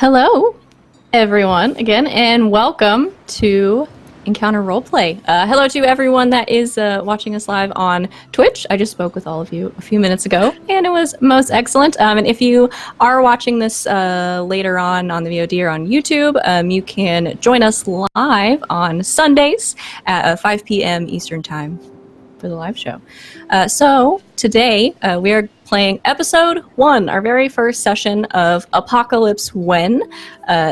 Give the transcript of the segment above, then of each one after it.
Hello, everyone, again, and welcome to Encounter Roleplay. Hello to everyone that is watching us live on Twitch. I just spoke with all of you a few minutes ago, and it was most excellent. And if you are watching this later on the VOD or on YouTube, you can join us live on Sundays at 5 p.m. Eastern Time for the live show. So today we are playing episode 1, our very first session of Apocalypse When.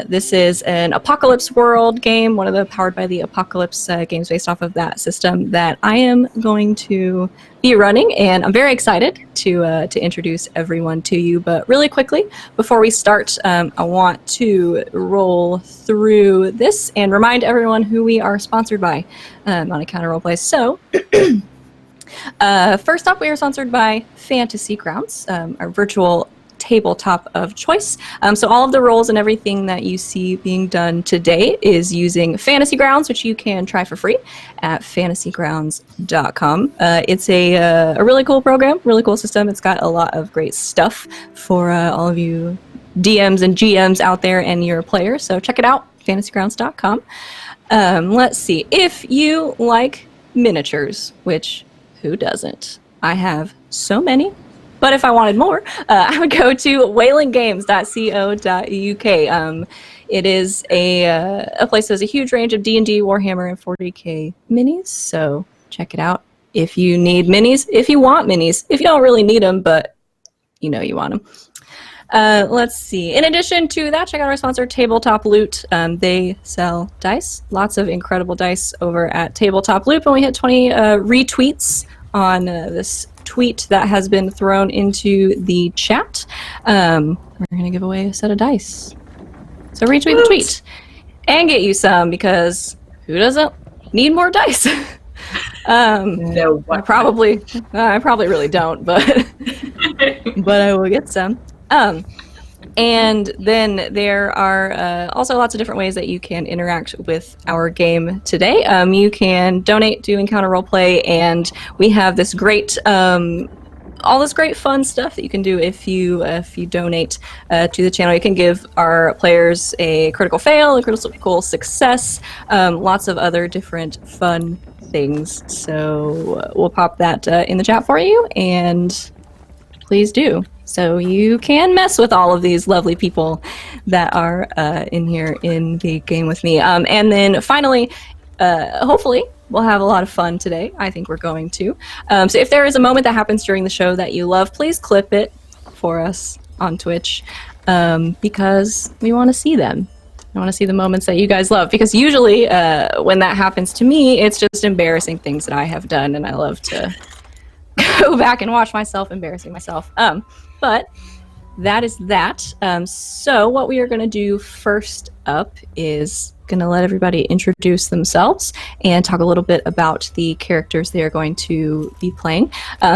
This is an Apocalypse World game, one of the Powered by the Apocalypse games based off of that system that I am going to be running, and I'm very excited to introduce everyone to you. But really quickly, before we start, I want to roll through this and remind everyone who we are sponsored by on Encounter Roleplay. So, first up, we are sponsored by Fantasy Grounds, our virtual tabletop of choice. So all of the roles and everything that you see being done today is using Fantasy Grounds, which you can try for free at fantasygrounds.com. It's a really cool program, really cool system. It's got a lot of great stuff for all of you DMs and GMs out there and your players. So check it out, fantasygrounds.com. Let's see. If you like miniatures, which who doesn't? I have so many. But if I wanted more, I would go to whalinggames.co.uk. It is a place that has a huge range of D&D, Warhammer, and 40k minis. So check it out if you need minis, if you want minis, if you don't really need them, but you know you want them. Let's see. In addition to that, check out our sponsor, Tabletop Loot. They sell dice, lots of incredible dice over at Tabletop Loot, and we hit 20 retweets on this tweet that has been thrown into the chat. We're going to give away a set of dice. So retweet the tweet and get you some, because who doesn't need more dice? No, I probably really don't, but but I will get some. And then there are also lots of different ways that you can interact with our game today. You can donate to Encounter Roleplay, and we have this great, all this great fun stuff that you can do if you donate to the channel. You can give our players a critical fail, a critical success, lots of other different fun things. So we'll pop that in the chat for you, and please do. So you can mess with all of these lovely people that are in here in the game with me. And then finally, hopefully, we'll have a lot of fun today. I think we're going to. So if there is a moment that happens during the show that you love, please clip it for us on Twitch, because we want to see them. I want to see the moments that you guys love, because usually when that happens to me, it's just embarrassing things that I have done, and I love to go back and watch myself embarrassing myself. But that is that. So what we are going to do first up is going to let everybody introduce themselves and talk a little bit about the characters they are going to be playing.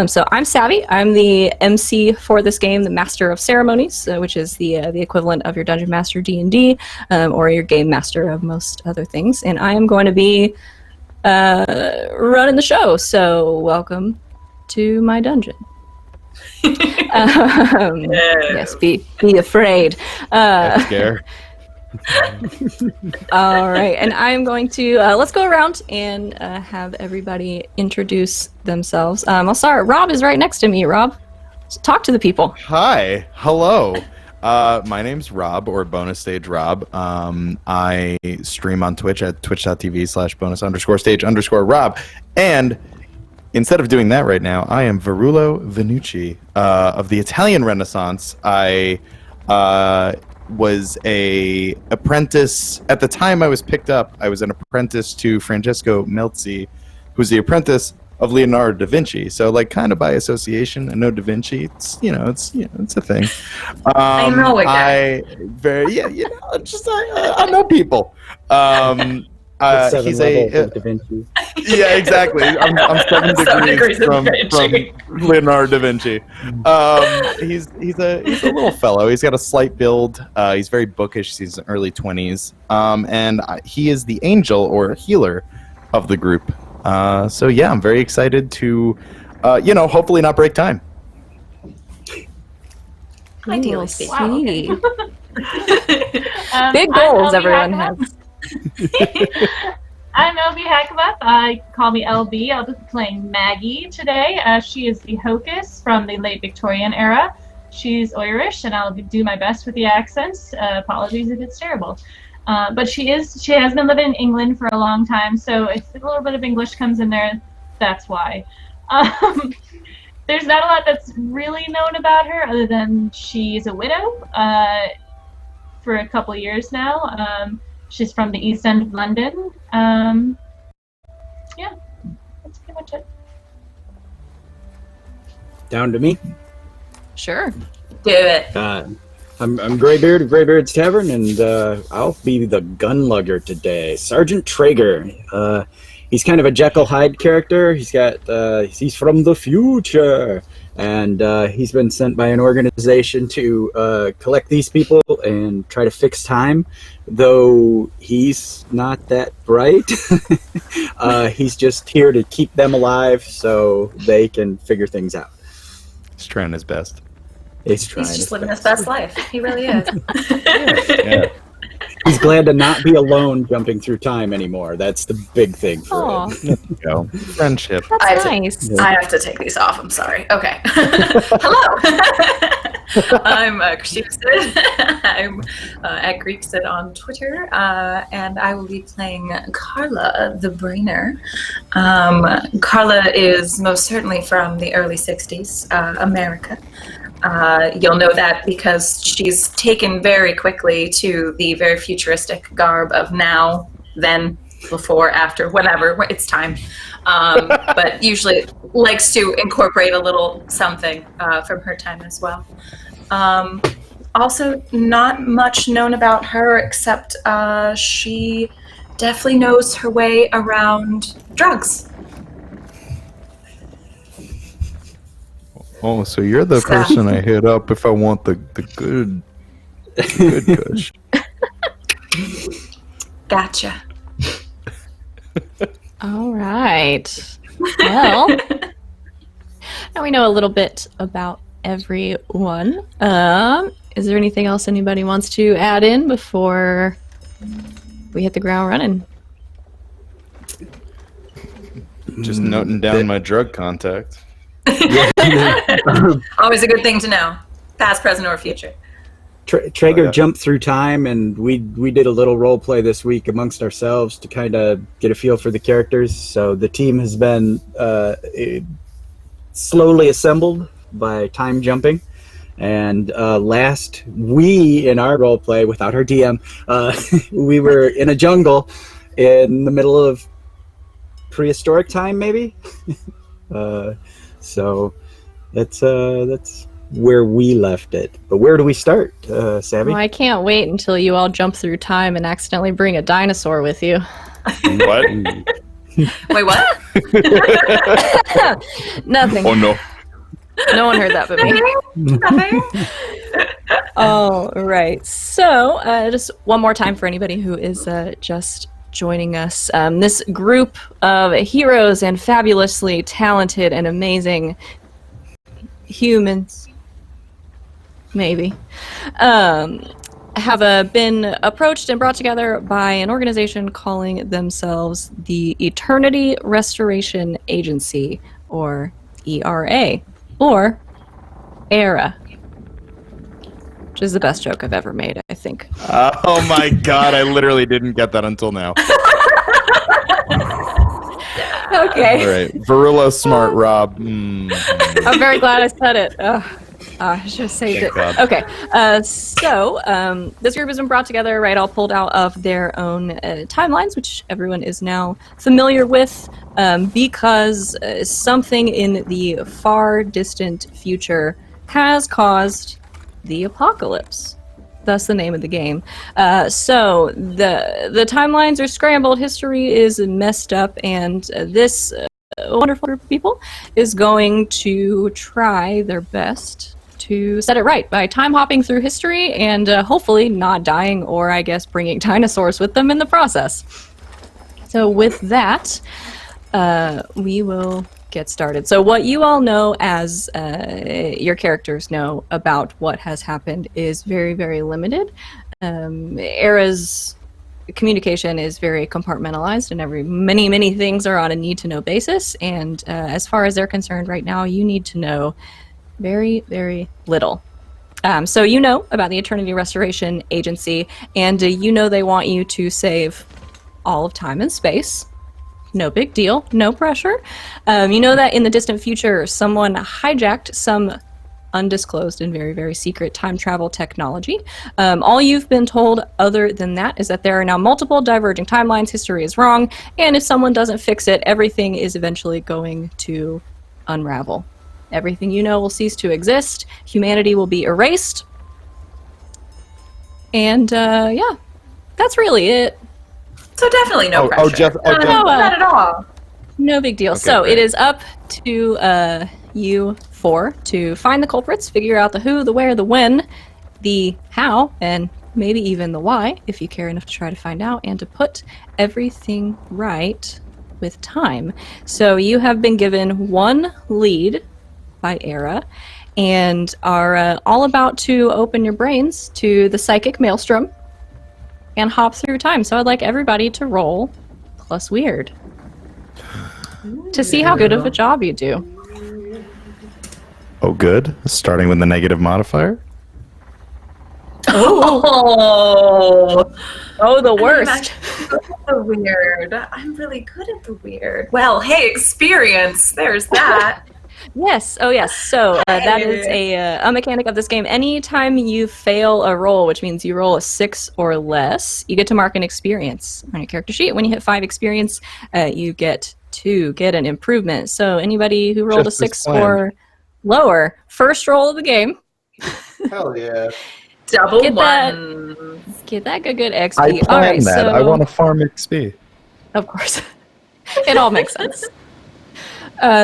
So I'm Savvy. I'm the MC for this game, the Master of Ceremonies, which is the equivalent of your Dungeon Master D&D, or your Game Master of most other things. And I am going to be running the show. So welcome to my dungeon. Yes, be afraid. That's scary. All right, and I'm going to let's go around and have everybody introduce themselves. I'll start. Rob is right next to me. Rob, talk to the people. Hi, hello. My name's Rob, or Bonus Stage Rob. I stream on Twitch at twitch.tv/bonus_stage_Rob, and instead of doing that right now, I am Verulo Venucci of the Italian Renaissance. I was a apprentice. At the time I was picked up, I was an apprentice to Francesco Melzi, who's the apprentice of Leonardo da Vinci. So, like, kind of by association, I know da Vinci. It's a thing. I know a guy. I know people. He's Da Vinci. Yeah, exactly. I'm 7 degrees from Leonardo da Vinci. He's a little fellow. He's got a slight build. He's very bookish. He's in early 20s. And he is the angel or healer of the group. So yeah, I'm very excited to, hopefully not break time. Ideally speaking. Big goals everyone has. I'm LB Hackabuff. Call me LB. I'll be playing Maggie today. She is the hocus from the late Victorian era. She's Irish, and I'll do my best with the accents. Apologies if it's terrible. But she has been living in England for a long time, so if a little bit of English comes in there, that's why. There's not a lot that's really known about her other than she's a widow for a couple years now. She's from the East End of London. Yeah, that's pretty much it. Down to me? Sure. Do it. I'm Greybeard of Greybeard's Tavern, and I'll be the gun lugger today. Sergeant Traeger. He's kind of a Jekyll Hyde character. He's from the future, and he's been sent by an organization to collect these people and try to fix time. Though he's not that bright, he's just here to keep them alive so they can figure things out. He's trying his best. He's just living his best life. He really is. Yeah. He's glad to not be alone jumping through time anymore. That's the big thing for him. There you go. Friendship. That's nice. I have to take these off. I'm sorry. Okay. Hello. I'm Creepsid. I'm at Creepsid on Twitter, and I will be playing Carla the Brainer. Carla is most certainly from the early 60s, America. You'll know that because she's taken very quickly to the very futuristic garb of now, then, before, after, whenever, it's time. But usually likes to incorporate a little something from her time as well. Also, not much known about her except she definitely knows her way around drugs. Oh, so you're the person I hit up if I want the good kush. Gotcha. All right. Well, now we know a little bit about everyone. Is there anything else anybody wants to add in before we hit the ground running? Just noting down my drug contact. Always a good thing to know, past, present, or future. Traeger jumped through time, and we did a little role play this week amongst ourselves to kind of get a feel for the characters. So the team has been slowly assembled by time jumping. And we in our role play without our DM, we were in a jungle in the middle of prehistoric time, maybe. So that's where we left it. But where do we start, Savvy? Well, I can't wait until you all jump through time and accidentally bring a dinosaur with you. What? Wait, what? Nothing. Oh, no. No one heard that but me. All right. So, just one more time for anybody who is just joining us. This group of heroes and fabulously talented and amazing humans, maybe, have been approached and brought together by an organization calling themselves the Eternity Restoration Agency, or ERA, or ERA, which is the best joke I've ever made, I think. Oh my god, I literally didn't get that until now. Okay. All right, Verulo, smart, Rob. I'm very glad I said it. I should have saved it. God. Okay, so this group has been brought together, right, all pulled out of their own timelines, which everyone is now familiar with, because something in the far distant future has caused the apocalypse. Thus the name of the game. So the timelines are scrambled, history is messed up, and this wonderful group of people is going to try their best to set it right by time hopping through history and hopefully not dying, or I guess bringing dinosaurs with them in the process. So with that, we will get started. So what you all know as your characters know about what has happened is very, very limited. Era's communication is very compartmentalized, and many things are on a need-to-know basis. And as far as they're concerned right now, you need to know very, very little. So you know about the Eternity Restoration Agency, and you know they want you to save all of time and space. No big deal, no pressure. You know that in the distant future, someone hijacked some undisclosed and very, very secret time travel technology. All you've been told other than that is that there are now multiple diverging timelines, history is wrong, and if someone doesn't fix it, everything is eventually going to unravel. Everything you know will cease to exist, humanity will be erased, and yeah, that's really it. So definitely no pressure. Not at all. No big deal. Okay, so great. it is up to you four to find the culprits, figure out the who, the where, the when, the how, and maybe even the why, if you care enough to try to find out, and to put everything right with time. So you have been given one lead by Era, and are all about to open your brains to the psychic maelstrom and hop through time. So I'd like everybody to roll plus weird to see how good of a job you do. Oh, good. Starting with the negative modifier. Oh, The worst. I'm good at the weird. I'm really good at the weird. Well, hey, experience. There's that. Yes. Oh, yes. So that is a mechanic of this game. Anytime you fail a roll, which means you roll a 6 or less, you get to mark an experience on your character sheet. When you hit 5 experience, you get to get an improvement. So anybody who rolled Just a as 6 planned. or lower, first roll of the game. Hell yeah. Double Get that. one. Get that good XP. I All planned right, that. so I want to farm XP. of course, it all makes sense.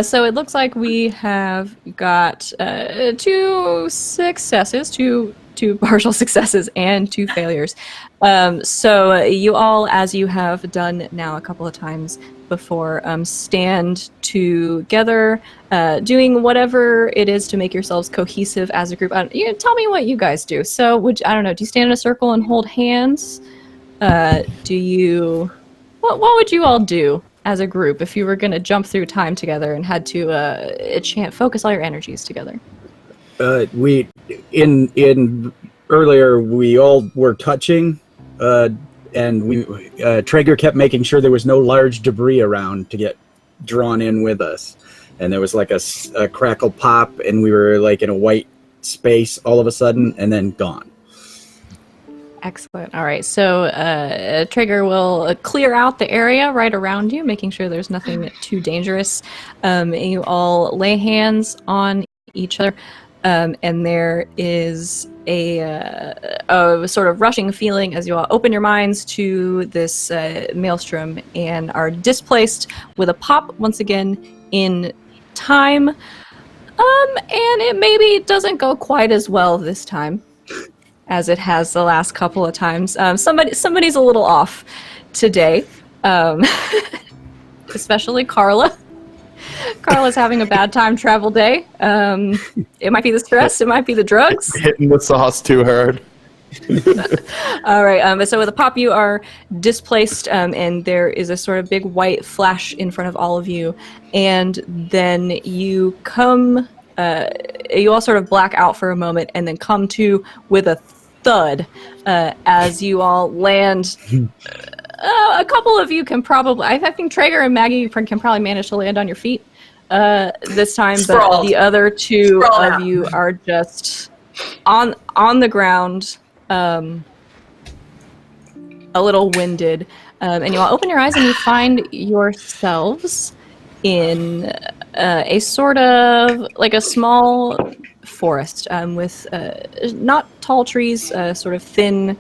So it looks like we have got 2 successes, two partial successes, and 2 failures. So you all, as you have done now a couple of times before, stand together, doing whatever it is to make yourselves cohesive as a group. Tell me what you guys do. So I don't know, do you stand in a circle and hold hands? Do you... What would you all do as a group if you were going to jump through time together and had to focus all your energies together? We in earlier we all were touching, and Traeger kept making sure there was no large debris around to get drawn in with us, and there was like a crackle pop, and we were like in a white space all of a sudden, and then gone. Excellent. All right. So Traeger will clear out the area right around you, making sure there's nothing too dangerous. You all lay hands on each other, and there is a sort of rushing feeling as you all open your minds to this maelstrom and are displaced with a pop once again in time. And it maybe doesn't go quite as well this time as it has the last couple of times. Somebody's a little off today, especially Carla. Carla's having a bad time travel day. It might be the stress, it might be the drugs. Hitting the sauce too hard. All right, so with a pop you are displaced, and there is a sort of big white flash in front of all of you, and then you come, you all sort of black out for a moment and then come to with a thud as you all land. A couple of you can probably, I think Traeger and Maggie can probably manage to land on your feet this time, Sprawled. but the other 2 Sprawled of out. you are just on the ground, a little winded, and you all open your eyes and you find yourselves in a sort of like a small forest with not tall trees, sort of thin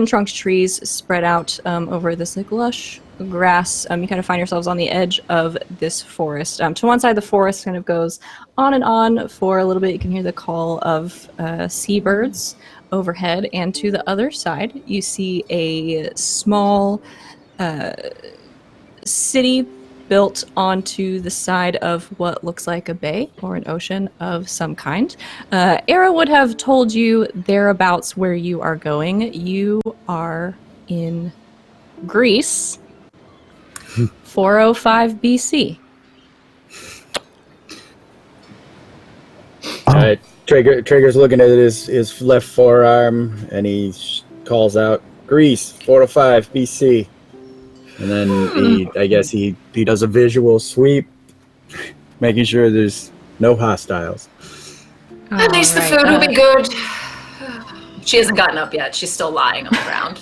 trunked trees spread out over this like lush grass. You kind of find yourselves on the edge of this forest. To one side, the forest kind of goes on and on for a little bit. You can hear the call of seabirds overhead, and to the other side, you see a small city built onto the side of what looks like a bay or an ocean of some kind. Era would have told you thereabouts where you are going. You are in Greece, 405 BC. Traeger's looking at his left forearm, and he calls out, Greece, 405 BC. And then I guess he does a visual sweep, making sure there's no hostiles. At least the food will be good. She hasn't gotten up yet. She's still lying on the ground.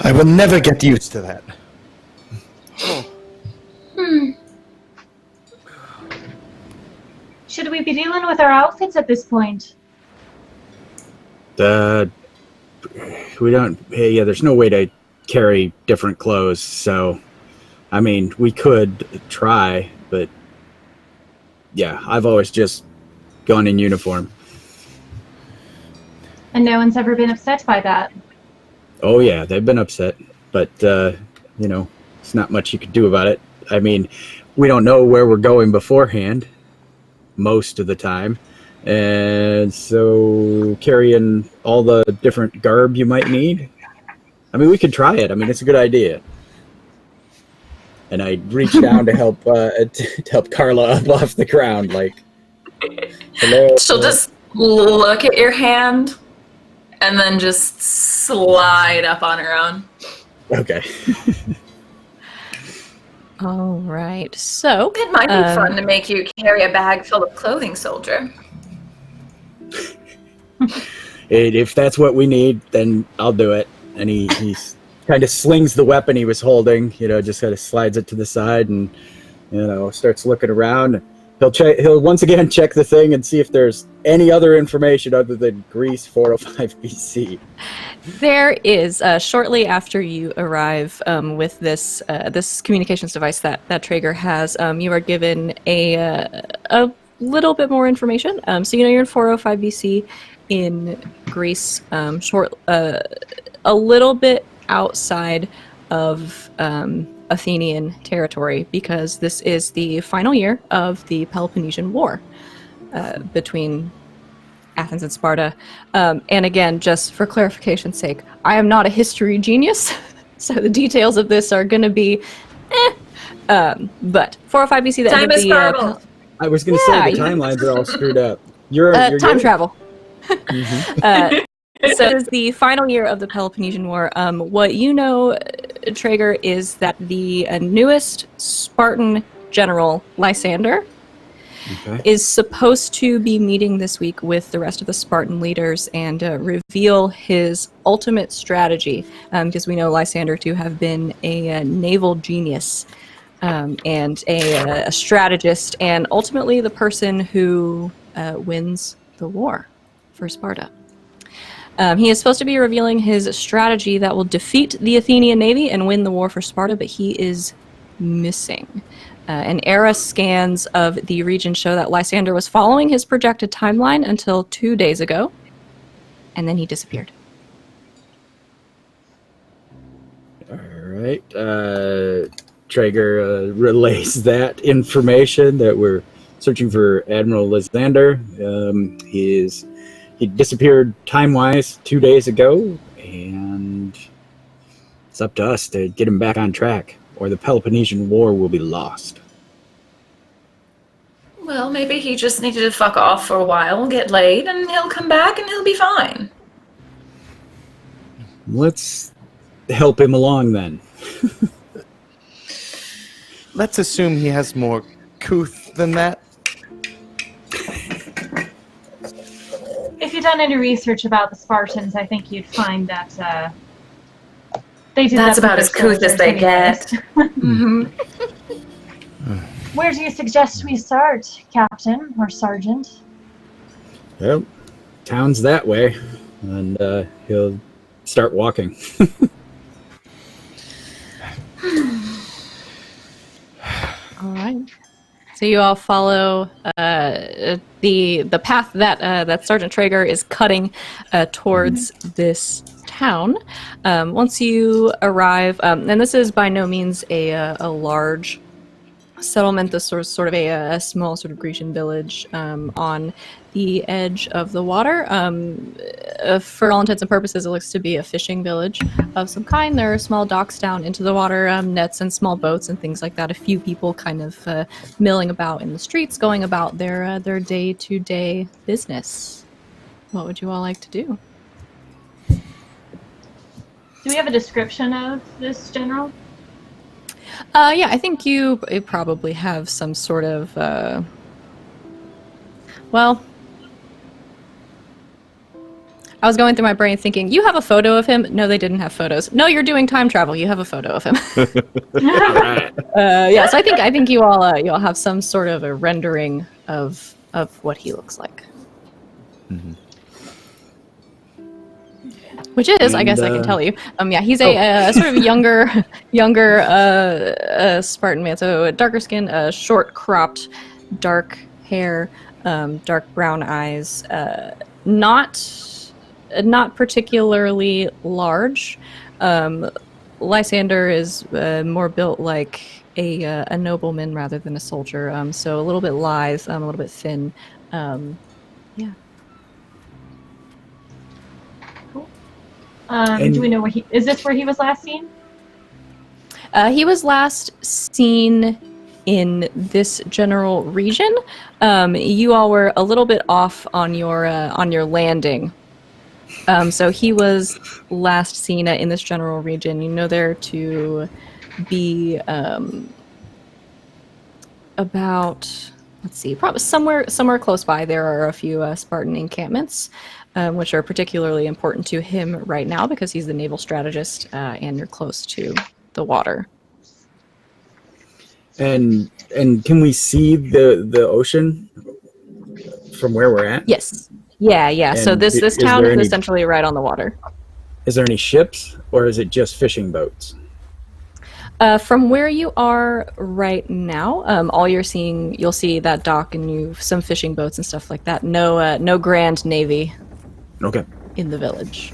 I will never get used to that. Should we be dealing with our outfits at this point? We don't. Yeah, there's no way to carry different clothes. So, I mean, we could try, but yeah, I've always just gone in uniform. And no one's ever been upset by that. Oh yeah, they've been upset, but it's not much you could do about it. I mean, we don't know where we're going beforehand most of the time, and so carrying all the different garb you might need. I mean, we could try it. I mean, it's a good idea. And I reach down to help Carla up off the ground, like. Hello. She'll just look at your hand and then just slide up on her own. Okay. All right. So It might be fun to make you carry a bag full of clothing, soldier. If that's what we need, then I'll do it. And he kind of slings the weapon he was holding, just kind of slides it to the side and, starts looking around. He'll once again check the thing and see if there's any other information other than Greece 405 BC. there is, shortly after you arrive with this communications device that Traeger has, you are given a little bit more information. So you're in 405 BC in Greece, a little bit outside of Athenian territory, because this is the final year of the Peloponnesian War between Athens and Sparta. And again, just for clarification's sake, I am not a history genius, so the details of this are going to be but 405 BC, the Time end of is the garbled. I was going to say the timelines are all screwed up. You're time good? travel. Mm-hmm. So this is the final year of the Peloponnesian War. What you know, Traeger, is that the newest Spartan general, Lysander, is supposed to be meeting this week with the rest of the Spartan leaders and reveal his ultimate strategy, because we know Lysander to have been a naval genius and a strategist, and ultimately the person who wins the war for Sparta. He is supposed to be revealing his strategy that will defeat the Athenian navy and win the war for Sparta, but he is missing. And Era scans of the region show that Lysander was following his projected timeline until 2 days ago, and then he disappeared. All right. Traeger relays that information that we're searching for Admiral Lysander. He disappeared time-wise 2 days ago, and it's up to us to get him back on track, or the Peloponnesian War will be lost. Well, maybe he just needed to fuck off for a while, get laid, and he'll come back and he'll be fine. Let's help him along then. Let's assume he has more couth than that. If you've done any research about the Spartans, I think you'd find that they did. That's about as couth as they get. Mm-hmm. Where do you suggest we start, Captain or Sergeant? Well, town's that way, and he'll start walking. All right. So you all follow the path that Sergeant Traeger is cutting towards this town. Once you arrive, and this is by no means a large settlement. This sort of a small sort of Grecian village on the edge of the water. For all intents and purposes, it looks to be a fishing village of some kind. There are small docks down into the water, nets and small boats and things like that. A few people kind of milling about in the streets, going about their day-to-day business. What would you all like to do? Do we have a description of this general? Yeah, I think you probably have some sort of, well, I was going through my brain thinking, you have a photo of him? No, they didn't have photos. No, you're doing time travel. You have a photo of him. Alright. Yeah, so I think you all have some sort of a rendering of what he looks like. Mm-hmm. Which is, I guess I can tell you. Yeah, he's a sort of younger Spartan man. So a darker skin, short cropped, dark hair, dark brown eyes. Not particularly large. Lysander is more built like a nobleman rather than a soldier. So a little bit lithe, a little bit thin. Yeah. Do we know where is this where he was last seen? He was last seen in this general region. You all were a little bit off on your landing. So he was last seen in this general region. You know there to be about, let's see, probably somewhere close by. There are a few Spartan encampments, which are particularly important to him right now because he's the naval strategist, and you're close to the water. And can we see the ocean from where we're at? Yes. Yeah. And So this is town there is any- essentially right on the water. Is there any ships, or is it just fishing boats? From where you are right now, all you'll see that dock and some fishing boats and stuff like that. No grand navy Okay. in the village.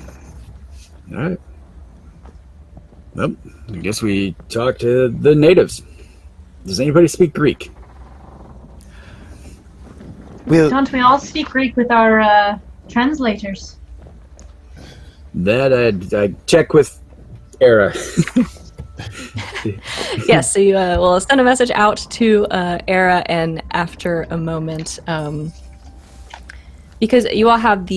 All right. Well, I guess we talk to the natives. Does anybody speak Greek? Don't we all speak Greek with our translators? That I check with Era. Yes, so you will send a message out to Era, and after a moment, because you all have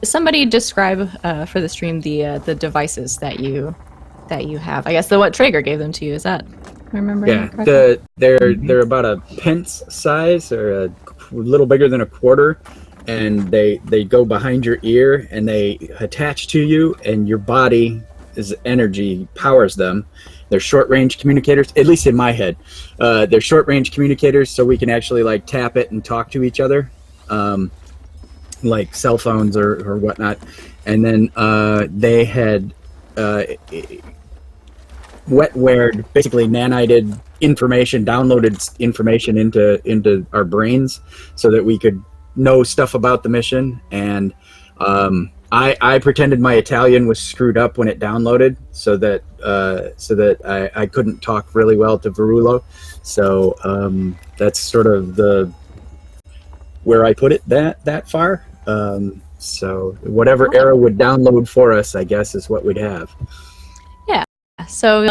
somebody describe for the stream the devices that you have. I guess what Traeger gave them to you. Is that remembering correctly? They're about a pence size, or a little bigger than a quarter, and they go behind your ear and they attach to you, and your body is energy powers them. They're short-range communicators, at least in my head. They're short-range communicators, so we can actually like tap it and talk to each other, like cell phones or whatnot. And then they had wetwared, basically nanited information, downloaded information into our brains, so that we could know stuff about the mission. And I pretended my Italian was screwed up when it downloaded, so that I couldn't talk really well to Verullo. So that's sort of where I put it that far. So whatever Era would download for us, I guess, is what we'd have. Yeah. So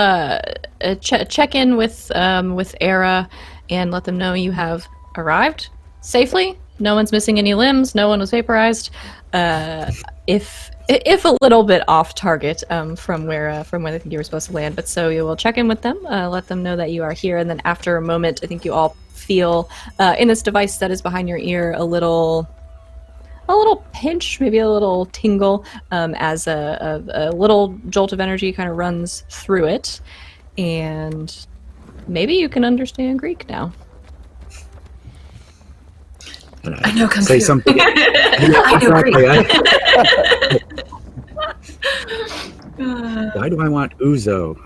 check in with Era and let them know you have arrived safely. No one's missing any limbs. No one was vaporized. If a little bit off target from where they think you were supposed to land, but so you will check in with them, let them know that you are here, and then after a moment, I think you all feel in this device that is behind your ear a little pinch, maybe a little tingle, as a little jolt of energy kind of runs through it, and maybe you can understand Greek now. I know Kung Say Fu. something. I know Greek. Why do I want Uzo?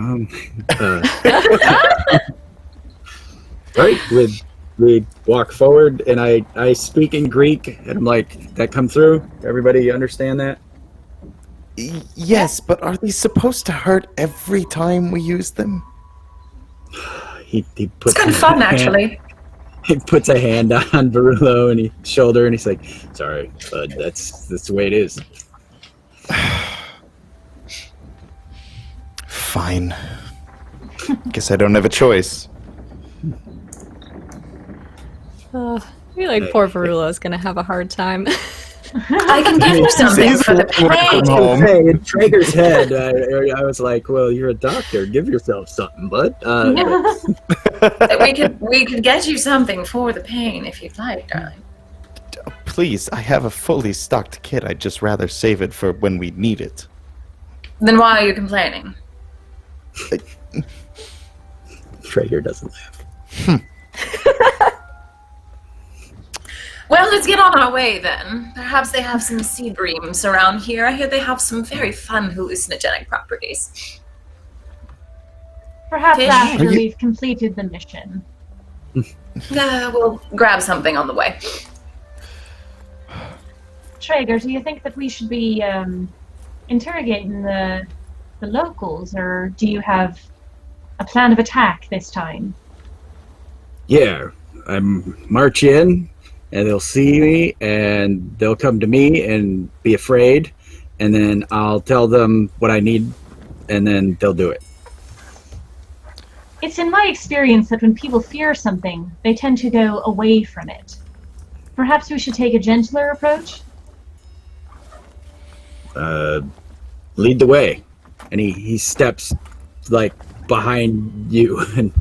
Right, we walk forward, and I speak in Greek, and I'm like, that come through? Everybody understand that? Yes, but are they supposed to hurt every time we use them? He It's puts kind of fun, actually. He puts a hand on Barullo and his shoulder, and he's like, "Sorry, bud. That's the way it is." Fine. Guess I don't have a choice. I feel like poor Varula's gonna have a hard time. I can give you something for the pain. home. Hey, in Traeger's head, I was like, "Well, you're a doctor. Give yourself something, bud." We could get you something for the pain if you'd like, darling. Please, I have a fully stocked kit. I'd just rather save it for when we need it. Then why are you complaining? Traeger doesn't laugh. Well, let's get on our way then. Perhaps they have some sea breams around here. I hear they have some very fun hallucinogenic properties. Perhaps Fish. after Are you- we've completed the mission. We'll grab something on the way. Traeger, do you think that we should be interrogating the locals, or do you have a plan of attack this time? Yeah, I march in, and they'll see me, and they'll come to me and be afraid, and then I'll tell them what I need, and then they'll do it. It's in my experience that when people fear something, they tend to go away from it. Perhaps we should take a gentler approach? Lead the way. And he steps, like, behind you, and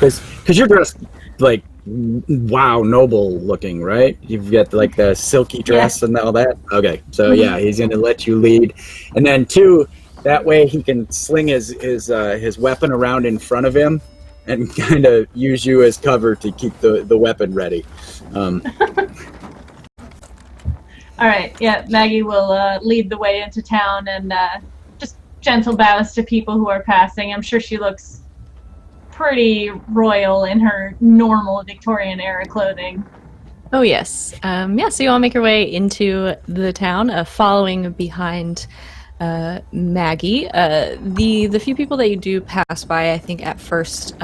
because you're dressed, like, wow, noble looking, right? You've got, like, the silky dress and all that? Okay, so yeah, he's going to let you lead. And then, two, that way he can sling his weapon around in front of him and kind of use you as cover to keep the weapon ready. All right, yeah, Maggie will lead the way into town and just gentle bows to people who are passing. I'm sure she looks pretty royal in her normal Victorian-era clothing. Oh, yes. So you all make your way into the town, following behind Maggie. The few people that you do pass by, I think at first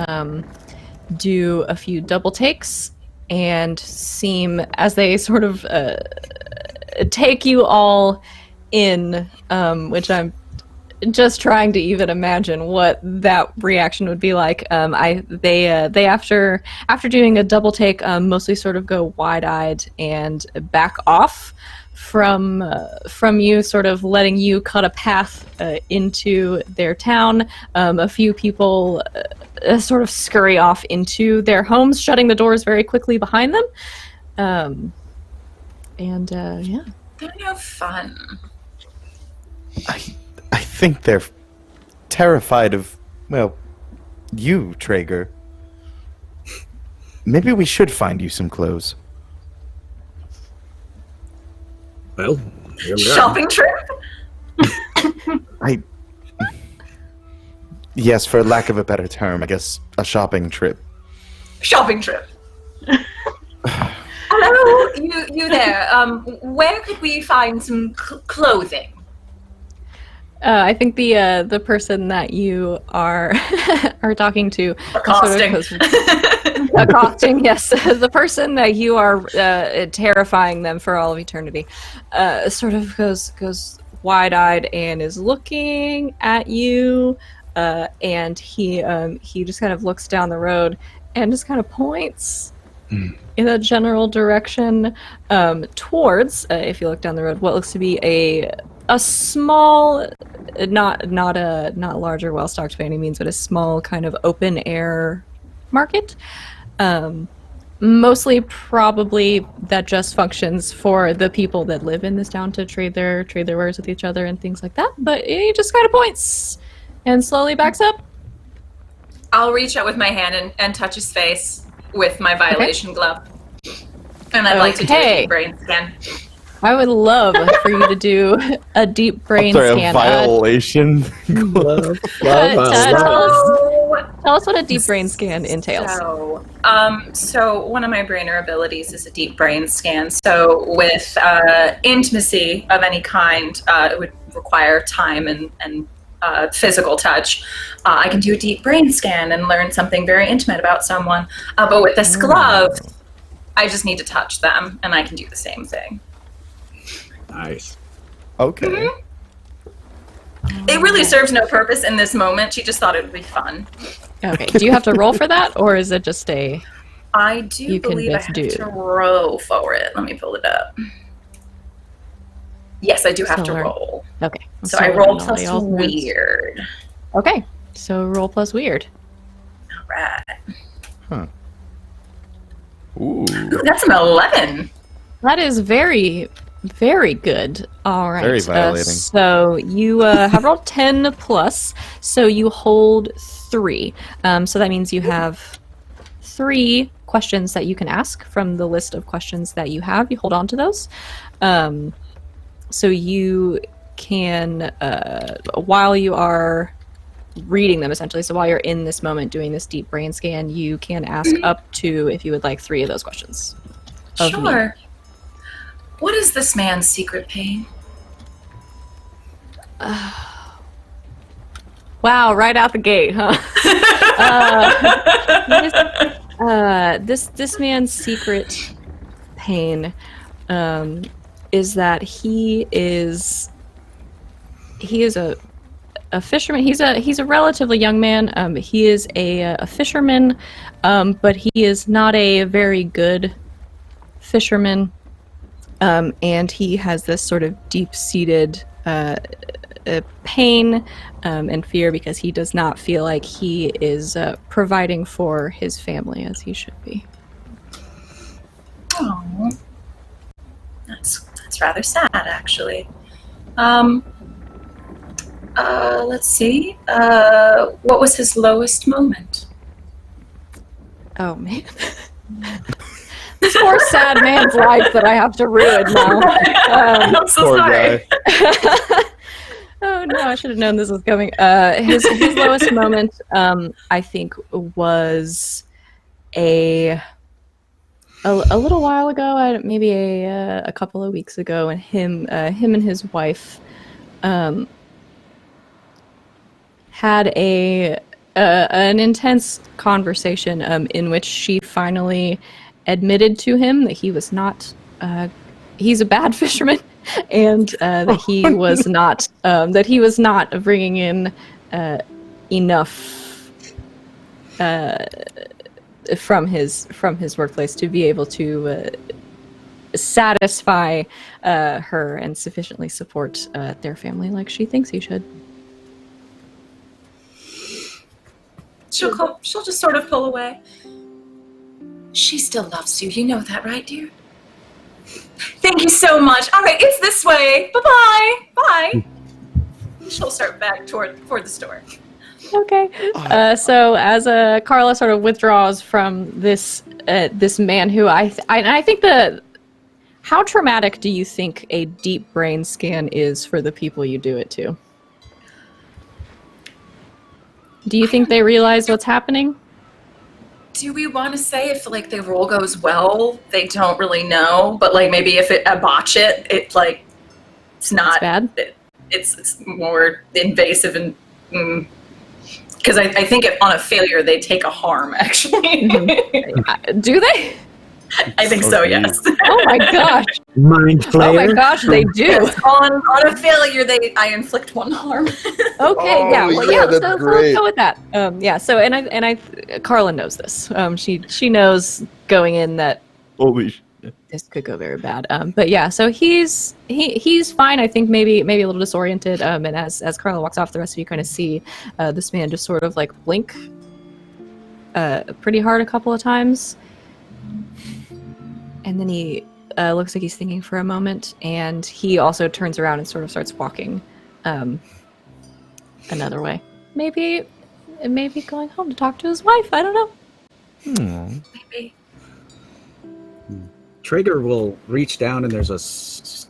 do a few double takes and seem, as they sort of take you all in, which I'm just trying to even imagine what that reaction would be like. They after doing a double take, mostly sort of go wide-eyed and back off from you, sort of letting you cut a path into their town. A few people sort of scurry off into their homes, shutting the doors very quickly behind them. Yeah. They're no fun. I think they're terrified of, well, you, Traeger. Maybe we should find you some clothes. Well, here we are. Shopping trip? Yes, for lack of a better term, I guess a shopping trip. Shopping trip. Hello, you there. Where could we find some clothing? I think the person that you are are talking to Accosting. accosting, yes. The person that you are terrifying them for all of eternity sort of goes wide-eyed and is looking at you, and he just kind of looks down the road and just kind of points in a general direction towards, if you look down the road, what looks to be a small, not large or well stocked by any means, but a small kind of open air market. Mostly probably that just functions for the people that live in this town to trade their wares with each other and things like that. But he just kind of points and slowly backs up. I'll reach out with my hand and touch his face with my violation glove. And I'd like to do a deep brain scan. I would love for you to do a deep brain scan. Violation. Love. Tell us what a deep brain scan entails. So one of my brainer abilities is a deep brain scan. So with intimacy of any kind, it would require time and physical touch. I can do a deep brain scan and learn something very intimate about someone. But with this glove, I just need to touch them, and I can do the same thing. Nice. Okay. Mm-hmm. It really serves no purpose in this moment. She just thought it would be fun. Okay. Do you have to roll for that, or is it just a? I do believe I have to roll for it. Let me pull it up. Yes, I do have to roll. Okay. So I roll plus weird. Okay. So roll plus weird. All right. Huh. Ooh. Ooh, that's an 11. That is very, very good. All right. Very violating. So you have rolled 10 plus. So you hold 3. So that means you have 3 questions that you can ask from the list of questions that you have. You hold on to those. So you can, while you are reading them, essentially, so while you're in this moment doing this deep brain scan, you can ask up to, if you would like, 3 of those questions. Sure. What is this man's secret pain? Wow, right out the gate, huh? This man's secret pain is that he is a fisherman. He's a relatively young man. He is a fisherman, but he is not a very good fisherman. And he has this sort of deep-seated pain and fear because he does not feel like he is providing for his family as he should be. Oh, that's rather sad, actually. Let's see. What was his lowest moment? Oh man. This poor sad man's life that I have to ruin now. I'm so Poor sorry. guy. Oh no, I should have known this was coming. His lowest moment, I think, was a little while ago, maybe a couple of weeks ago, and him and his wife had an intense conversation in which she finally admitted to him that he was not he's a bad fisherman, and that he was not bringing in enough from his workplace to be able to satisfy her and sufficiently support their family like she thinks he should. She'll just sort of pull away. She still loves you. You know that, right, dear? Thank you so much. All right, it's this way. Bye-bye. Bye. She'll start back toward the store. Okay. So as Carla sort of withdraws from this man who I think how traumatic do you think a deep brain scan is for the people you do it to? Do you think they realize what's happening? Do we want to say if like the roll goes well, they don't really know, but like maybe if I botch it, it's not it's bad. It's more invasive and because I think on a failure they take a harm actually. Mm-hmm. Do they? I think so. Yes. Oh my gosh. Mind flayer. Oh my gosh, they do. Yes, on a failure, I inflict 1 harm. Okay, Oh, yeah, well, yeah, that's let's great. go with that. Yeah, so and I Carla knows this. She knows going in that Holy shit. this could go very bad. But yeah, so he's fine. I think maybe a little disoriented. And as Carla walks off, the rest of you kind of see this man just sort of like blink pretty hard a couple of times, and then he looks like he's thinking for a moment, and he also turns around and sort of starts walking another way. Maybe going home to talk to his wife. I don't know. Maybe. Traeger will reach down and there's a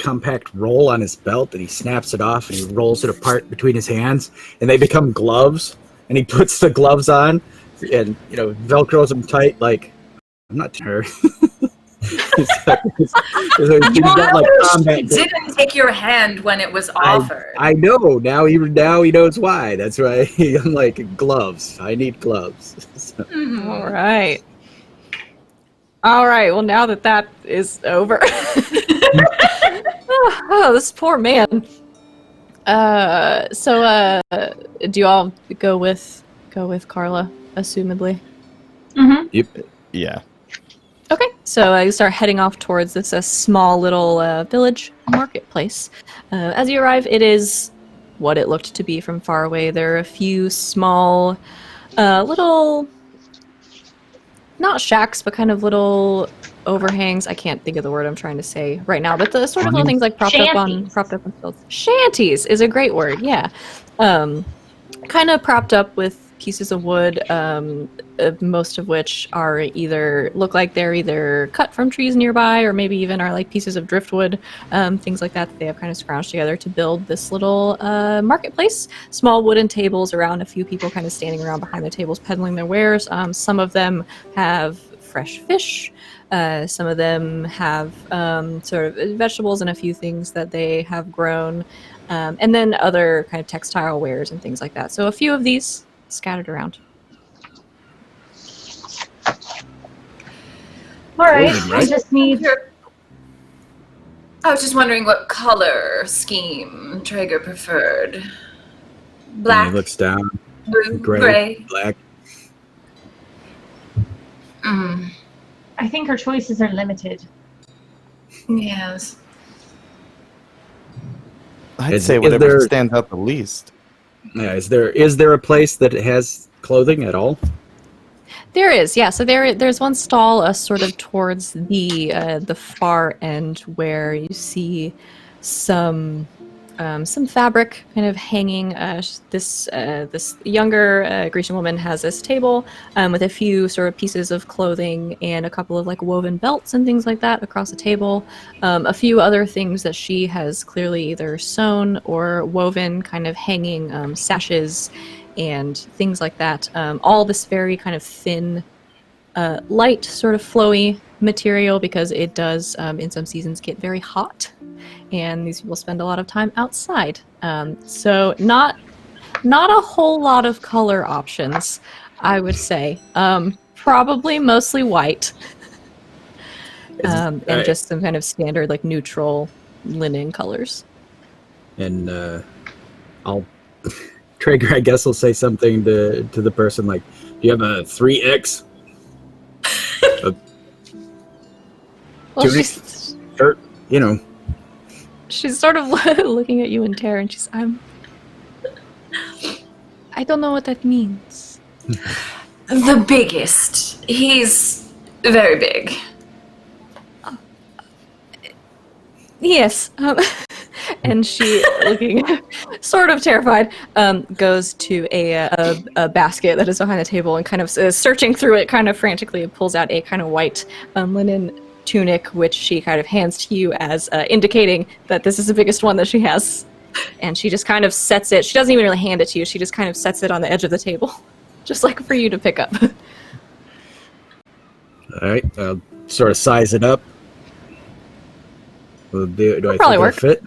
compact roll on his belt and he snaps it off and he rolls it apart between his hands and they become gloves, and he puts the gloves on and velcros them tight like I'm not her. He's got like combat. Didn't take your hand when it was offered. I know. Now he knows why. That's why I'm like, gloves. I need gloves. So. All right. Well, now that is over. Oh, this poor man. So do you all go with Carla, assumedly? Mm-hmm. Yep. Yeah. Okay, so you start heading off towards this small little village marketplace. As you arrive, it is what it looked to be from far away. There are a few small, little, not shacks, but kind of little overhangs. I can't think of the word I'm trying to say right now, but the sort of little things like propped up on stilts. Shanties is a great word, yeah. Kind of propped up with pieces of wood, most of which look like they're either cut from trees nearby, or maybe even are like pieces of driftwood, things like that they have kind of scrounged together to build this little marketplace. Small wooden tables around, a few people kind of standing around behind the tables peddling their wares. Some of them have fresh fish. Some of them have sort of vegetables and a few things that they have grown, and then other kind of textile wares and things like that. So a few of these scattered around. All right, Golden, I right? just need. I was just wondering what color scheme Traeger preferred. Black, And he looks down. blue, Gray, black. Mm, I think her choices are limited. yes. I'd Is- say is whatever there- stands out the least. Yeah. Is there a place that has clothing at all? There is, yeah. So there's one stall sort of towards the far end where you see some fabric kind of hanging. This younger Grecian woman has this table with a few sort of pieces of clothing and a couple of like woven belts and things like that across the table. A few other things that she has clearly either sewn or woven, kind of hanging sashes and things like that. All this very kind of thin, light, sort of flowy material, because it does in some seasons get very hot, and these people spend a lot of time outside. So not a whole lot of color options, I would say. Probably mostly white, and just some kind of standard like neutral linen colors. And I'll Traeger, I guess, will say something to the person like, "Do you have a 3X Well, tunic? Shirt? You know." she's sort of looking at you in terror, and she's, I don't know what that means. The biggest. He's very big. Yes. And she, looking sort of terrified, goes to a basket that is behind the table and kind of searching through it kind of frantically, pulls out a kind of white linen tunic, which she kind of hands to you as indicating that this is the biggest one that she has. And she just kind of sets it. She doesn't even really hand it to you. She just kind of sets it on the edge of the table, just like for you to pick up. All right, I'll sort of size it up. Do I think probably it'll work. fit?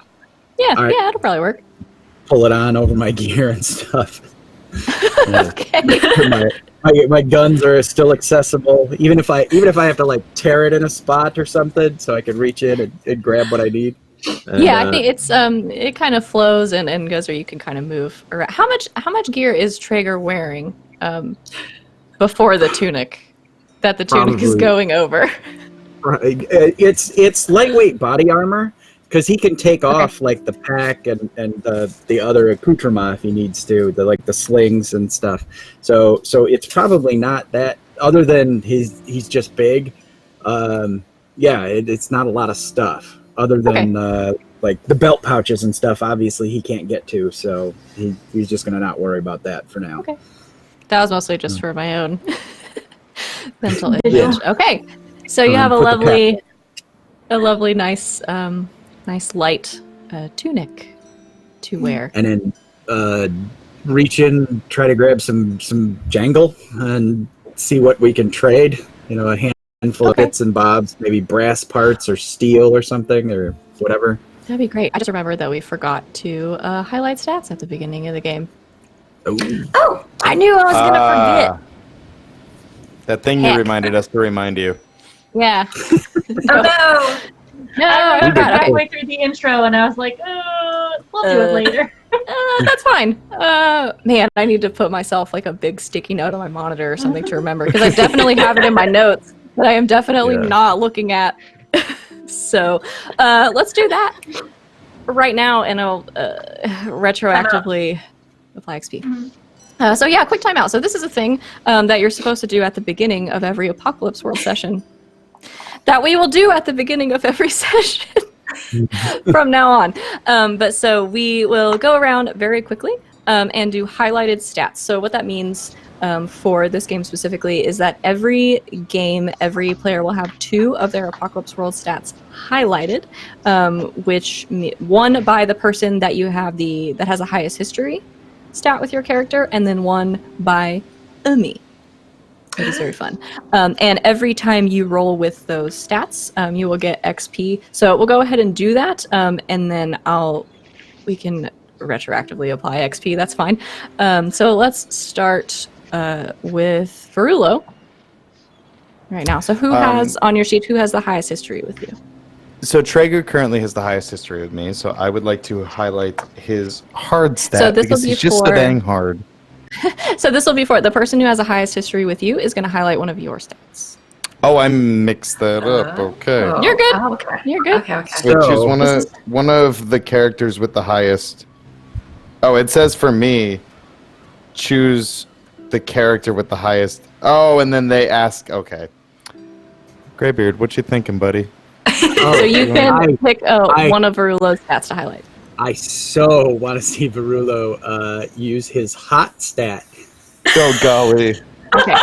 Yeah, All right. yeah, it'll probably work. Pull it on over my gear and stuff. Okay. My guns are still accessible, even if I have to like tear it in a spot or something, so I can reach in and grab what I need. And, Yeah, I think it's it kind of flows and goes where you can kind of move around. How much gear is Traeger wearing before the tunic that the tunic is Probably- going over? It's lightweight body armor, because he can take off like the pack and the other accoutrement if he needs to, the slings and stuff. So it's probably not that. Other than he's just big. It's not a lot of stuff. Other than like the belt pouches and stuff. Obviously he can't get to, so he's just gonna not worry about that for now. Okay. That was mostly just for my own mental image. Yeah. Okay. So you have Put the a lovely, nice light tunic to wear. And then reach in, try to grab some jangle and see what we can trade. A hand handful of bits and bobs, maybe brass parts or steel or something or whatever. That'd be great. I just remembered that we forgot to highlight stats at the beginning of the game. Oh, I knew I was going to forget. That thing Heck. you reminded us to remind you. Yeah. oh no! No, I I remember forgot. Okay. halfway through the intro, and I was like, we'll do it later. That's fine. Man, I need to put myself like a big sticky note on my monitor or something to remember, because I definitely have it in my notes that I am definitely not looking at. So let's do that right now, and I'll retroactively apply XP. So yeah, quick timeout. So this is a thing that you're supposed to do at the beginning of every Apocalypse World session that we will do at the beginning of every session from now on. But so we will go around very quickly and do highlighted stats. So what that means for this game specifically is that every game, every player will have 2 of their Apocalypse World stats highlighted, which one by the person that you have that has the highest history stat with your character, and then one by me. It is very fun. And every time you roll with those stats, you will get XP. So we'll go ahead and do that, and then we can retroactively apply XP. That's fine. So let's start with Verulo right now. So who has on your sheet? Who has the highest history with you? So Traeger currently has the highest history with me, so I would like to highlight his hard stat So this because will be he's just so for- dang hard. So this will be for the person who has the highest history with you is going to highlight one of your stats. Oh, I mixed that up. Okay. Oh, You're good. Okay. You're good. Okay. Which is So- one of the characters with the highest. Oh, it says for me, choose the character with the highest. Oh, and then they ask. Okay. Graybeard, what you thinking, buddy? So you can pick I- one of Verulo's stats to highlight. I so want to see Verulo use his hot stat. Oh golly. Okay.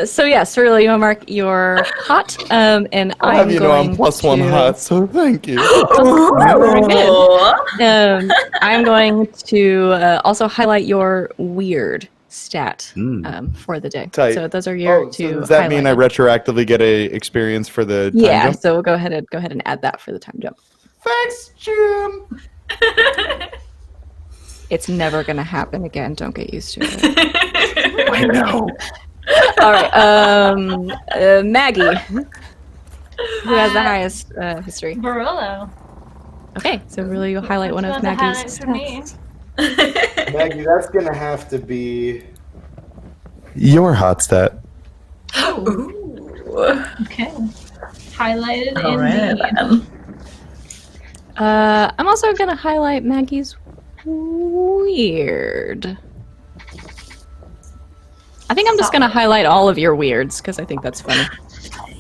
So yes, Verulo, you mark your hot, and I'll I'm have you know I'm going +1 to- hot, so thank you. I'm going to also highlight your weird stat for the day. Tight. So those are your Oh, two. so does that mean I highlighted. retroactively get a experience for the time Yeah. jump? So we'll go ahead and add that for the time jump. Thanks, Jim. It's never gonna happen again. Don't get used to it. I know. All right. Maggie, who has the highest history? Barolo. Okay, so really you'll highlight one of That's a Maggie's highlight for me. stats. Maggie, that's gonna have to be your hot stat. Okay. Highlighted All right, indeed. then. I'm also gonna highlight Maggie's weird. I think I'm just gonna highlight all of your weirds because I think that's funny.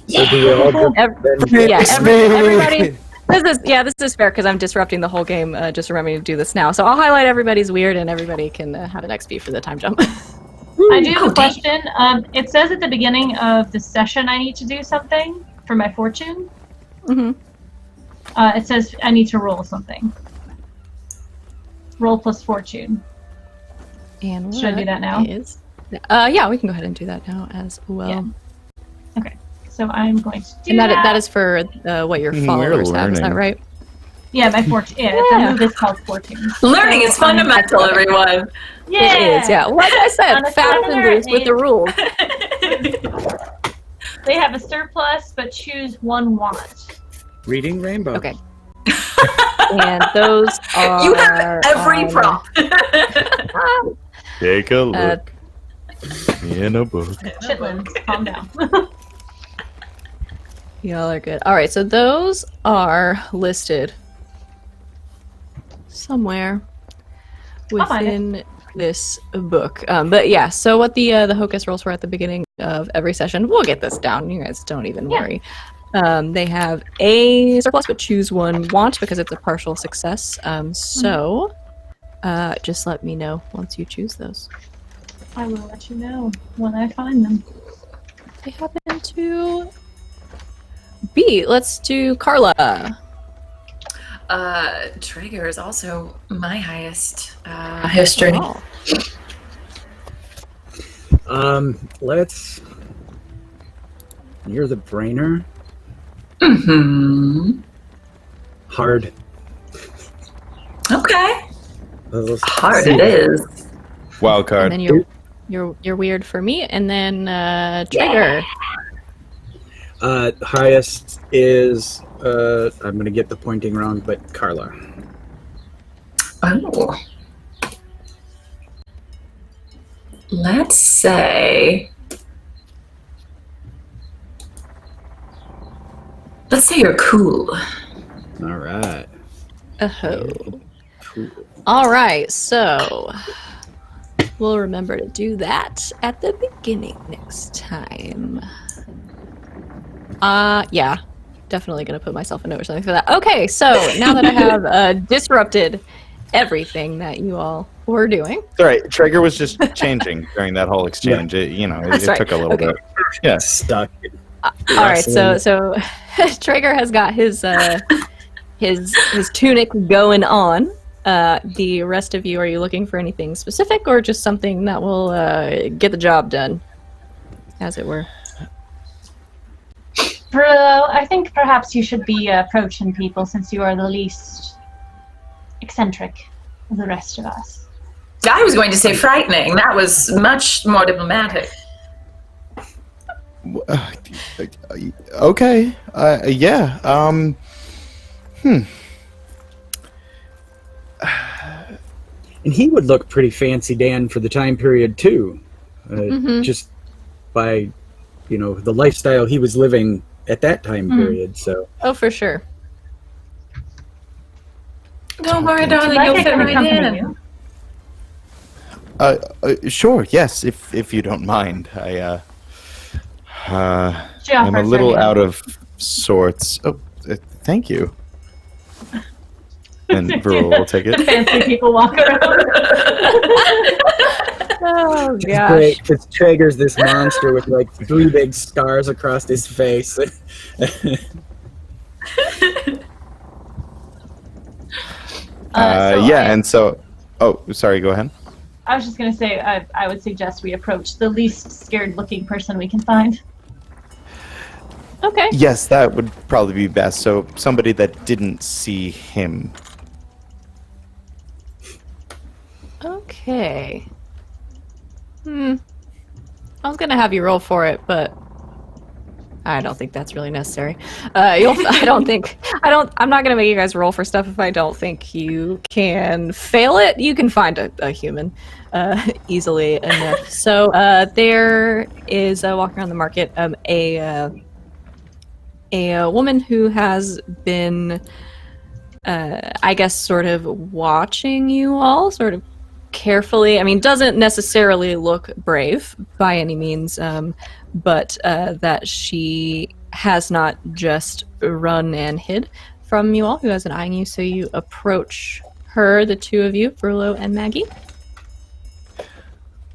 So do you all just Everybody. This is fair because I'm disrupting the whole game. Just remembering to do this now, so I'll highlight everybody's weird, and everybody can have an XP for the time jump. I do have a question. It says at the beginning of the session I need to do something for my fortune. Mm-hmm. It says I need to roll something. Roll plus fortune. And Should I do that now? Yeah, we can go ahead and do that now as well. Yeah. Okay, so I'm going to do And that. that is for what your We're followers have. Is that learning. right? Yeah, my fortune. Yeah, Yeah. the move is called fortune. Learning is fundamental, everyone. Yeah. It is. Yeah. Like I said, On a fast and similar loose with the rules. They have a surplus, but choose one want. Reading Rainbow. Okay. And those are. You have every prop. Take a look in a book. Chitlins, calm down. Y'all are good. All right, so those are listed somewhere I'll find within this book. But yeah, so what the Hocus rolls were at the beginning of every session, we'll get this down. You guys don't even worry. They have a surplus, but choose one want because it's a partial success. So just let me know once you choose those. I will let you know when I find them. They happen to be. Let's do Carla. Trigger is also my highest history. Oh. Let's You're the brainer? Mm-hmm. Hard. Okay. Let's Hard see. it is. Wild card. And then you're weird for me, and then Trigger. Highest is, I'm going to get the pointing wrong, but Carla. Oh. Let's say you're cool. All right. Oh. Cool. All right, so we'll remember to do that at the beginning next time. Yeah, definitely gonna put myself a note or something for that. Okay, so now that I have disrupted everything that you all were doing. All right, Traeger was just changing during that whole exchange. It, That's right. took a little Okay. bit. Yeah. Stuck. All right, so Traeger has got his tunic going on. The rest of you, are you looking for anything specific, or just something that will get the job done, as it were? Bro, I think perhaps you should be approaching people since you are the least eccentric of the rest of us. I was going to say frightening. That was much more diplomatic. Okay. Yeah. And he would look pretty fancy, Dan, for the time period, too. Just by, the lifestyle he was living at that time period, so... Oh, for sure. Don't worry, Would darling. you like You'll I fit can right accompany in. you? Sure. Yes, if you don't mind. She I'm a offers little her out hand. of sorts. Oh, thank you. And Verul will take it. Fancy people walk around. Oh gosh. Great, because Traeger's this monster with, 3 big scars across his face. And so... Oh, sorry, go ahead. I was just going to say, I would suggest we approach the least scared-looking person we can find. Okay. Yes, that would probably be best. So somebody that didn't see him. Okay. I was gonna have you roll for it, but I don't think that's really necessary. I'm not gonna make you guys roll for stuff if I don't think you can fail it. You can find a human easily enough. So there is walking around the market a woman who has been, I guess, sort of watching you all, sort of carefully. I mean, doesn't necessarily look brave by any means, but that she has not just run and hid from you all, who has been eyeing you. So you approach her, the two of you, Verlo and Maggie.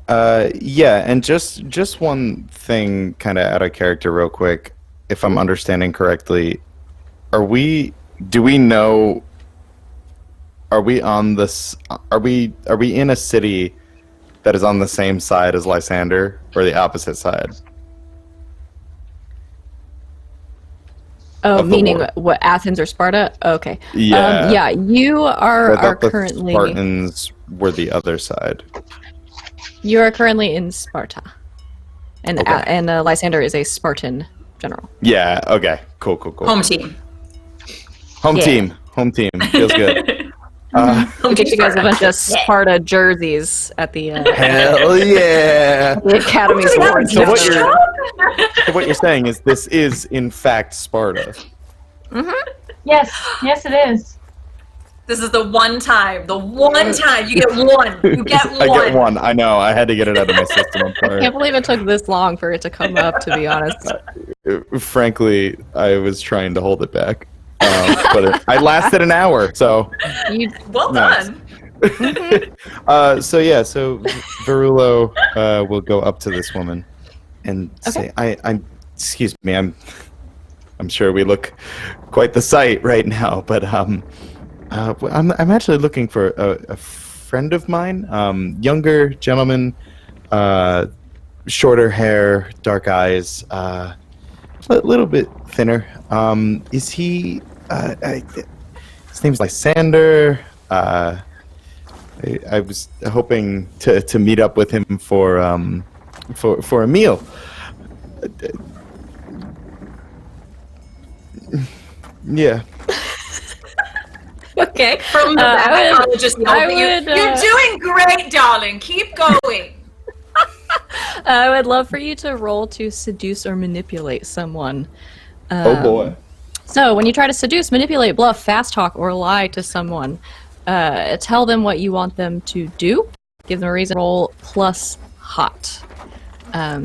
Yeah, and just one thing, kind of out of character, real quick. If I'm understanding correctly, are we on this? Are we in a city that is on the same side as Lysander, or the opposite side? Oh, Of the meaning war. what, Athens or Sparta? Okay. Yeah. Yeah, you I are thought the currently Spartans were the other side. you are currently in Sparta, and Okay. and Lysander is a Spartan general. Yeah. Okay. Cool. Home team. Home Yeah. team. Home team. Feels good. We'll get you guys a bunch of Sparta jerseys at the Hell yeah! the Academy's awards. So what you're saying is this is in fact Sparta. Yes, it is. This is the one time. The one time you get one. You get one. I get one. I know. I had to get it out of my system. I'm I sorry. can't believe it took this long for it to come up, to be honest. Frankly, I was trying to hold it back, but I lasted an hour. So You, Well Nice. done. so Verullo will go up to this woman and say, "I'm excuse me. I'm sure we look quite the sight right now, but I'm actually looking for a friend of mine, younger gentleman, shorter hair, dark eyes. little bit thinner. Is he? His name's Lysander. I was hoping to meet up with him for a meal. Yeah. Okay. From the back, I'll just yell at you. would, You're doing great, darling. Keep going. I would love for you to roll to seduce or manipulate someone. Oh boy. So, when you try to seduce, manipulate, bluff, fast talk, or lie to someone, tell them what you want them to do. Give them a reason. Roll plus hot.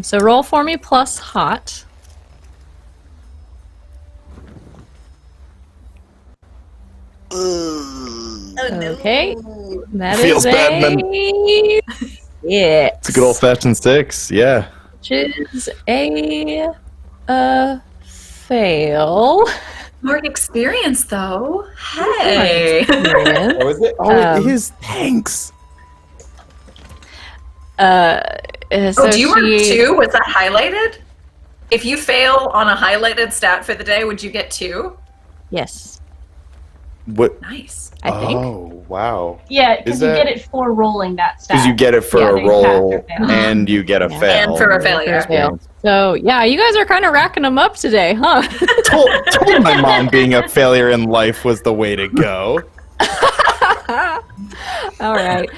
So, roll for me plus hot. Okay. That Feels is bad, man. Yeah. It's a good old-fashioned 6. Yeah. Which is a fail. More experience, though. Hey. Experience. Oh, is it? Oh, Um, it is. Thanks. So Do you work she- 2? Was that highlighted? If you fail on a highlighted stat for the day, would you get 2? Yes, What? Nice. I think. Oh, wow. Yeah, Is because you that- get it for rolling that stat. Because you get it for Yeah, a they roll pass or fail. and you get a Yeah. fail. And for a failure. Fail. So yeah, you guys are kind of racking them up today, huh? told my mom being a failure in life was the way to go. All right.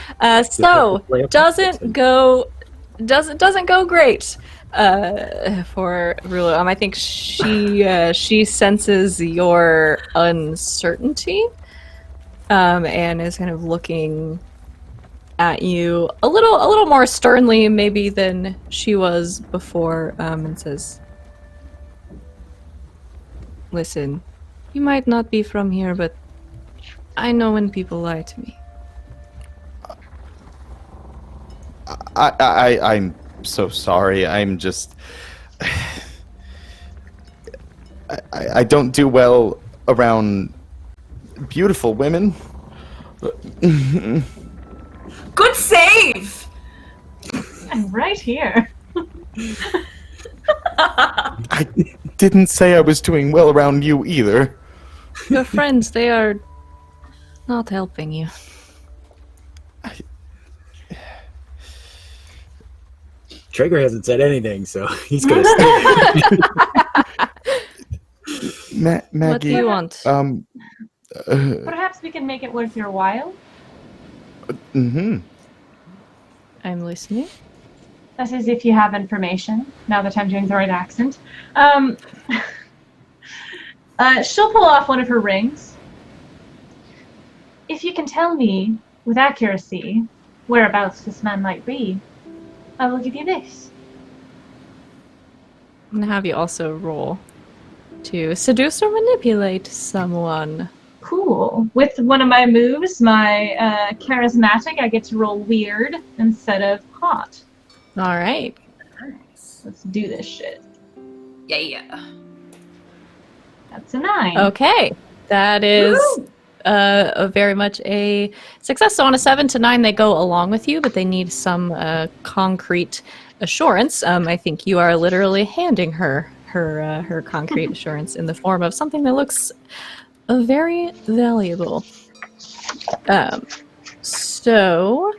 So doesn't go great for Rulo. I think she senses your uncertainty, and is kind of looking at you a little more sternly maybe than she was before, and says, "Listen, you might not be from here, but I know when people lie to me." I'm so sorry. I'm just. I don't do well around beautiful women. Good save! I'm right here. I didn't say I was doing well around you either. Your friends, they are not helping you. Traeger hasn't said anything, so he's gonna stay. Maggie. What do you want? Perhaps we can make it worth your while. Mm-hmm. I'm listening. That is, if you have information. Now that I'm doing the right accent. She'll pull off one of her rings. If you can tell me with accuracy whereabouts this man might be, I will give you this. I'm gonna have you also roll to seduce or manipulate someone. Cool. With one of my moves, my charismatic, I get to roll weird instead of hot. All right. Nice. Let's do this shit. Yeah. That's a 9. Okay. That is Woo! a very much a success. So on a 7 to 9, they go along with you, but they need some concrete assurance. I think you are literally handing her concrete assurance in the form of something that looks very valuable. So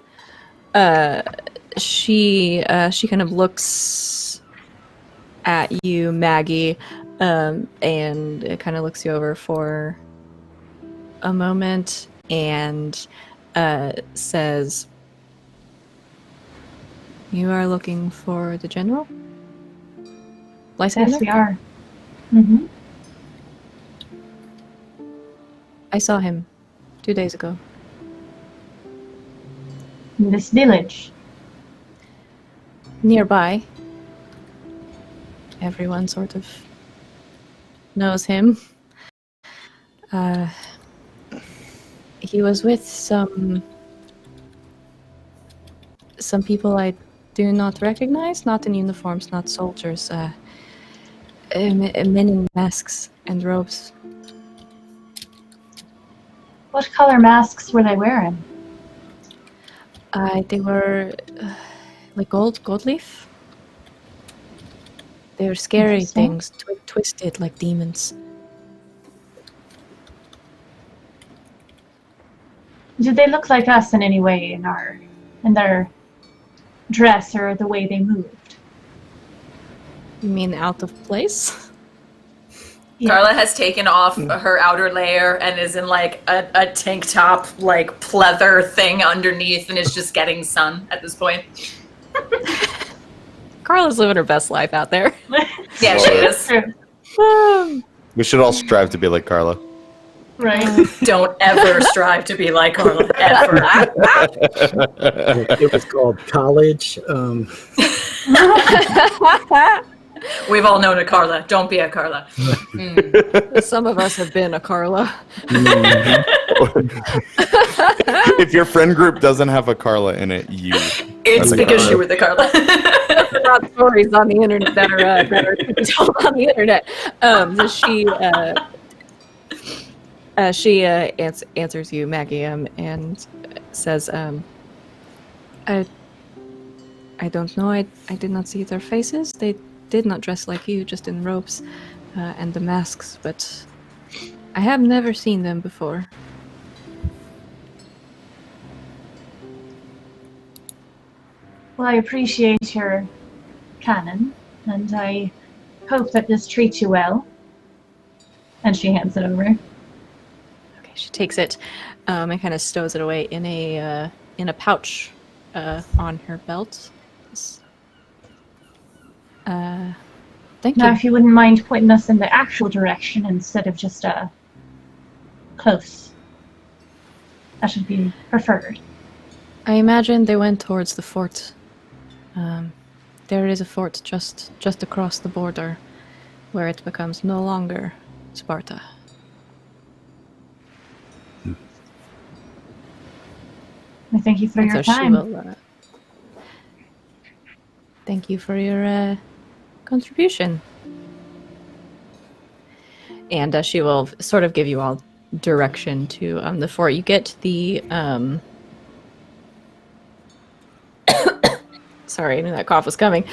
she kind of looks at you, Maggie, and it kind of looks you over for a moment and says, "You are looking for the general? Lysander? Yes, we are. Mm-hmm. I saw him 2 days ago. In this village. Nearby. Everyone sort of knows him. He was with some people I do not recognize, not in uniforms, not soldiers, men in masks and robes. What color masks were they wearing? They were like gold leaf. They're scary Interesting. things, twisted like demons. Did they look like us in any way in their dress or the way they moved? You mean out of place? Yeah. Carla has taken off her outer layer and is in like a tank top, like pleather thing underneath, and is just getting sun at this point. Carla's living her best life out there. Yeah, she is. True. We should all strive to be like Carla. Right. Don't ever strive to be like Carla, ever. It was called college. We've all known a Carla. Don't be a Carla. Some of us have been a Carla. If your friend group doesn't have a Carla in it, you. It's That's because Carla. you were the Carla. About stories on the internet that are told on the internet. She answers you, Maggie, and says, I don't know. I did not see their faces. They did not dress like you, just in robes and the masks, but I have never seen them before. Well, I appreciate your canon, and I hope that this treats you well. And she hands it over. Okay, she takes it and kind of stows it away in a pouch on her belt. Thank Now, you. if you wouldn't mind pointing us in the actual direction instead of just close, that should be preferred. I imagine they went towards the fort. There is a fort just across the border, where it becomes no longer Sparta. I thank you for And your so time. she will. Thank you for your contribution. And she will sort of give you all direction to the fort. You get the sorry, I knew that cough was coming.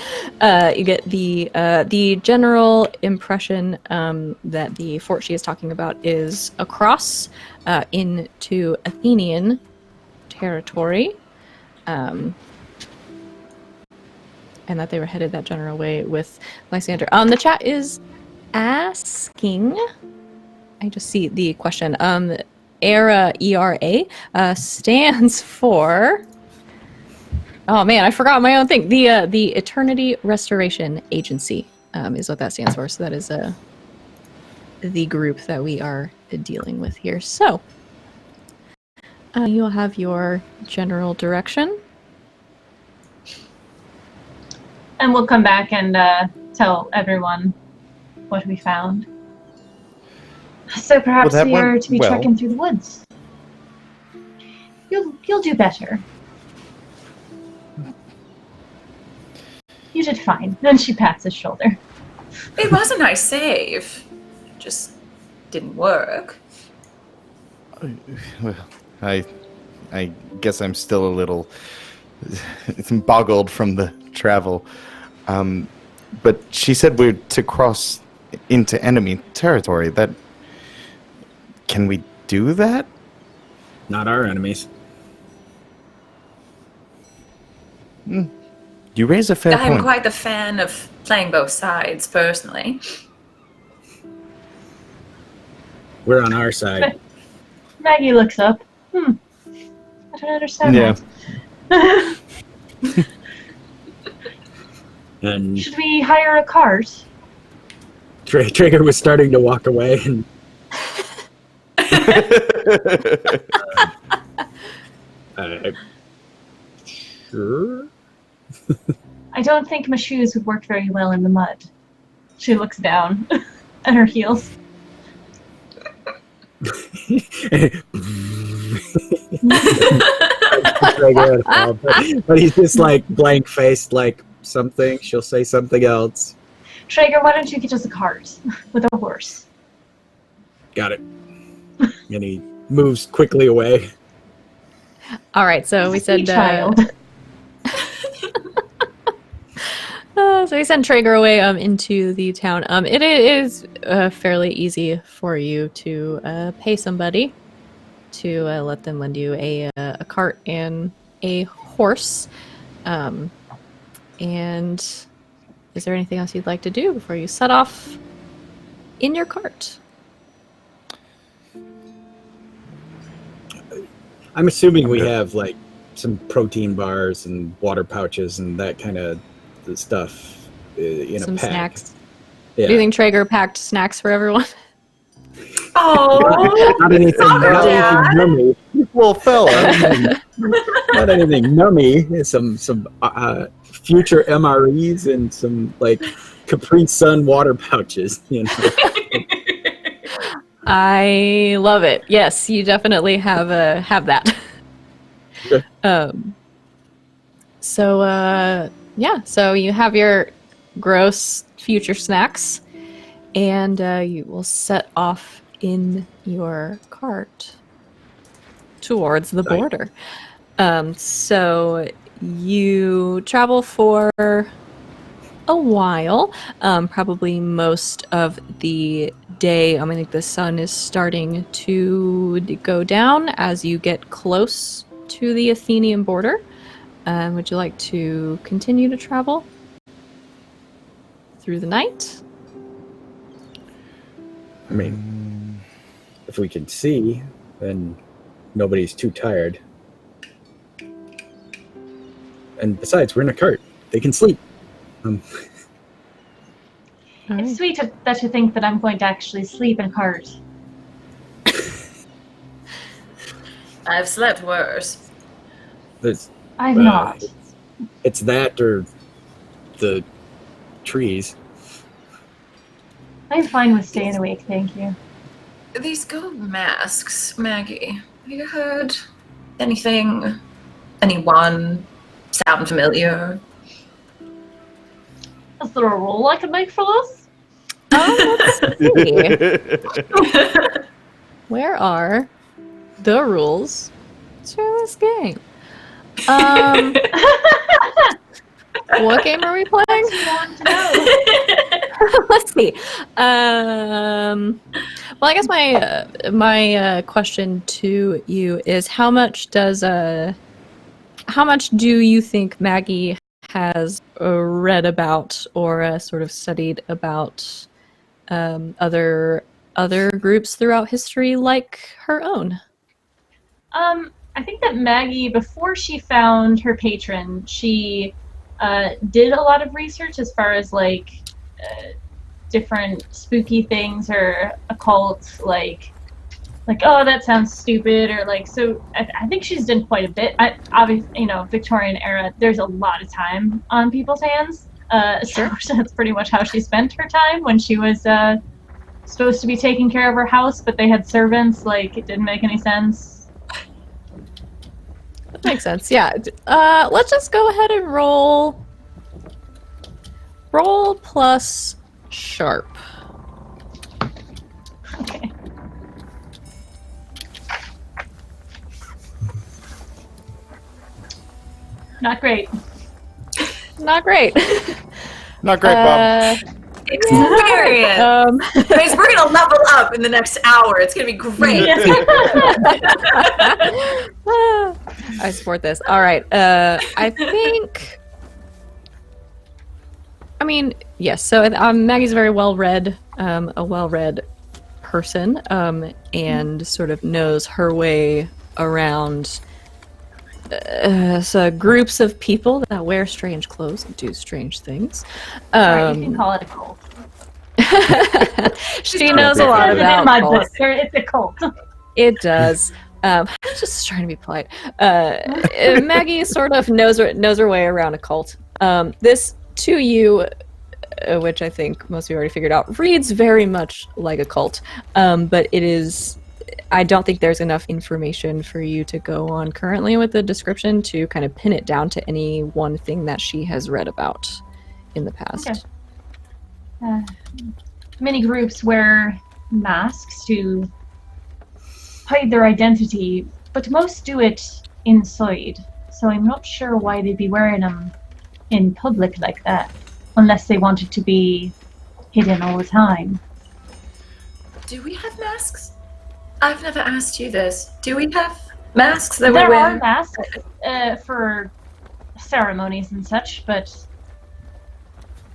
You get the general impression that the fort she is talking about is across into Athenian territory, and that they were headed that general way with Lysander. The chat is asking. I just see the question. ERA, ERA, stands for. Oh man, I forgot my own thing. The Eternity Restoration Agency is what that stands for. So that is the group that we are dealing with here. So you'll have your general direction. And we'll come back and tell everyone what we found. So perhaps that we are went to be well. trekking through the woods. You'll do better. You did fine. Then she pats his shoulder. It was a nice save. Just didn't work. Well, I guess I'm still a little boggled from the travel. But she said we're to cross into enemy territory. That can we do that? Not our enemies. You raise a fair I'm point. quite the fan of playing both sides, personally. We're on our side. Maggie looks up. I don't understand Yeah. that. And Should we hire a cart? Traeger was starting to walk away, and sure. I don't think my shoes would work very well in the mud. She looks down at her heels. But he's just like blank faced, like something. She'll say something else. Traeger, why don't you get us a cart with a horse? Got it. And he moves quickly away. All right, so we said Sweet child. so So you send Traeger away into the town. It is fairly easy for you to pay somebody to let them lend you a cart and a horse. And is there anything else you'd like to do before you set off in your cart? I'm assuming we have like some protein bars and water pouches and that kind of stuff in Some a pack. snacks. Yeah. Do you think Traeger packed snacks for everyone? Oh, Not anything nummy. Well, fella. Not anything nummy. Some future MREs and some like Capri Sun water pouches. You know. I love it. Yes, you definitely have that. Okay. So you have your gross future snacks, and you will set off in your cart towards the Right. border. So you travel for a while, probably most of the day. I think the sun is starting to go down as you get close to the Athenian border. Would you like to continue to travel through the night? I mean, if we can see, then nobody's too tired. And besides, we're in a cart. They can sleep. All right. It's sweet that you think that I'm going to actually sleep in a cart. I've slept worse. It's, I've not. it's that or the trees. I'm fine with staying awake, thank you. These gold masks, Maggie. Have you heard anything? Anyone sound familiar? Is there a roll I can make for this? Let's see. Where are the rules to this game? What game are we playing? Want to know? Let's see. Well, I guess my question to you is how much do you think Maggie has read about or sort of studied about other groups throughout history like her own? I think that Maggie, before she found her patron, she did a lot of research as far as like different spooky things or occult, like oh, that sounds stupid, or like, so I think she's done quite a bit. Obviously, Victorian era, there's a lot of time on people's hands, so that's pretty much how she spent her time when she was supposed to be taking care of her house, but they had servants. Like, it didn't make any sense. That makes sense. Yeah. Let's just go ahead and roll plus sharp. Okay. Not great. Not great. Not great, Bob. Experience. Guys, we're gonna level up in the next hour. It's gonna be great. I support this. All right. I think. I mean, yes. So Maggie's a very well-read, person, and sort of knows her way around. So groups of people that wear strange clothes and do strange things. Alright, you can call it a cult. She knows a lot It says it about in my cults. book. It's a cult. It does. I'm just trying to be polite. Maggie sort of knows her way around a cult. This, to you, which I think most of you already figured out, reads very much like a cult. But it is... I don't think there's enough information for you to go on currently with the description to kind of pin it down to any one thing that she has read about in the past. Okay. Many groups wear masks to hide their identity, but most do it inside. So I'm not sure why they'd be wearing them in public like that. unless they want it to be hidden all the time. Do we have masks? I've never asked you this. Do we have masks that we There wear? are masks for ceremonies and such, but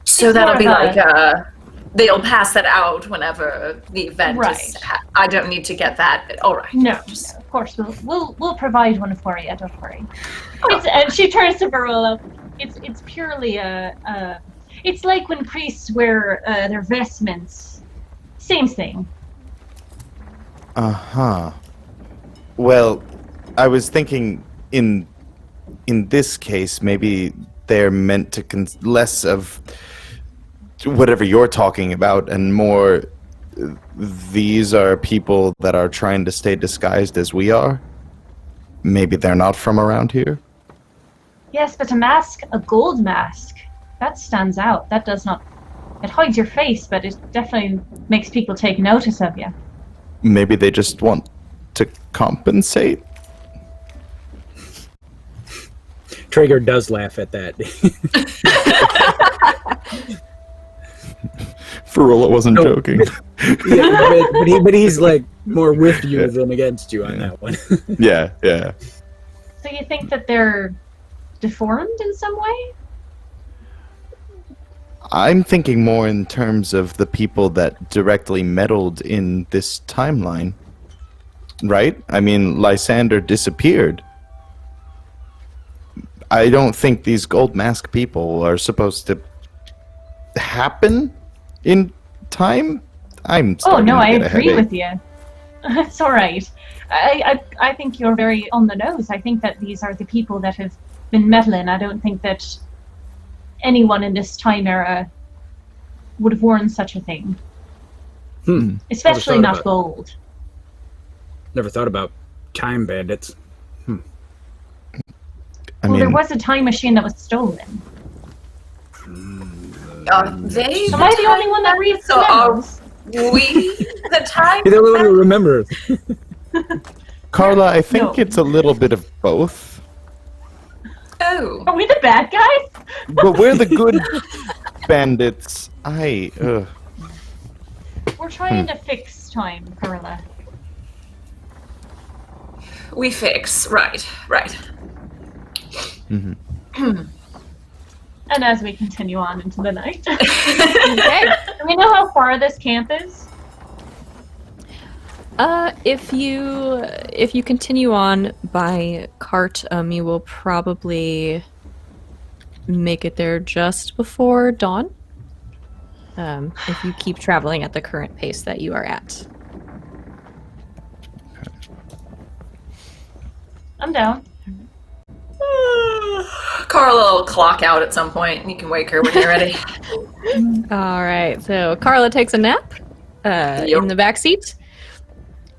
So it's that'll more be of like they'll pass that out whenever the event Right. is. I don't need to get that. All right. no, of course we'll provide one for you. Don't worry. And she turns to Varula. It's purely it's like when priests wear their vestments. Same thing. Uh-huh. Well, I was thinking in this case, maybe they're meant to less of whatever you're talking about and more these are people that are trying to stay disguised as we are. Maybe they're not from around here. Yes, but a mask, a gold mask, that stands out. That does not. It hides your face, but it definitely makes people take notice of you. Maybe they just want to compensate. Traeger does laugh at that. Farula wasn't No. joking. Yeah, but he's like more with you than against you on that one. Yeah. So you think that they're deformed in some way? I'm thinking more in terms of the people that directly meddled in this timeline. Right? I mean, Lysander disappeared. I don't think these gold mask people are supposed to happen in time. I'm starting to I get a agree headache. with you. It's all right. I think you're very on the nose. I think that these are the people that have been meddling. I don't think that anyone in this time era would have worn such a thing. Especially thought not about it. gold. Never thought about time bandits. I Well, there mean, was a time machine that was stolen. They. Am I the only one that reads the So are memos? we the time? You're the only one who remembers. Carla, I think No. it's a little bit of both. Oh. Are we the bad guys? But we're the good bandits. We're trying to fix time, Carla. We fix. Right. And as we continue on into the night. Okay. Do we know how far this camp is? If you continue on by cart, you will probably make it there just before dawn. If you keep traveling at the current pace that you are at. I'm down. Carla will clock out at some point, and you can wake her when you're ready. All right. So Carla takes a nap in the back seat,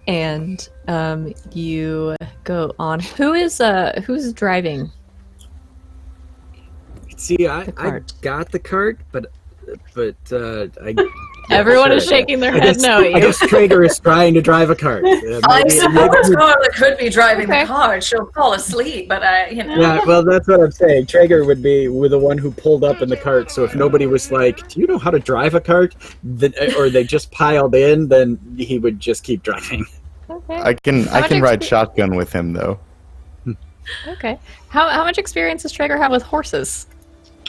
and you go on. Who's driving? See, I cart. got the cart, but I. Everyone is shaking their head no at I you. guess Traeger is trying to drive a cart. I suppose Carla could be driving Okay. the car. She'll fall asleep, but Yeah, well, that's what I'm saying. Traeger would be the one who pulled up in the cart. So if nobody was like, "Do you know how to drive a cart?" Or they just piled in, then he would just keep driving. Okay. I can much ride expe- shotgun with him though. Okay. How much experience does Traeger have with horses?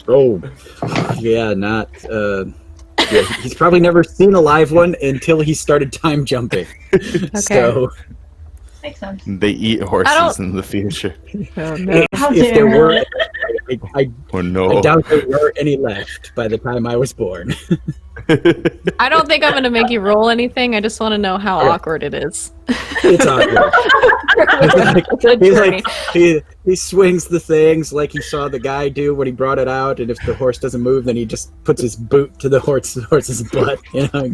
Oh, yeah, not. Yeah, he's probably never seen a live one until he started time jumping. So Makes sense. They eat horses in the future. Oh, no. How if there dare were, you. I Oh no! doubt there were any left by the time I was born. I don't think I'm going to make you roll anything. I just want to know how Okay. awkward it is. It's awkward. Good he, journey. he swings the things like he saw the guy do when he brought it out, and if the horse doesn't move, then he just puts his boot to the horse's butt. You know.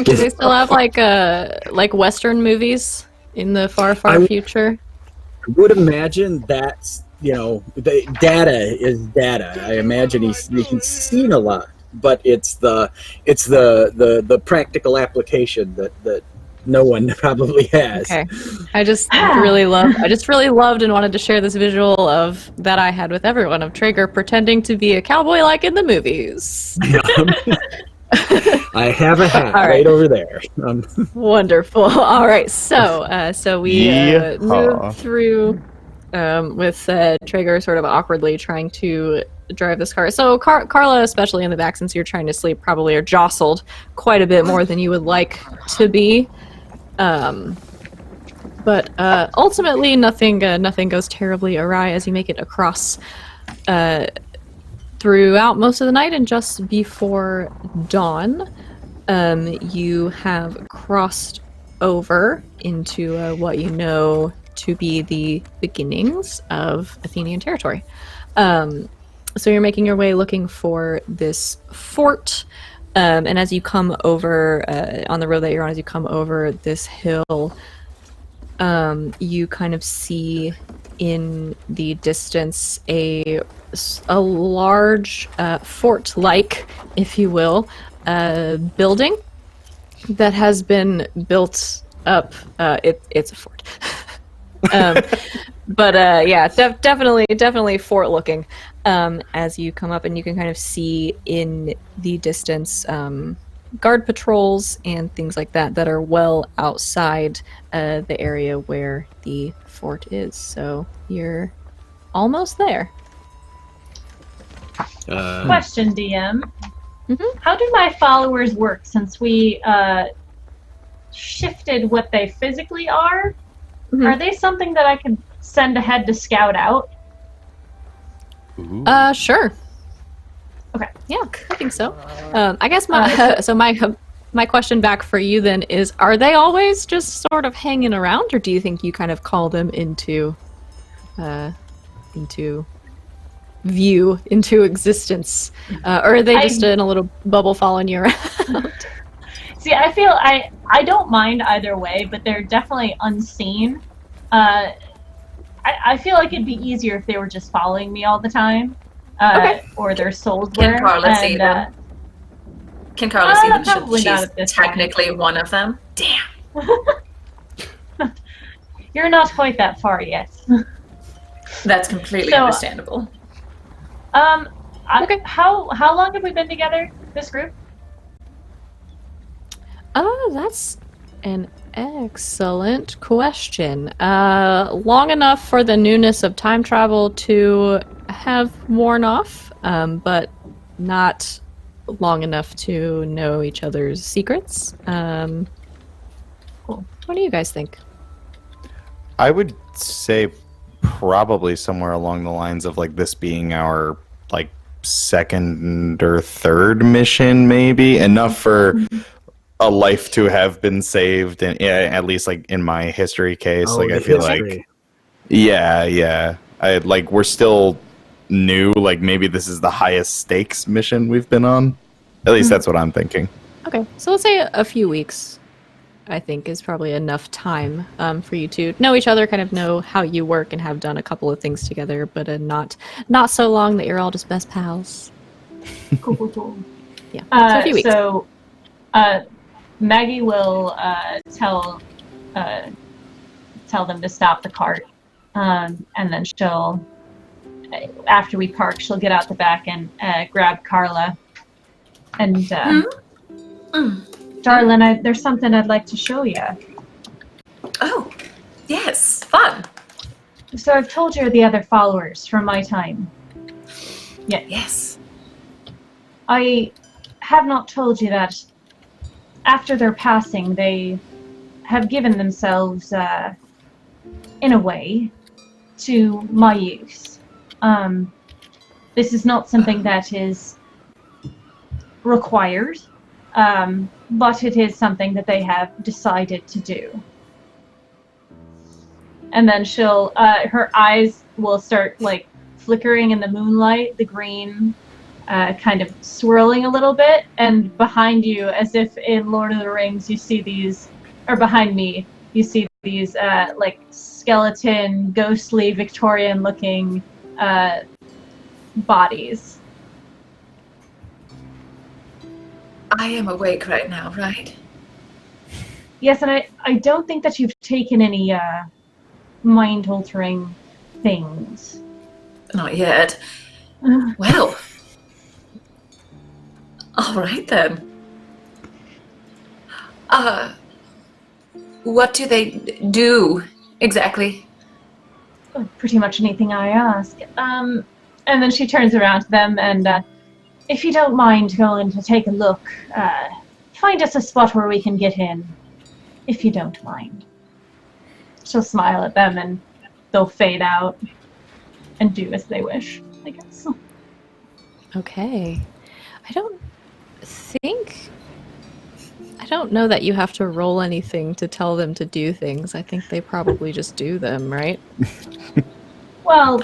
Do they still have like Western movies in the far I- future? I would imagine that's the data is data. I imagine he's seen a lot, but it's the practical application that no one probably has. Okay. I just really loved and wanted to share this visual of that I had with everyone of Traeger pretending to be a cowboy like in the movies. I have a hat All right. right over there. Wonderful. All right. So we Yeehaw. moved through with Traeger sort of awkwardly trying to drive this car. So Carla, especially in the back, since you're trying to sleep, probably are jostled quite a bit more than you would like to be. But ultimately, nothing goes terribly awry as you make it across throughout most of the night, and just before dawn, you have crossed over into what you know to be the beginnings of Athenian territory. So you're making your way looking for this fort, and as you come over on the road that you're on, as you come over this hill, you kind of see in the distance a large fort-like, if you will, building that has been built up. It's a fort. But yeah, definitely fort-looking. As you come up, and you can kind of see in the distance guard patrols and things like that that are well outside the area where the fort is. So you're almost there. Question, DM. Mm-hmm. How do my followers work since we shifted what they physically are? Mm-hmm. Are they something that I could send ahead to scout out? Ooh. Sure. Okay. Yeah, I think so. I guess my question back for you then is: are they always just sort of hanging around, or do you think you kind of call them into view, into existence, or are they just in a little bubble following you around? See, I feel I don't mind either way, but they're definitely unseen. I feel like it'd be easier if they were just following me all the time, Okay. or their souls Can were. Carla see them? Can Carla see them? Probably not She's at this point. technically one of them. Damn. You're not quite that far yet. That's completely So, understandable. Okay. How long have we been together, this group? Oh, that's an excellent question. Long enough for the newness of time travel to have worn off, but not long enough to know each other's secrets. Cool. What do you guys think? I would say probably somewhere along the lines of like this being our like second or third mission, maybe enough for a life to have been saved, and at least like in my history case, like I the feel history. like yeah, I like we're still new. Like maybe this is the highest stakes mission we've been on. At least that's what I'm thinking. Okay, so let's say a few weeks, I think, is probably enough time for you to know each other, kind of know how you work, and have done a couple of things together, but not so long that you're all just best pals. Cool. Yeah, so a few weeks. So, Maggie will tell them to stop the cart, and then she'll, after we park, she'll get out the back and grab Carla. And, darling, there's something I'd like to show you. Oh, yes, fun. So I've told you the other followers from my time. Yeah. Yes. I have not told you that after their passing, they have given themselves, in a way, to my use. This is not something that is required, but it is something that they have decided to do. And then she'll, her eyes will start, like, flickering in the moonlight, the green kind of swirling a little bit, and behind you, as if in Lord of the Rings, you see these, or behind me, you see these, like, skeleton, ghostly, Victorian-looking bodies. I am awake right now, right? Yes, and I don't think that you've taken any mind-altering things. Not yet. Well, all right then. What do they do exactly? Pretty much anything I ask. And then she turns around to them and, if you don't mind going to take a look, find us a spot where we can get in. If you don't mind. She'll smile at them and they'll fade out and do as they wish, I guess. Okay. I don't know that you have to roll anything to tell them to do things. I think they probably just do them, right? Well,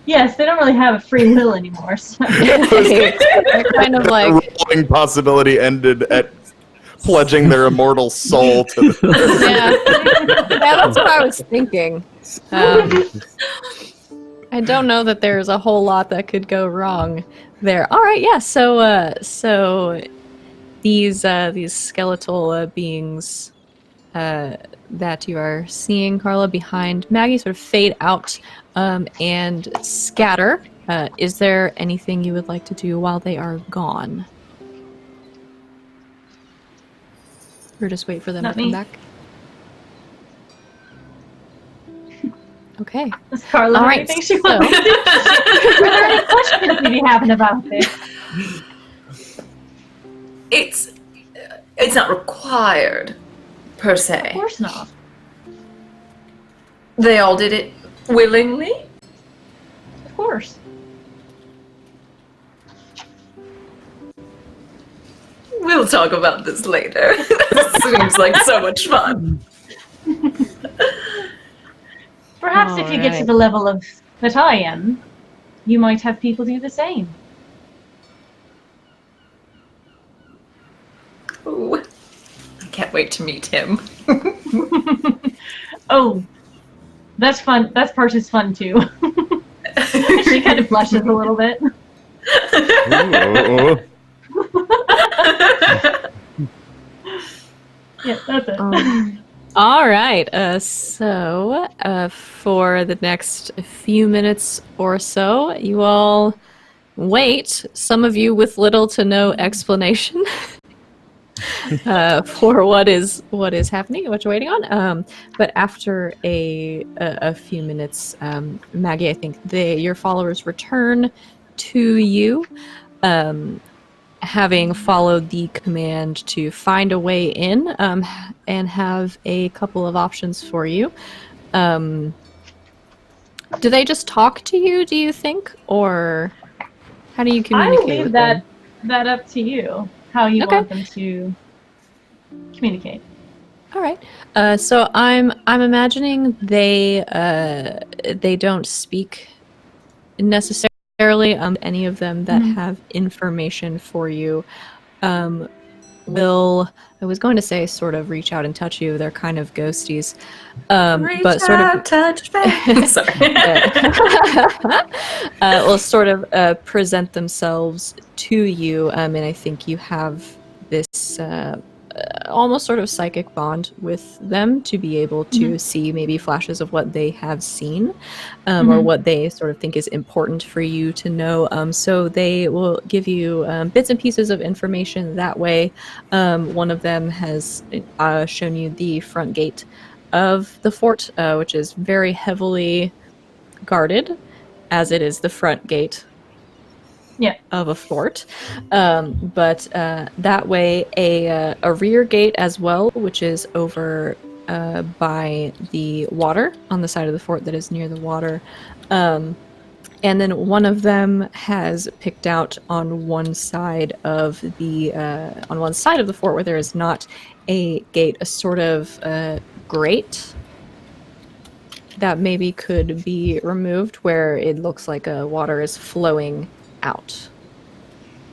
yes, they don't really have a free will anymore, so. They're kind of like... rolling possibility ended at pledging their immortal soul to Yeah, that's what I was thinking. I don't know that there's a whole lot that could go wrong there. All right, yeah. So these skeletal beings that you are seeing, Carla, behind Maggie, sort of fade out and scatter. Is there anything you would like to do while they are gone? Or just wait for them Not to come me. back? Okay. Does Carla All have right, anything she wants to do? Are there any questions you be having about this? It's not required, per se. Of course not. They all did it willingly? Of course. We'll talk about this later. This seems like so much fun. Perhaps if you get to the level of that I am, you might have people do the same. Ooh. I can't wait to meet him. Oh, that's fun. That part is fun too. She kind of blushes a little bit. Yeah, that's it. All right. So for the next few minutes or so, you all wait. Some of you with little to no explanation for what is happening and what you're waiting on. But after a few minutes, Maggie, I think your followers return to you. Having followed the command to find a way in and have a couple of options for you. Do they just talk to you, do you think? Or how do you communicate I will leave with that them? up to you, how you want them to communicate. All right. So I'm imagining they don't speak necessarily. Any of them that have information for you will, I was going to say, sort of reach out and touch you. They're kind of ghosties, but sort of touch me. Sorry. will sort of present themselves to you, and I think you have this almost sort of psychic bond with them to be able to see maybe flashes of what they have seen or what they sort of think is important for you to know. So they will give you bits and pieces of information that way. One of them has shown you the front gate of the fort, which is very heavily guarded, as it is the front gate of a fort. But that way, a rear gate as well, which is over by the water, on the side of the fort that is near the water. And then one of them has picked out on one side of the fort where there is not a gate, a sort of grate that maybe could be removed, where it looks like water is flowing out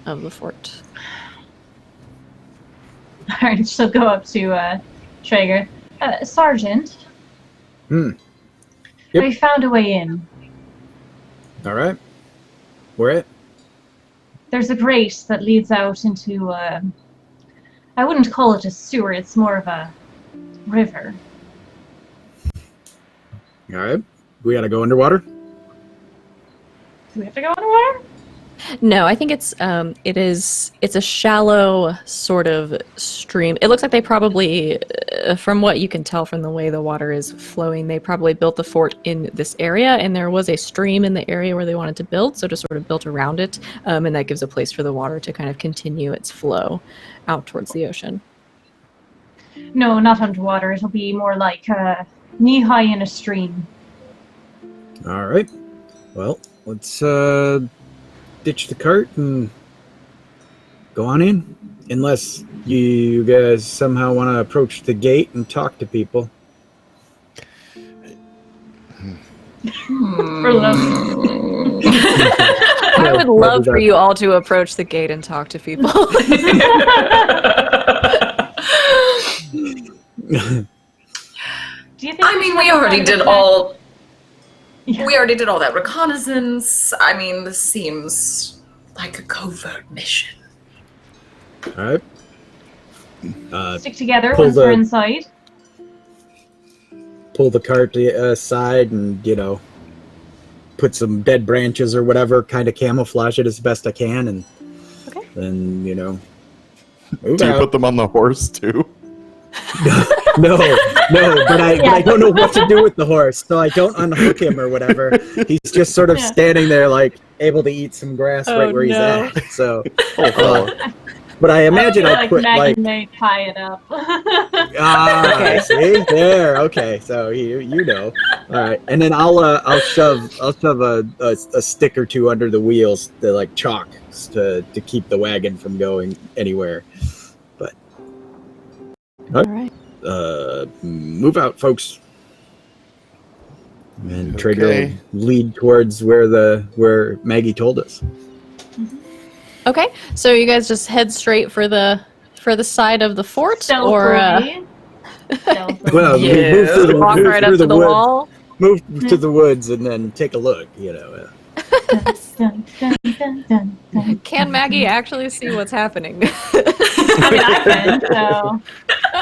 of the fort. Alright, she'll go up to Traeger. Sergeant. Yep. We found a way in. All right. Where at? There's a grate that leads out into I wouldn't call it a sewer, it's more of a river. All right. We gotta go underwater. Do we have to go underwater? No, I think it's a shallow sort of stream. It looks like they probably, from what you can tell from the way the water is flowing, they probably built the fort in this area, and there was a stream in the area where they wanted to build, so just sort of built around it, and that gives a place for the water to kind of continue its flow out towards the ocean. No, not underwater. It'll be more like knee-high in a stream. All right. Well, let's ditch the cart and go on in. Unless you guys somehow want to approach the gate and talk to people. For love. I would love for you all to approach the gate and talk to people. Do you think? I mean, we already did all. We already did all that reconnaissance. I mean, this seems like a covert mission. All right. Stick together once we're inside. Pull the cart aside and, put some dead branches or whatever, kind of camouflage it as best I can, and then, move Do you out. put them on the horse too? No, but I don't know what to do with the horse, so I don't unhook him or whatever. He's just sort of standing there, like, able to eat some grass right where he's at. So, but I imagine I put, Maggie may tie it up. See? There, okay, so you know. All right, and then I'll shove a stick or two under the wheels, like chalk, to keep the wagon from going anywhere. But All right. move out, folks. And Traeger will lead towards where Maggie told us. Okay, so you guys just head straight for the side of the fort, or well, move through the, walk right up to the woods. wall. Move to the woods and then take a look. Can Maggie actually see what's happening? I mean, I can, so.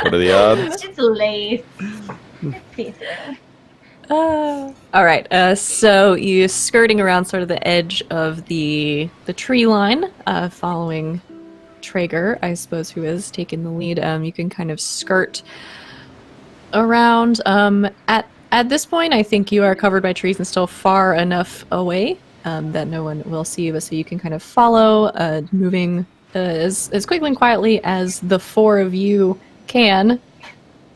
What are the odds? It's late. All right, so you're skirting around sort of the edge of the tree line, following Traeger, I suppose, who has taken the lead. You can kind of skirt around. At this point, I think you are covered by trees and still far enough away that no one will see you, so you can kind of follow, moving as quickly and quietly as the four of you can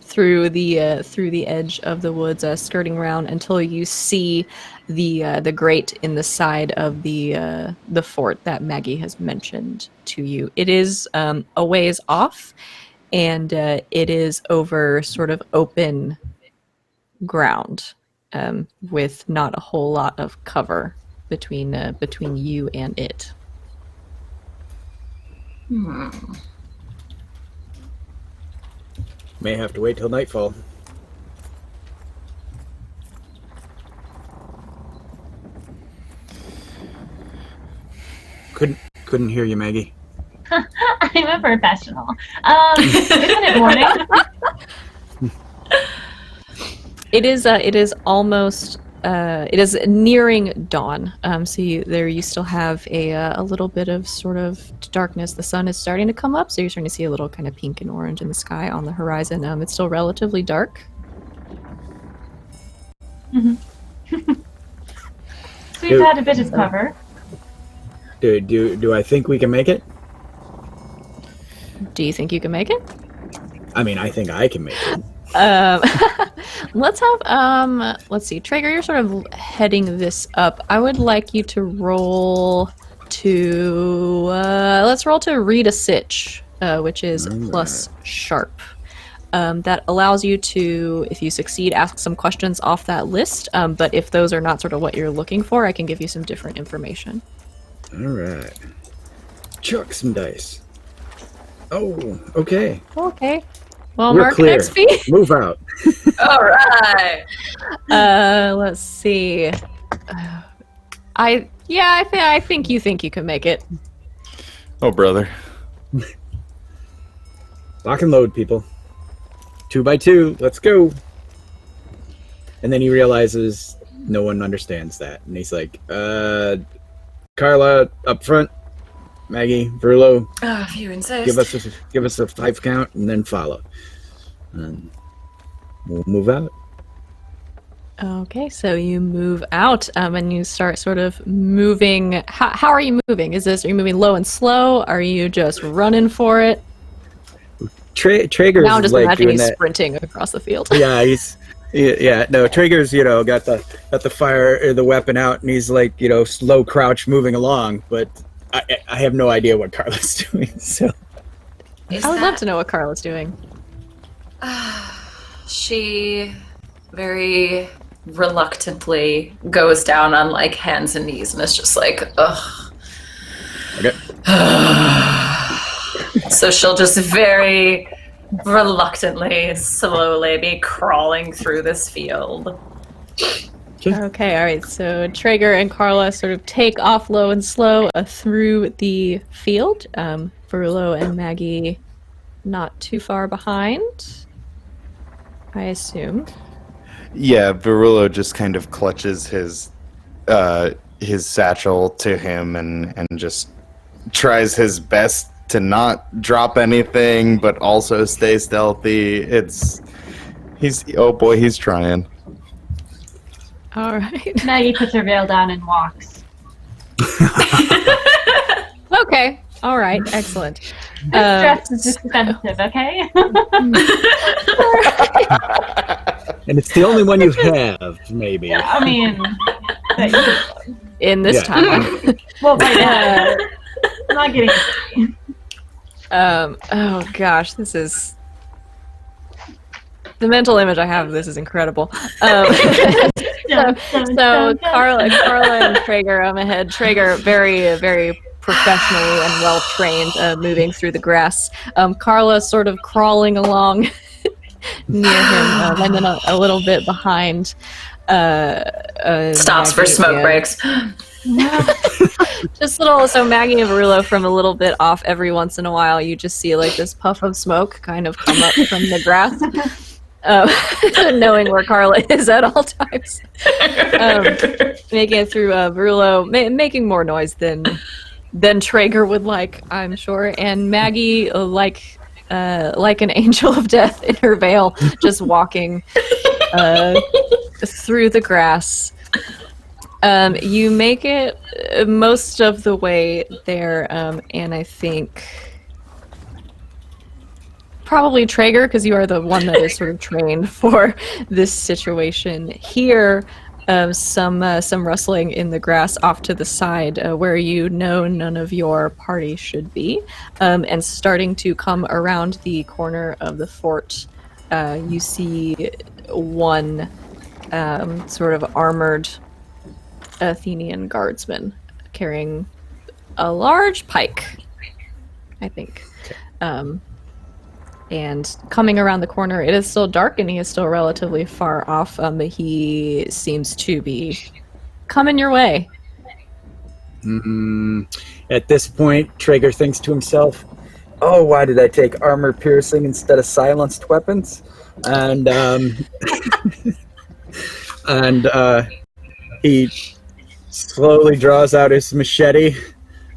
through the edge of the woods, skirting around until you see the grate in the side of the fort that Maggie has mentioned to you. It is a ways off, and it is over sort of open ground, with not a whole lot of cover between you and it. May have to wait till nightfall. Couldn't hear you, Maggie. I'm a professional. Isn't it morning? It is almost. It is nearing dawn. So you still have a little bit of sort of darkness. The sun is starting to come up, so you're starting to see a little kind of pink and orange in the sky on the horizon. It's still relatively dark. So we've had a bit of cover. Do I think we can make it? Do you think you can make it? I mean, I think I can make it. Let's see, Traeger, you're sort of heading this up. I would like you to roll to let's roll to read a sitch, which is plus sharp. That allows you to, if you succeed, ask some questions off that list, but if those are not sort of what you're looking for, I can give you some different information. All right, chuck some dice. Oh, okay. Okay. Well, We're mark clear. XP. Move out. All right. Let's see. I think you think you can make it. Oh, brother. Lock and load, people. 2 by 2, let's go. And then he realizes no one understands that. And he's like, Carla, up front. Maggie, Verlo, If you insist. give us a 5 count and then follow. And we'll move out. Okay, so you move out and you start sort of moving. How are you moving? Are you moving low and slow? Are you just running for it? Traeger's now I'm just like imagining doing he's that. sprinting across the field. Yeah, no, Traeger's, got the fire or the weapon out and he's like, slow crouch moving along, but I have no idea what Carla's doing, so. I would love to know what Carla's doing. She very reluctantly goes down on like hands and knees and is just like, ugh. Okay. So she'll just very reluctantly, slowly be crawling through this field. Okay, all right. So Traeger and Carla sort of take off low and slow through the field. Verlo and Maggie not too far behind, I assume. Yeah, Verullo just kind of clutches his satchel to him and just tries his best to not drop anything, but also stay stealthy. He's trying. All right. Maggie puts her veil down and walks. Okay. All right. Excellent. This dress is expensive, okay? And it's the only one you have, maybe. I mean, In this time. well, right now, I'm not getting it. Oh gosh, this is the mental image I have of this is incredible. So Carla and Traeger ahead. Traeger very, very professionally and well trained, moving through the grass. Carla sort of crawling along near him, and then a little bit behind. Stops for smoke breaks. Just little. So Maggie and Verullo, from a little bit off every once in a while, you just see like this puff of smoke kind of come up from the grass. Knowing where Carla is at all times, making it through Verullo, making more noise than Traeger would like, I'm sure. And Maggie, like an angel of death in her veil, just walking through the grass. You make it most of the way there, and I think probably Traeger, because you are the one that is sort of trained for this situation. Here, some rustling in the grass off to the side, where you know none of your party should be, and starting to come around the corner of the fort, you see one sort of armored Athenian guardsman carrying a large pike, I think. And coming around the corner, it is still dark and he is still relatively far off, but he seems to be coming your way. At this point, Traeger thinks to himself, oh, why did I take armor piercing instead of silenced weapons? And he slowly draws out his machete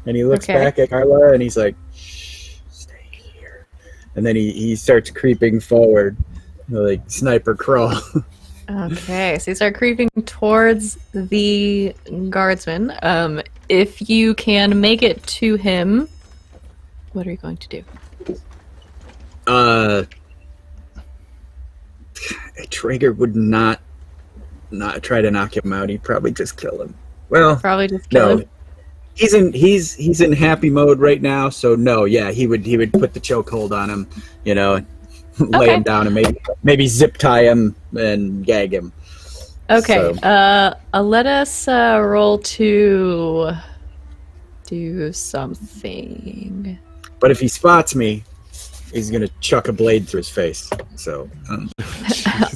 and he looks back at Carla and he's like, shh, stay here. And then he starts creeping forward, like sniper crawl. Okay, so you start creeping towards the guardsman. If you can make it to him, what are you going to do? Traeger would not try to knock him out. He'd probably just kill him. Well, probably just kill him. He's in happy mode right now, so no, yeah, he would put the chokehold on him, lay him down and maybe zip tie him and gag him. Okay, so. Let us roll to do something. But if he spots me, he's gonna chuck a blade through his face. So.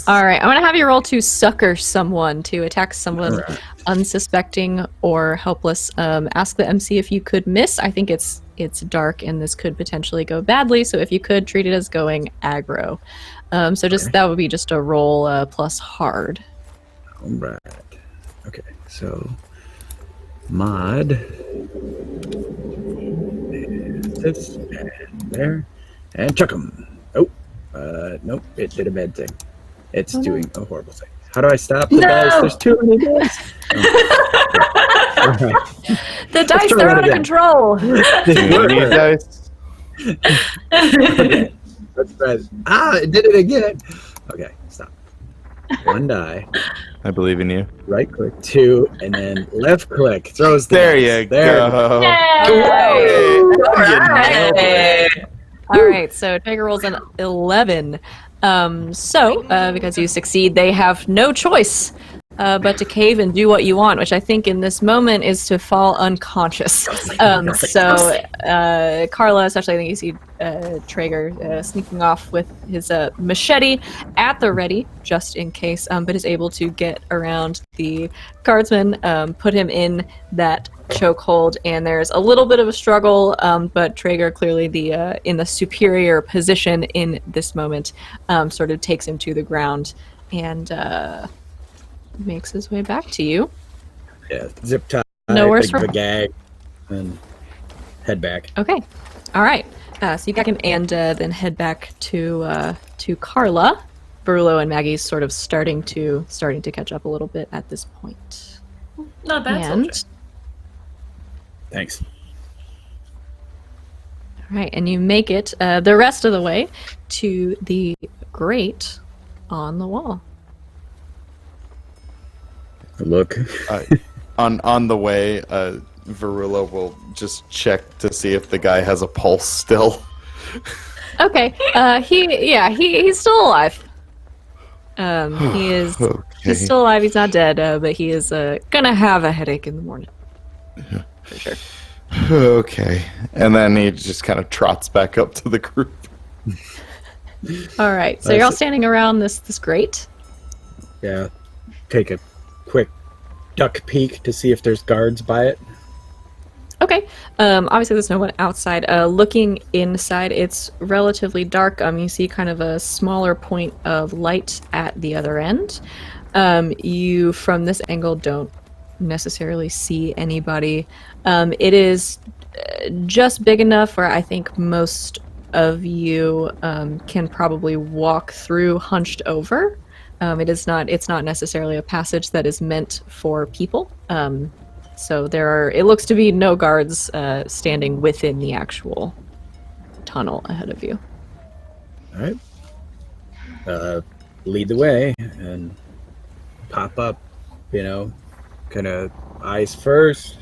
All right, I'm gonna have you roll to succor someone, to attack someone unsuspecting or helpless. Ask the MC if you could miss. I think it's dark and this could potentially go badly, so if you could, treat it as going aggro. So just that would be just a roll plus hard. All right. Okay, so mod. This and there. And chuck 'em. Oh, nope, it did a bad thing. It's doing a horrible thing. How do I stop the dice? There's too many dice. All right. The dice, they're out of control. Dice. Okay. Let's try it. It did it again. Okay, stop. One die. I believe in you. Right click, 2, and then left click. Throws the There dice. you There. go. Yay! All right, so Tiger rolls an 11. Because you succeed, they have no choice but to cave and do what you want, which I think in this moment is to fall unconscious. Carla, especially, I think you see Traeger sneaking off with his machete at the ready, just in case, but is able to get around the guardsman, put him in that chokehold, and there's a little bit of a struggle, but Traeger, clearly in the superior position in this moment, sort of takes him to the ground and makes his way back to you. Yeah, zip tie. No worse like for a gag, and head back. Okay, all right. So you got him, and then head back to Carla. Burlo and Maggie's sort of starting to catch up a little bit at this point. Not bad. And soldier. Thanks. all right, and you make it the rest of the way to the grate on the wall. Look. On the way, Verula will just check to see if the guy has a pulse still. Okay. He's still alive. He is. Okay. He's still alive. He's not dead. But he is gonna have a headache in the morning. For sure. Okay. And then he just kind of trots back up to the group. All right. So you're all standing around this grate. Yeah. Take a quick duck peek to see if there's guards by it. Okay. Obviously, there's no one outside. Looking inside, it's relatively dark. You see kind of a smaller point of light at the other end. You, from this angle, don't necessarily see anybody. It is just big enough where I think most of you can probably walk through hunched over. It's not necessarily a passage that is meant for people. So it looks to be no guards standing within the actual tunnel ahead of you. All right. Lead the way and pop up, kind of eyes first,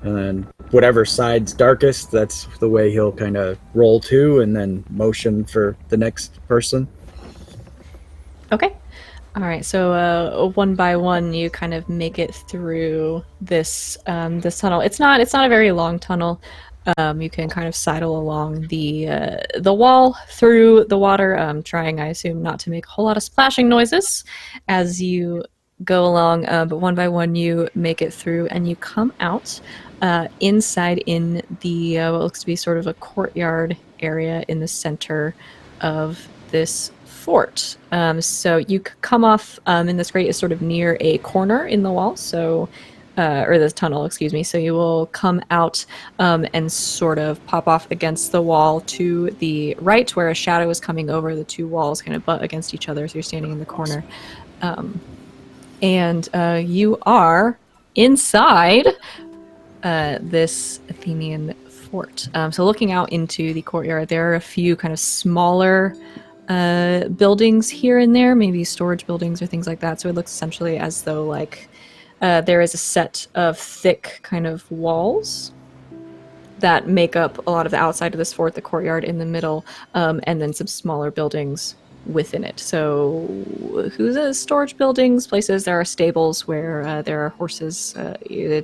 and then whatever side's darkest, that's the way he'll kind of roll to, and then motion for the next person. Okay. All right. So one by one, you kind of make it through this tunnel. It's not a very long tunnel. You can kind of sidle along the wall through the water, trying, I assume, not to make a whole lot of splashing noises as you go along. But one by one, you make it through, and you come out inside in the what looks to be sort of a courtyard area in the center of this fort. So you come off in this grate is sort of near a corner in the wall. So. Or the tunnel, excuse me. So you will come out and sort of pop off against the wall to the right, where a shadow is coming over. The two walls kind of butt against each other, so you're standing in the corner. And you are inside this Athenian fort. So looking out into the courtyard, there are a few kind of smaller buildings here and there, maybe storage buildings or things like that. So it looks essentially as though like there is a set of thick kind of walls that make up a lot of the outside of this fort, the courtyard in the middle, and then some smaller buildings within it. So who's storage buildings, places, there are stables where there are horses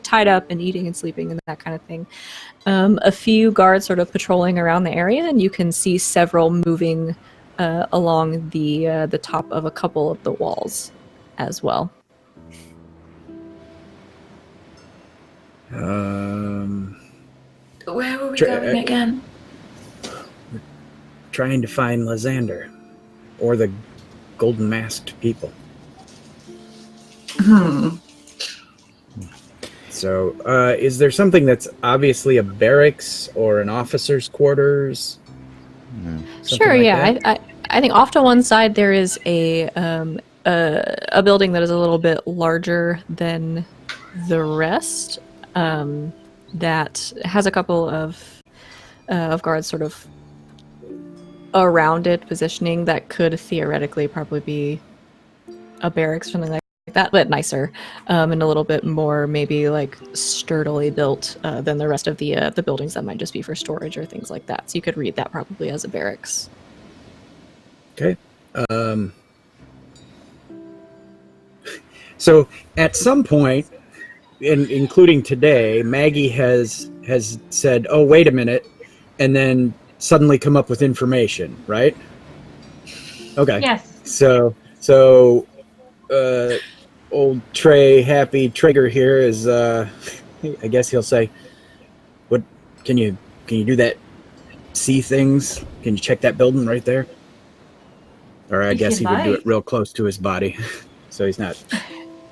tied up and eating and sleeping and that kind of thing. A few guards sort of patrolling around the area, and you can see several moving along the top of a couple of the walls as well. Where were we going again? Trying to find Lysander. or the golden masked people. So, is there something that's obviously a barracks or an officer's quarters? Sure, like yeah. that? I think off to one side there is a building that is a little bit larger than the rest. That has a couple of guards sort of around it, positioning that could theoretically probably be a barracks, something like that, but nicer, and a little bit more maybe like sturdily built than the rest of the buildings that might just be for storage or things like that. So you could read that probably as a barracks. Okay. So at some point, including today, Maggie has said, "Oh, wait a minute," and then suddenly come up with information, right? Okay. Yes. So old Happy Trigger here is, I guess he'll say, "What can you do that? See things? Can you check that building right there?" Or I If guess you'd he would do like. it real close to his body, so he's not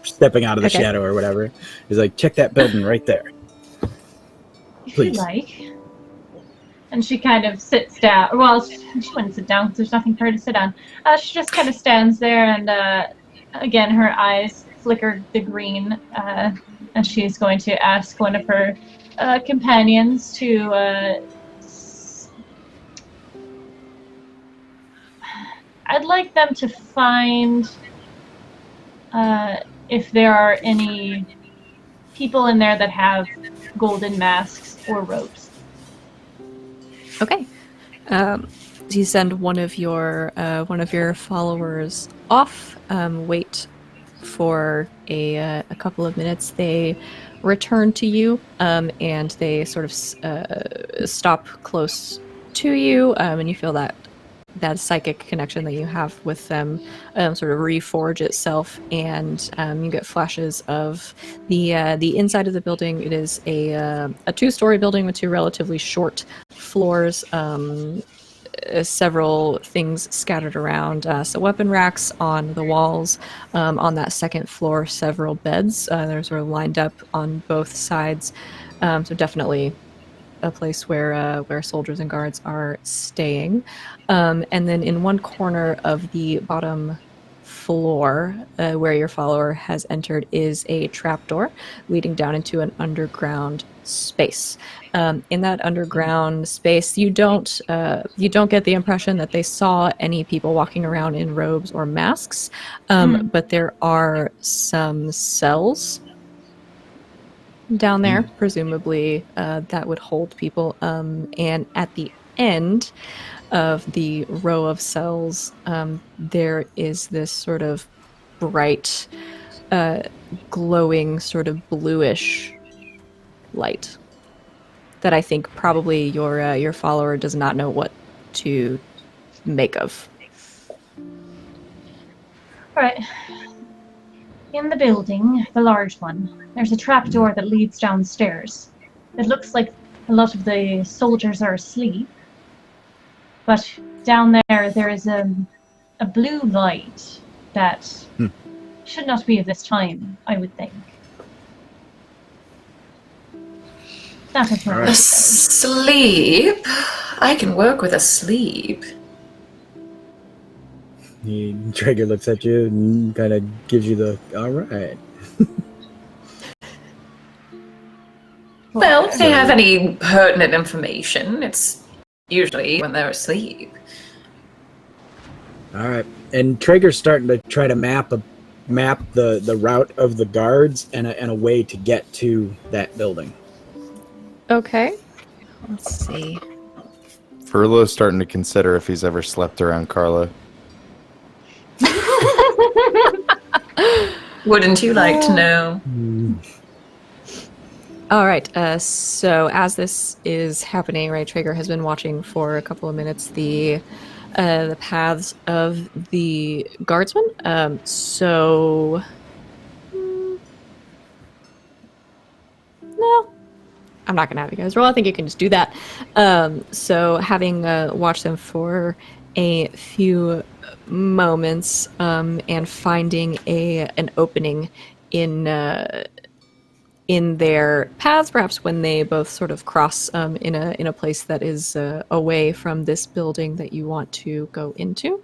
stepping out of the Okay. shadow or whatever. He's like, "Check that building right there." If Please. you'd like. And she kind of sits down. Well, she wouldn't sit down because there's nothing for her to sit on. She just kind of stands there, and again, her eyes flicker the green, and she's going to ask one of her companions to. I'd like them to find if there are any people in there that have golden masks or robes. Okay. So you send one of your followers off. Wait for a couple of minutes. They return to you, and they sort of stop close to you, and you feel that psychic connection that you have with them sort of reforge itself, and you get flashes of the inside of the building. It is a two-story building with two relatively short floors, several things scattered around. So weapon racks on the walls. On that second floor, several beds. They're sort of lined up on both sides. So definitely a place where soldiers and guards are staying. And then in one corner of the bottom floor, where your follower has entered, is a trapdoor leading down into an underground space. In that underground space, you don't get the impression that they saw any people walking around in robes or masks, but there are some cells down there, presumably that would hold people. And at the end of the row of cells, there is this sort of bright, glowing, sort of bluish light that I think probably your follower does not know what to make of. All right. In the building, the large one, there's a trapdoor that leads downstairs. It looks like a lot of the soldiers are asleep. But down there is a blue light that should not be of this time, I would think. That is what I would say. Asleep? I can work with a sleep. Traeger looks at you and kind of gives you the, all right. Well, if they have any pertinent information, it's usually when they're asleep. All right. And Traeger's starting to try to map the route of the guards and a way to get to that building. Okay. Let's see. Furlough's starting to consider if he's ever slept around Carla. Wouldn't you like to know? All right. So as this is happening, right, Traeger has been watching for a couple of minutes the paths of the guardsmen. No, I'm not gonna have you guys roll. I think you can just do that. So having watched them for a few moments and finding an opening in their paths, perhaps when they both sort of cross in a place that is away from this building that you want to go into.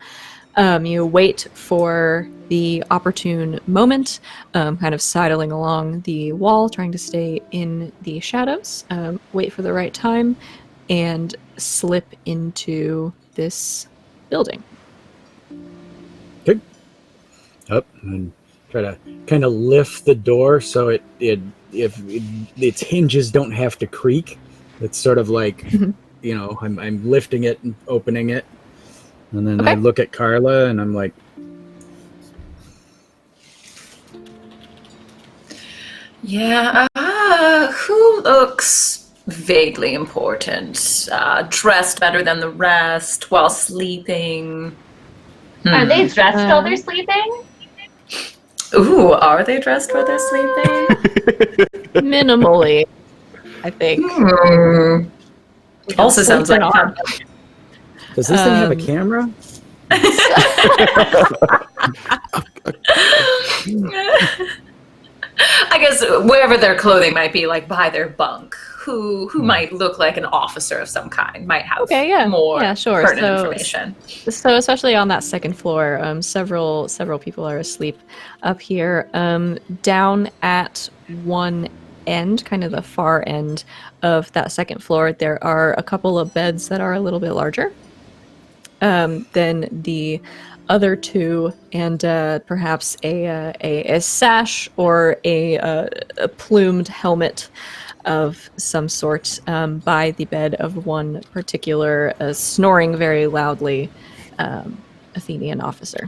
You wait for the opportune moment, kind of sidling along the wall, trying to stay in the shadows, wait for the right time, and slip into this building. Good. Up and try to kind of lift the door so its hinges don't have to creak. It's sort of like, I'm lifting it and opening it. And then I look at Carla and I'm like, yeah, who looks vaguely important? Dressed better than the rest while sleeping. Are they dressed while they're sleeping? Ooh, are they dressed while they're sleeping? Minimally, I think. Also sounds like fun. does this thing have a camera? I guess wherever their clothing might be, like by their bunk, who might look like an officer of some kind, might have more pertinent information. So especially on that second floor, several people are asleep up here. Down at one end, kind of the far end of that second floor, there are a couple of beds that are a little bit larger than the other two, and perhaps a sash or a plumed helmet of some sort by the bed of one particular snoring very loudly Athenian officer.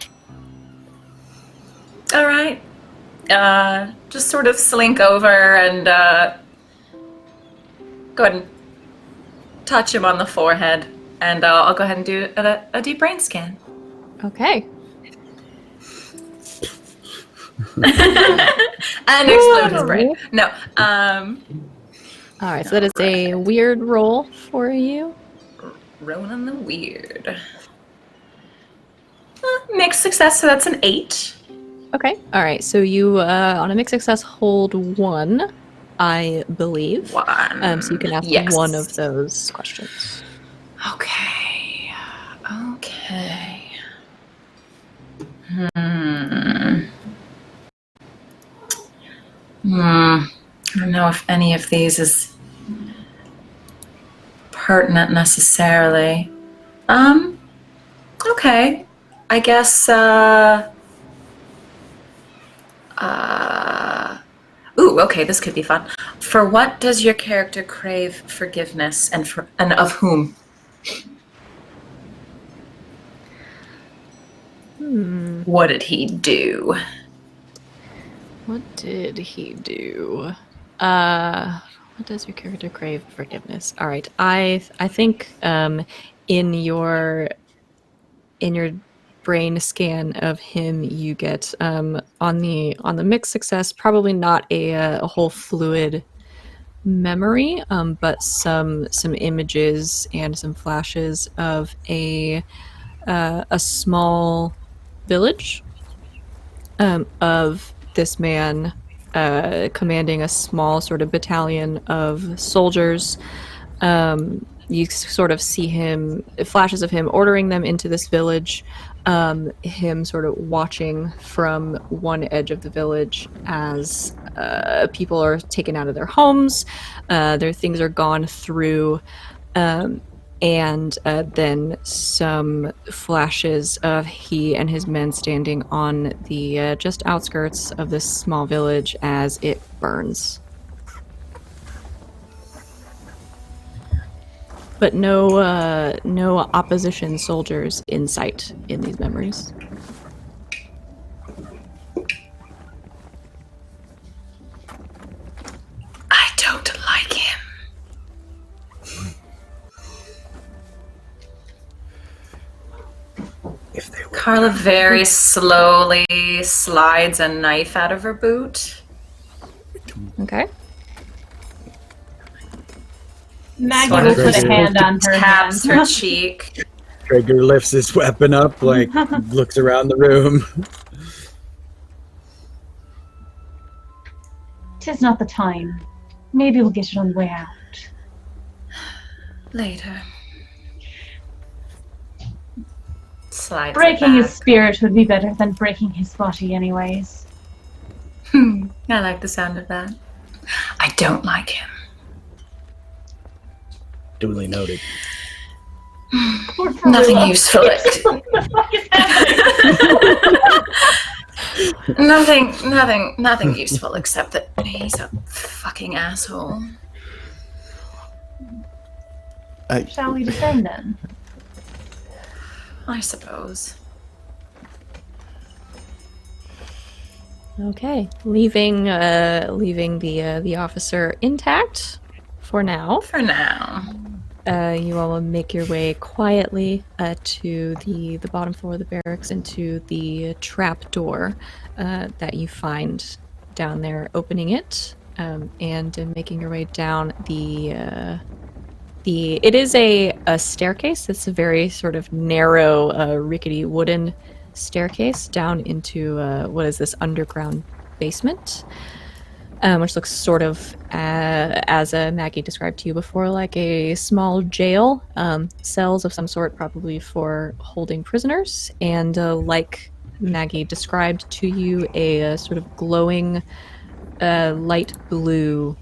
All right. Just sort of slink over and go ahead and touch him on the forehead, and I'll go ahead and do a deep brain scan. Okay. And explode his brain. No. All right, so that is a weird roll for you. Ronan the Weird. Mixed success, so that's an 8. Okay. All right. So you, on a mixed success, hold 1, I believe. 1. So you can ask one of those questions. Okay. I don't know if any of these is pertinent necessarily. Okay. I guess, okay, this could be fun. For what does your character crave forgiveness, and of whom? What did he do? What did he do? What does your character crave forgiveness? All right, I think in your brain scan of him, you get on the mixed success, probably not a whole fluid memory, but some images and some flashes of a small village of this man commanding a small sort of battalion of soldiers. You sort of see him, flashes of him ordering them into this village, him sort of watching from one edge of the village as people are taken out of their homes, their things are gone through, and then some flashes of he and his men standing on the just outskirts of this small village as it burns. But no opposition soldiers in sight in these memories. I don't like him. Carla very slowly slides a knife out of her boot. Okay. Maggie will put a hand on her taps hand. her cheek. Traeger lifts his weapon up, like, looks around the room. 'Tis not the time. Maybe we'll get it on the way out. Later. Slides Breaking his it spirit would be better than breaking his body anyways. back. I like the sound of that. I don't like him. Duly noted. Poor Farula. Nothing useful. What the fuck is happening? Nothing useful except that he's a fucking asshole. Shall we descend then? I suppose. Okay, leaving the officer intact for now. For now. You all will make your way quietly to the bottom floor of the barracks, into the trap door that you find down there. Opening it and making your way down it is a staircase. It's a very sort of narrow, rickety wooden staircase down into what is this underground basement, which looks sort of, as Maggie described to you before, like a small jail, cells of some sort, probably for holding prisoners, and like Maggie described to you, a sort of glowing light blue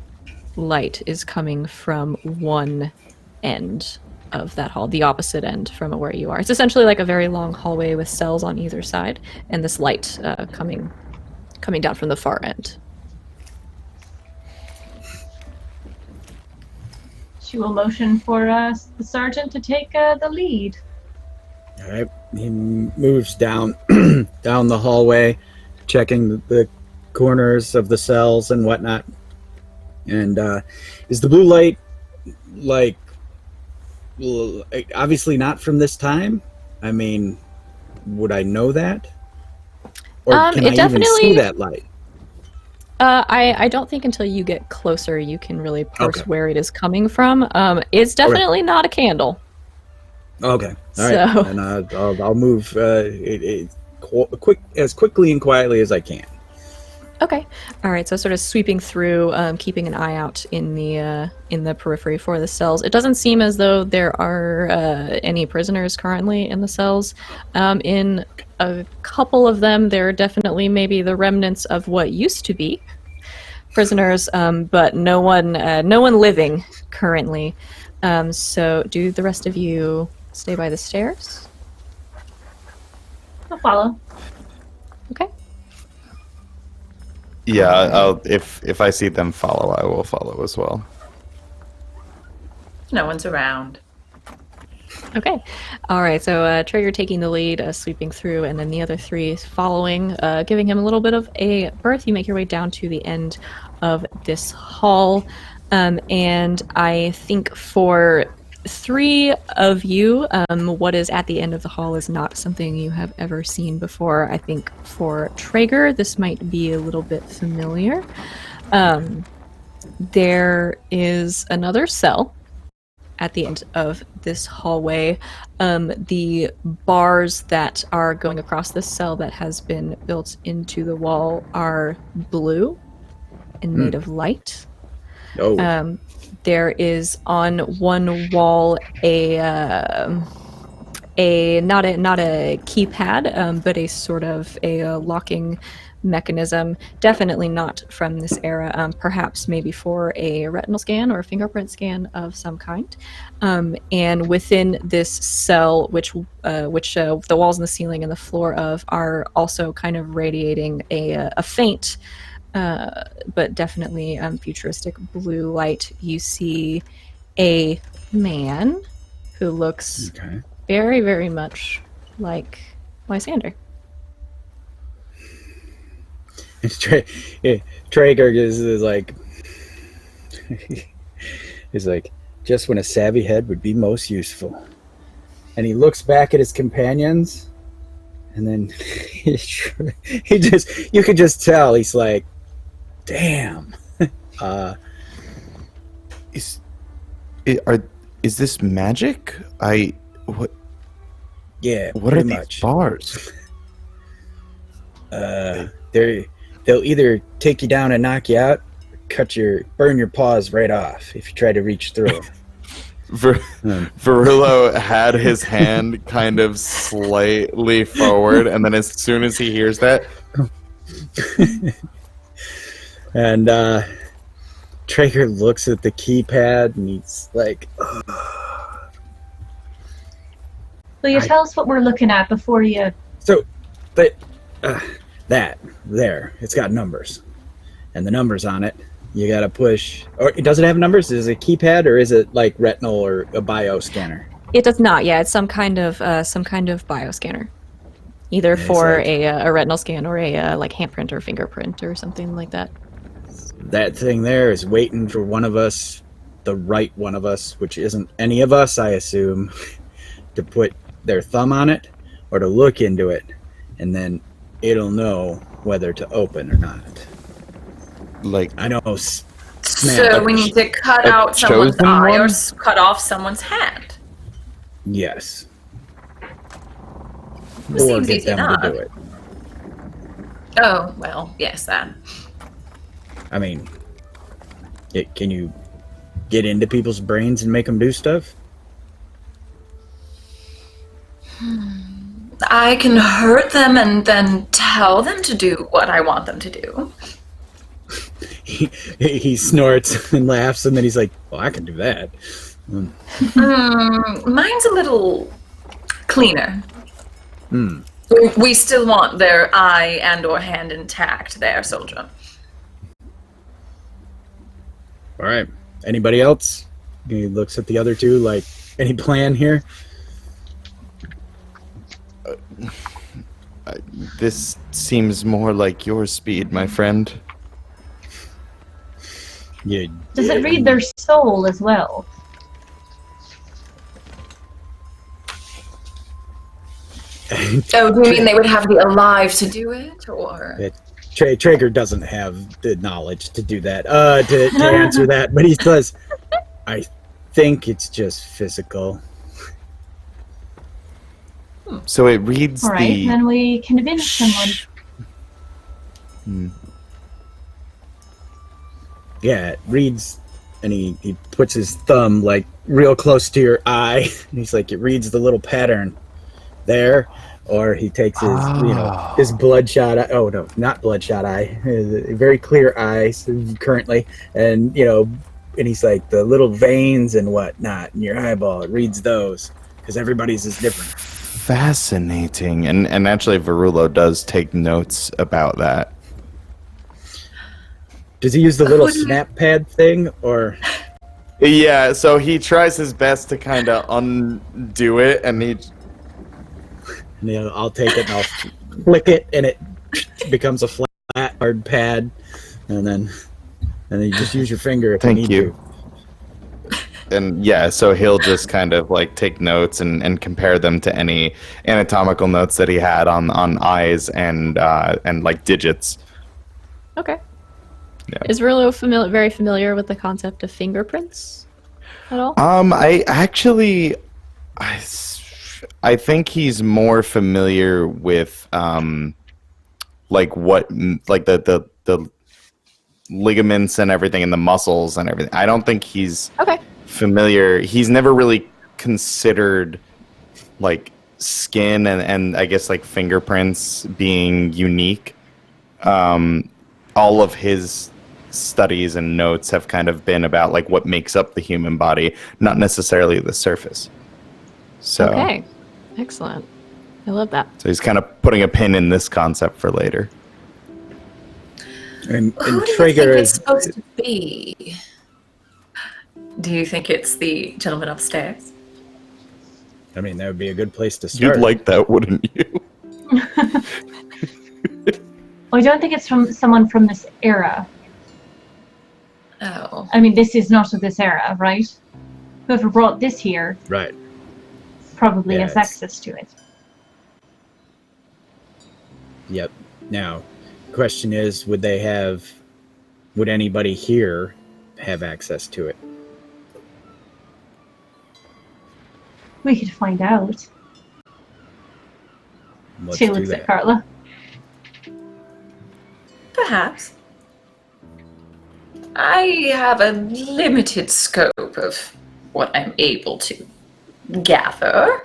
light is coming from one end of that hall, the opposite end from where you are. It's essentially like a very long hallway with cells on either side, and this light coming down from the far end. She will motion for the sergeant to take the lead. All right. He moves down down the hallway, checking the corners of the cells and whatnot. And is the blue light, like, obviously not from this time? I mean, would I know that? Or can I even see that light? I don't think until you get closer you can really parse where it is coming from. It's definitely not a candle. Okay, all right. So- And I'll move as quickly and quietly as I can. Okay. All right. So sort of sweeping through, keeping an eye out in the periphery for the cells. It doesn't seem as though there are any prisoners currently in the cells. In a couple of them, there are definitely maybe the remnants of what used to be prisoners, but no one living currently. So do the rest of you stay by the stairs? I'll follow. Okay. Yeah, if I see them follow, I will follow as well. No one's around. Okay. All right. So Traeger taking the lead, sweeping through, and then the other three following, giving him a little bit of a berth. You make your way down to the end of this hall. And I think for three of you, what is at the end of the hall is not something you have ever seen before. I think for Traeger, this might be a little bit familiar. There is another cell at the end of this hallway. The bars that are going across this cell that has been built into the wall are blue and made of light. Oh. There is on one wall a not a keypad, but a sort of a locking mechanism. Definitely not from this era. Perhaps maybe for a retinal scan or a fingerprint scan of some kind. And within this cell, which the walls and the ceiling and the floor of are also kind of radiating a faint. But definitely futuristic blue light. You see a man who looks very, very much like Lysander. Traeger is like, he's like, just when a savvy head would be most useful. And he looks back at his companions, and then he just, you could just tell he's like, damn. Is this magic? What? Yeah, What are pretty these much. bars? They'll either take you down and knock you out, or burn your paws right off if you try to reach through. Verullo had his hand kind of slightly forward, and then as soon as he hears that, And Traeger looks at the keypad and he's like, Will you tell us what we're looking at before you... so, that there, it's got numbers, and the numbers on it, you gotta push. Or does it have numbers? Is it a keypad or is it like retinal or a bio scanner? It does not. Yeah, it's some kind of bioscanner, either It's for like- a retinal scan or a like handprint or fingerprint or something like that. That thing there is waiting for one of us, the right one of us, which isn't any of us, I assume, to put their thumb on it or to look into it, and then it'll know whether to open or not. like, I know. So we need to cut a out someone's chosen eye or one? cut off someone's hand. Yes. It Or seems get easy them enough. to do it. Oh, well, yes, that. I mean, can you get into people's brains and make them do stuff? I can hurt them and then tell them to do what I want them to do. He snorts and laughs, and then he's like, well, I can do that. Mine's a little cleaner. Hmm. We still want their eye and or hand intact there, soldier. All right. Anybody else? He looks at the other two like, any plan here? this seems more like your speed, my friend. Yeah. Does it read their soul as well? Oh, do you mean they would have to be alive to do it, or? Traeger doesn't have the knowledge to do that, to answer that, but he says, I think it's just physical. So it reads All right, the. then we convince someone. Yeah, it reads, and he puts his thumb like real close to your eye. And he's like, it reads the little pattern there, or he takes his, his bloodshot eye. Oh no, not bloodshot eye. Very clear eyes currently, and and he's like the little veins and whatnot in your eyeball. It reads those because everybody's is different. Fascinating. And actually, Verullo does take notes about that. Does he use the little snap pad thing, or? Yeah, so he tries his best to kind of undo it, and he. I'll take it and I'll flick it, and it becomes a flat, hard pad, and then you just use your finger if Thank you need you. to. And yeah, so he'll just kind of like take notes and compare them to any anatomical notes that he had on eyes and like digits. Okay. Yeah. Is Verlo very familiar with the concept of fingerprints at all? I actually, I think he's more familiar with like the ligaments and everything and the muscles and everything. I don't think he's familiar. He's never really considered like skin and I guess like fingerprints being unique. All of his studies and notes have kind of been about like what makes up the human body, not necessarily the surface. So Okay, excellent. I love that. So he's kind of putting a pin in this concept for later. And Who do you Traeger think it's is supposed to be? Do you think it's the gentleman upstairs? I mean, that would be a good place to start. You'd like that, wouldn't you? Well, I don't think it's from someone from this era. Oh. I mean, this is not of this era, right? Whoever brought this here Right. probably Yeah, has it's- access to it. Yep. Now, question is, would anybody here have access to it? We could find out. Let's She do looks that. at Carla. Perhaps. I have a limited scope of what I'm able to gather.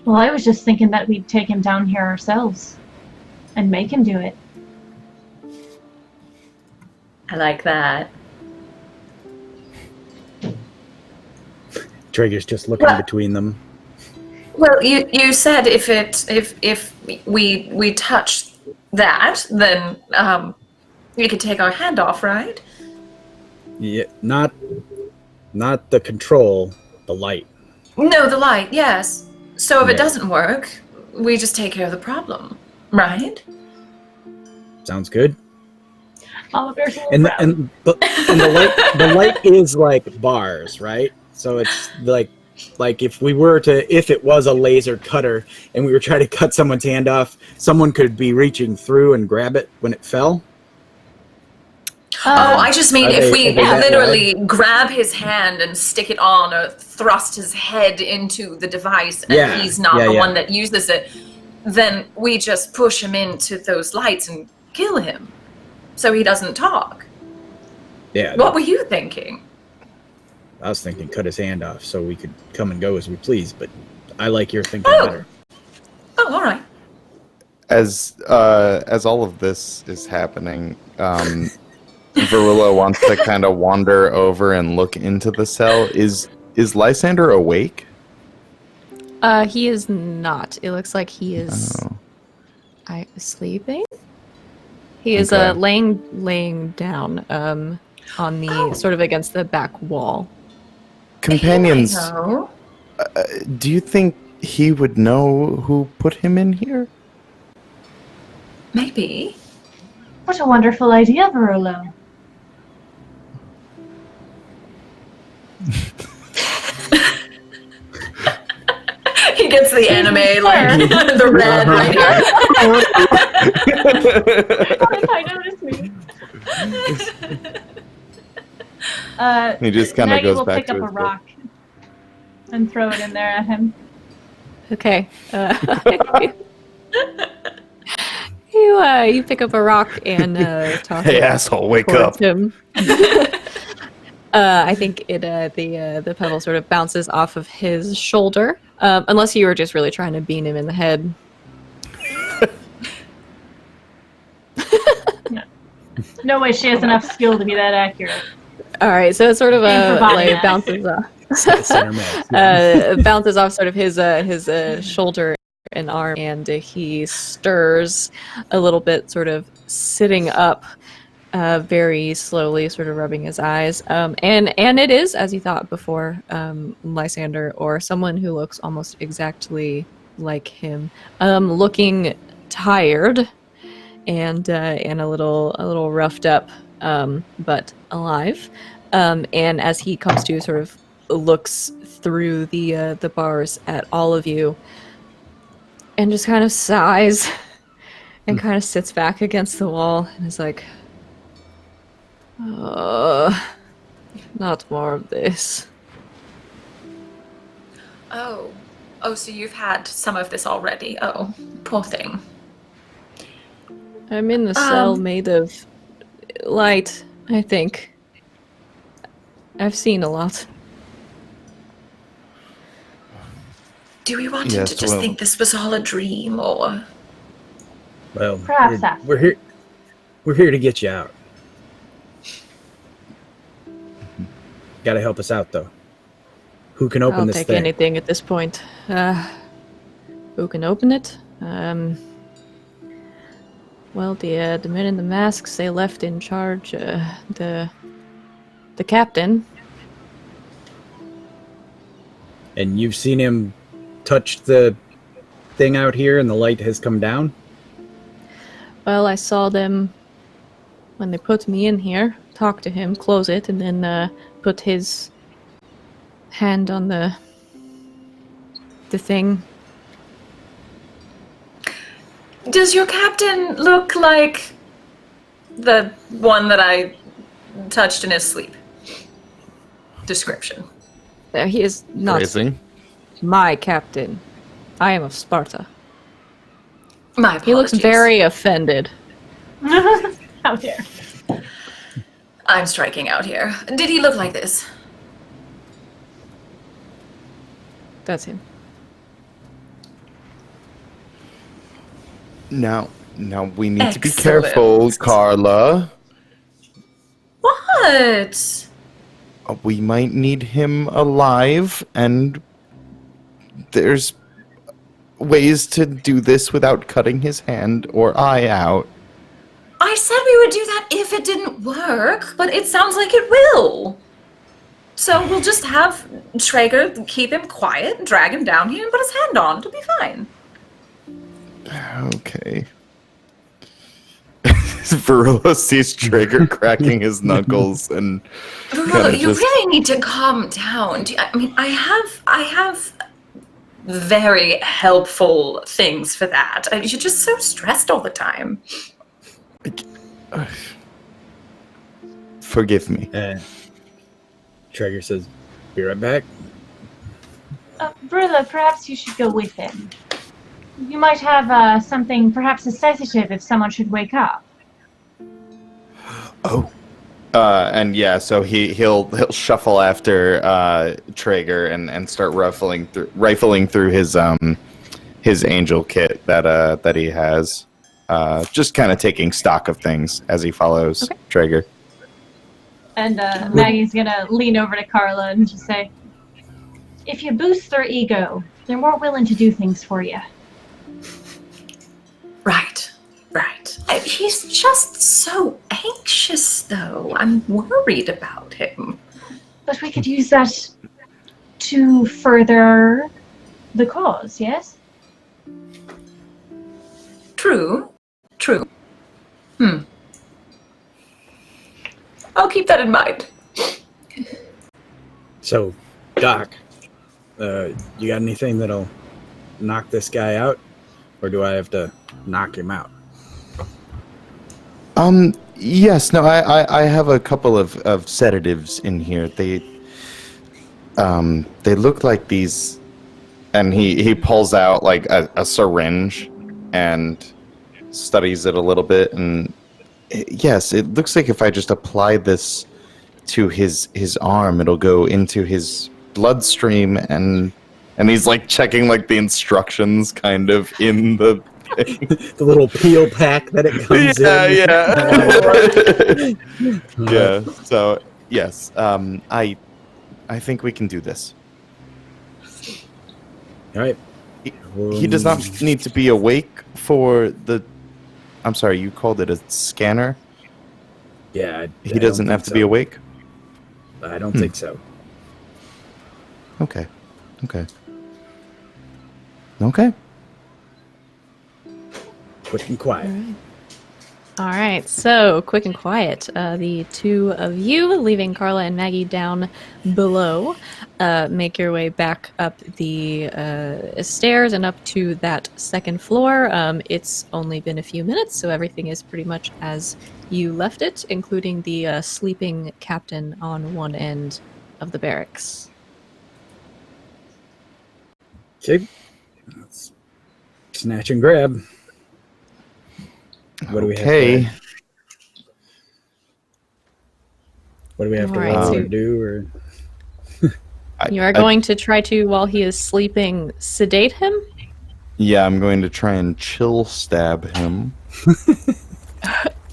Well, I was just thinking that we'd take him down here ourselves and make him do it. I like that. Traeger's just looking between them. Well, you said if we touch that, then we could take our hand off, right? Yeah, not the control, the light. No, the light, yes. So if it Yeah. doesn't work, we just take care of the problem, right? Sounds good. Oliver's a little And brown. the light is like bars, right? So it's like if it was a laser cutter and we were trying to cut someone's hand off, someone could be reaching through and grab it when it fell. I just mean Are if they- we are they that literally grab his hand and stick it on or thrust his head into the device and Yeah, he's not yeah, the yeah. one that uses it, then we just push him into those lights and kill him so he doesn't talk. Yeah, What were you thinking? I was thinking cut his hand off so we could come and go as we please, but I like your thinking better. Oh, all right. As all of this is happening, Verula wants to kind of wander over and look into the cell. Is Lysander awake? He is not. It looks like he is sleeping. He is Okay. laying down on the sort of against the back wall. Companions, No. do you think he would know who put him in here? Maybe. What a wonderful idea, Verolo. He gets the anime, like, the red right here. I noticed me. He just kind of Maggie goes will back pick to up his a rock and throw it in there at him. Okay. You pick up a rock and toss Hey, it asshole, wake towards up! him. I think the pebble sort of bounces off of his shoulder, unless you were just really trying to bean him in the head. No way she has enough skill to be that accurate. All right, so it sort of Aim for body like bounces off. Center mass. Bounces off sort of his shoulder and arm, and he stirs a little bit, sort of sitting up, very slowly, sort of rubbing his eyes. And it is, as you thought before, Lysander, or someone who looks almost exactly like him, looking tired and a little roughed up, but alive. And as he comes to, sort of looks through the bars at all of you, and just kind of sighs, and kind of sits back against the wall, and is like, not more of this. Oh, so you've had some of this already. Oh, poor thing. I'm in the cell made of light, I think. I've seen a lot. Do we want him Yes, to just well- think this was all a dream, or... Well, Perhaps that. we're here. We're here to get you out. Got to help us out, though. Who can open I'll this take thing? anything at this point. Who can open it? Well, the men in the masks, they left in charge. The captain. And you've seen him touch the thing out here, and the light has come down. Well, I saw them when they put me in here. Talk to him, close it, and then put his hand on the thing. Does your captain look like the one that I touched in his sleep? Description. He is not Phrasing. my captain. I am of Sparta. My apologies. He looks very offended. How dare. I'm striking out here. Did he look like this? That's him. Now we need to be Excellent. careful, Carla. What? We might need him alive, and there's ways to do this without cutting his hand or eye out. I said we would do that if it didn't work, but it sounds like it will. So we'll just have Traeger keep him quiet, drag him down here, and put his hand on. It'll be fine. Okay. Verula sees Traeger cracking his knuckles and Verula, you just... really need to calm down. I have very helpful things for that. You're just so stressed all the time. Forgive me. Traeger says, "Be right back." Brilla, perhaps you should go with him. You might have something, perhaps a sedative if someone should wake up. Oh. And yeah, so he'll shuffle after Traeger and start rifling through his angel kit that he has. Just kind of taking stock of things as he follows Traeger. And Maggie's gonna lean over to Carla and just say, if you boost their ego, they're more willing to do things for you. Right. He's just so anxious, though. I'm worried about him. But we could use that to further the cause, yes? True. I'll keep that in mind. So, Doc, you got anything that'll knock this guy out? Or do I have to knock him out? Yes, no, I have a couple of sedatives in here. They look like these, and he pulls out like a syringe and studies it a little bit, and yes, it looks like if I just apply this to his arm, it'll go into his bloodstream, and he's like checking like the instructions kind of in the The little peel pack that it comes in. Yeah. So yes, I think we can do this. All right. He does not need to be awake for the. I'm sorry, you called it a scanner? Yeah. He doesn't have to be awake? I don't think so. Okay. Quick and quiet. All right, so quick and quiet. The two of you, leaving Carla and Maggie down below, make your way back up the stairs and up to that second floor. It's only been a few minutes, so everything is pretty much as you left it, including the sleeping captain on one end of the barracks. Okay. Let's snatch and grab. What do we have to, what do we have to roll or do? Or you are going to try to, while he is sleeping, sedate him? Yeah, I'm going to try and chill stab him.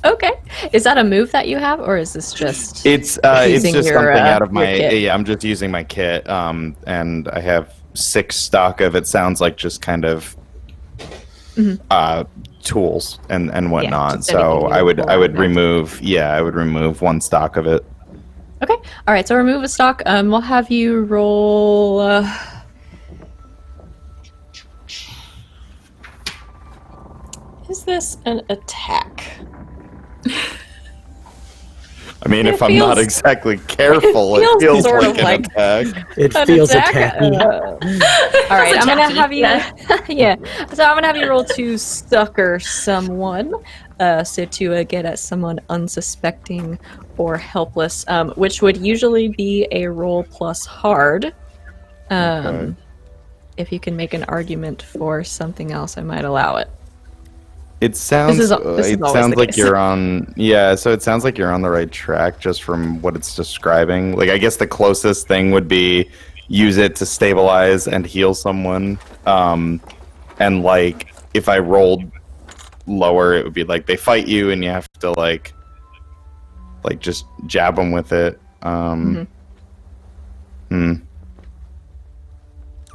Okay. Is that a move that you have, or is this just it's just something out of my kit? Yeah, I'm just using my kit, and I have 6 stock of it. Sounds like just kind of tools and whatnot. So I would remove 1 stock of it. Okay. All right. So remove a stock. We'll have you roll. Is this an attack? I mean, It if I'm not feels- exactly careful, it it feels feels sort like of an like- attack. it An feels attack? attacky. All right, I'm gonna tacky, have you. Yeah. So I'm gonna have you roll to succor someone, so to get at someone unsuspecting or helpless, which would usually be a roll plus hard. Okay. if you can make an argument for something else, I might allow it. It sounds. This is It always sounds the like case. you're on. Yeah, so it sounds like you're on the right track just from what it's describing. Like, I guess the closest thing would be use it to stabilize and heal someone. And like, if I rolled lower, it would be like they fight you and you have to like just jab them with it.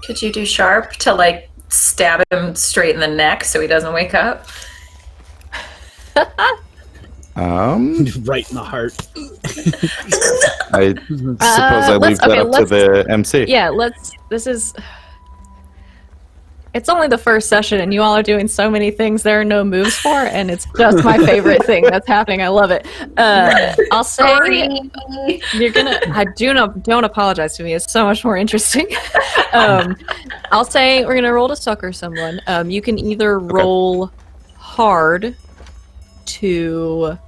Could you do sharp to like stab him straight in the neck so he doesn't wake up? Right in the heart. I suppose I leave that up to the MC. Yeah, it's only the first session and you all are doing so many things there are no moves for, and it's just my favorite thing that's happening. I love it. I'll say you're gonna. Don't apologize to me. It's so much more interesting. I'll say we're gonna roll to sucker someone. You can either roll hard to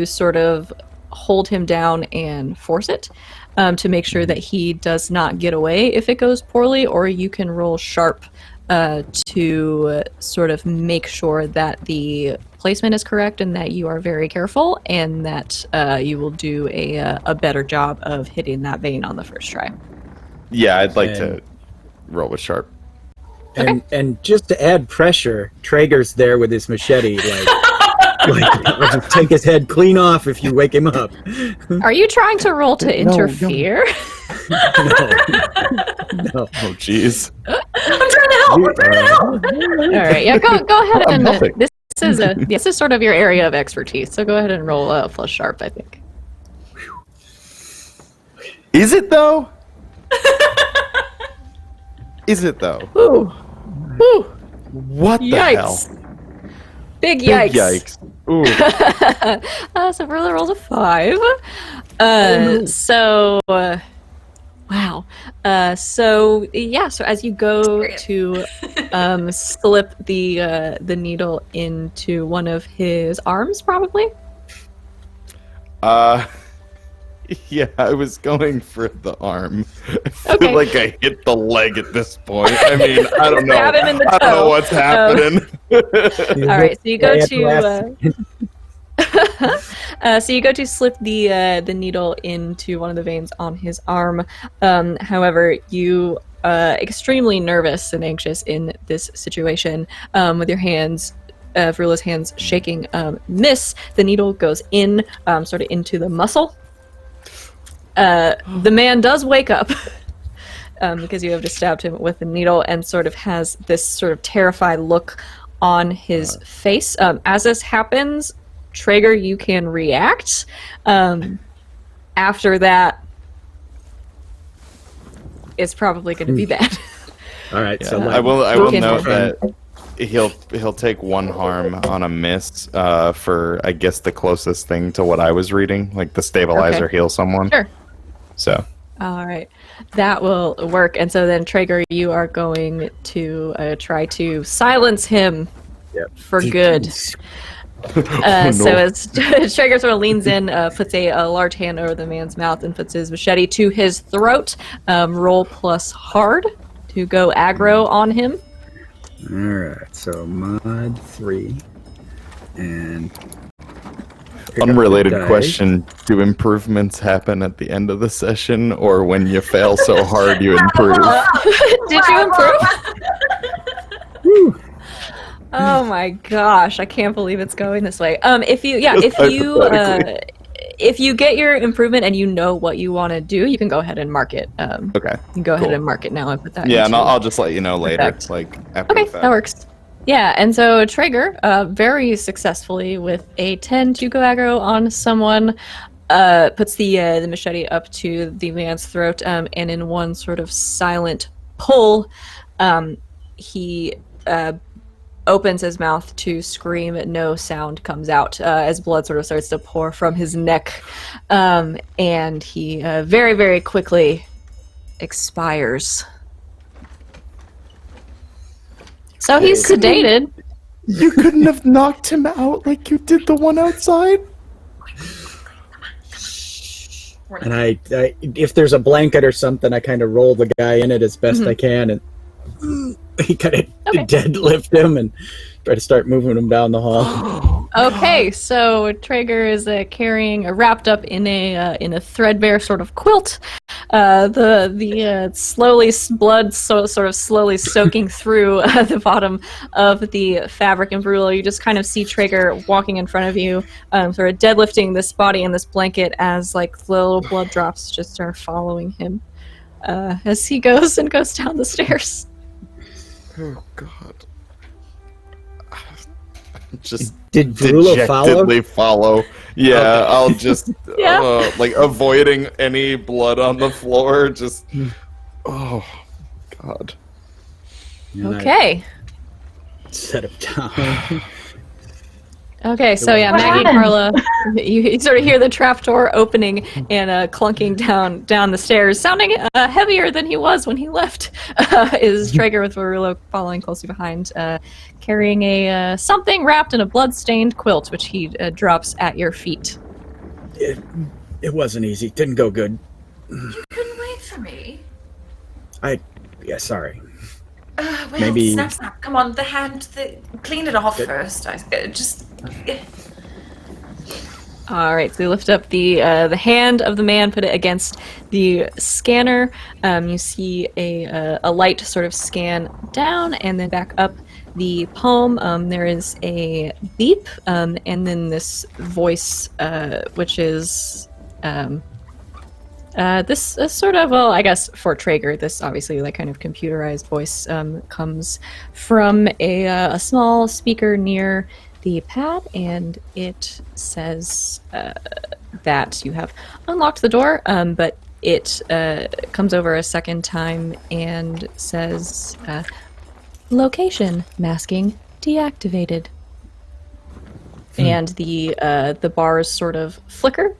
sort of hold him down and force it. To make sure that he does not get away if it goes poorly, or you can roll sharp to sort of make sure that the placement is correct and that you are very careful and that you will do a better job of hitting that vein on the first try. Yeah, I'd like to roll with sharp. And just to add pressure, Traeger's there with his machete, like I'll just take his head clean off if you wake him up. Are you trying to roll to interfere? No. Oh, jeez. I'm trying to help. All right, yeah, go ahead I'm and helping. this is sort of your area of expertise. So go ahead and roll plus sharp, I think. Is it though? Is it though? Ooh. Ooh. What the hell? Big yikes. Big yikes. Ooh. So Verla rolls a 5. Wow. So as you go to slip the needle into one of his arms, probably. Yeah, I was going for the arm. I feel like I hit the leg at this point. I mean, I don't know. Stab him in the I don't know toe. what's happening. All right, so you go to so you go to slip the needle into one of the veins on his arm. However, you extremely nervous and anxious in this situation, with your hands. Verula's hands shaking. The needle goes in, sort of into the muscle. The man does wake up because you have just stabbed him with the needle and sort of has this sort of terrified look on his face. As this happens, Traeger, you can react. After that, it's probably going to be bad. All right, Yeah, so I will can- note that he'll take 1 harm on a miss for, I guess, the closest thing to what I was reading, like the stabilizer heal someone. Sure. So. All right, that will work. And so then, Traeger, you are going to try to silence him for good. So as Traeger sort of leans in, puts a large hand over the man's mouth and puts his machete to his throat, roll plus hard to go aggro on him. All right, so mod 3 and Unrelated question: do improvements happen at the end of the session, or when you fail so hard you improve? Did you improve? Oh my gosh, I can't believe it's going this way. If you get your improvement and you know what you want to do, you can go ahead and mark it. Okay. You can go ahead and mark it now and put that. Yeah, and into I'll just let you know later, effect. like after Okay, the fact. that works. Yeah, and so Traeger, very successfully with a 10 to go aggro on someone, puts the machete up to the man's throat, and in one sort of silent pull, he opens his mouth to scream. No sound comes out as blood sort of starts to pour from his neck, and he very, very quickly expires. So he's sedated. You couldn't have knocked him out like you did the one outside? And I if there's a blanket or something, I kind of roll the guy in it as best I can, and he kind of deadlift him and try to start moving him down the hall. Okay, so Traeger is wrapped up in a threadbare sort of quilt. The slowly blood sort of slowly soaking through the bottom of the fabric, and Verulo, you just kind of see Traeger walking in front of you, sort of deadlifting this body in this blanket as like little blood drops just are following him as he goes down the stairs. Oh God. Just did Verulo follow? Yeah, okay. I'll just like avoiding any blood on the floor. Just oh God. Okay. Set him down. Okay, so yeah, Maggie and Carla, you sort of hear the trapdoor opening and clunking down the stairs, sounding heavier than he was when he left. Is Traeger with Verulo following closely behind, carrying a something wrapped in a blood-stained quilt, which he drops at your feet. It wasn't easy. Didn't go good. You couldn't wait for me. Sorry. Well, Maybe... snap. Come on, the hand. Clean it off first. All right, so you lift up the hand of the man, put it against the scanner. You see a light sort of scan down and then back up the palm. There is a beep, and then this voice, which is this sort of, well, I guess for Traeger, this obviously like kind of computerized voice comes from a small speaker near the pad, and it says that you have unlocked the door, but it comes over a second time and says, location masking deactivated. And the bars sort of flicker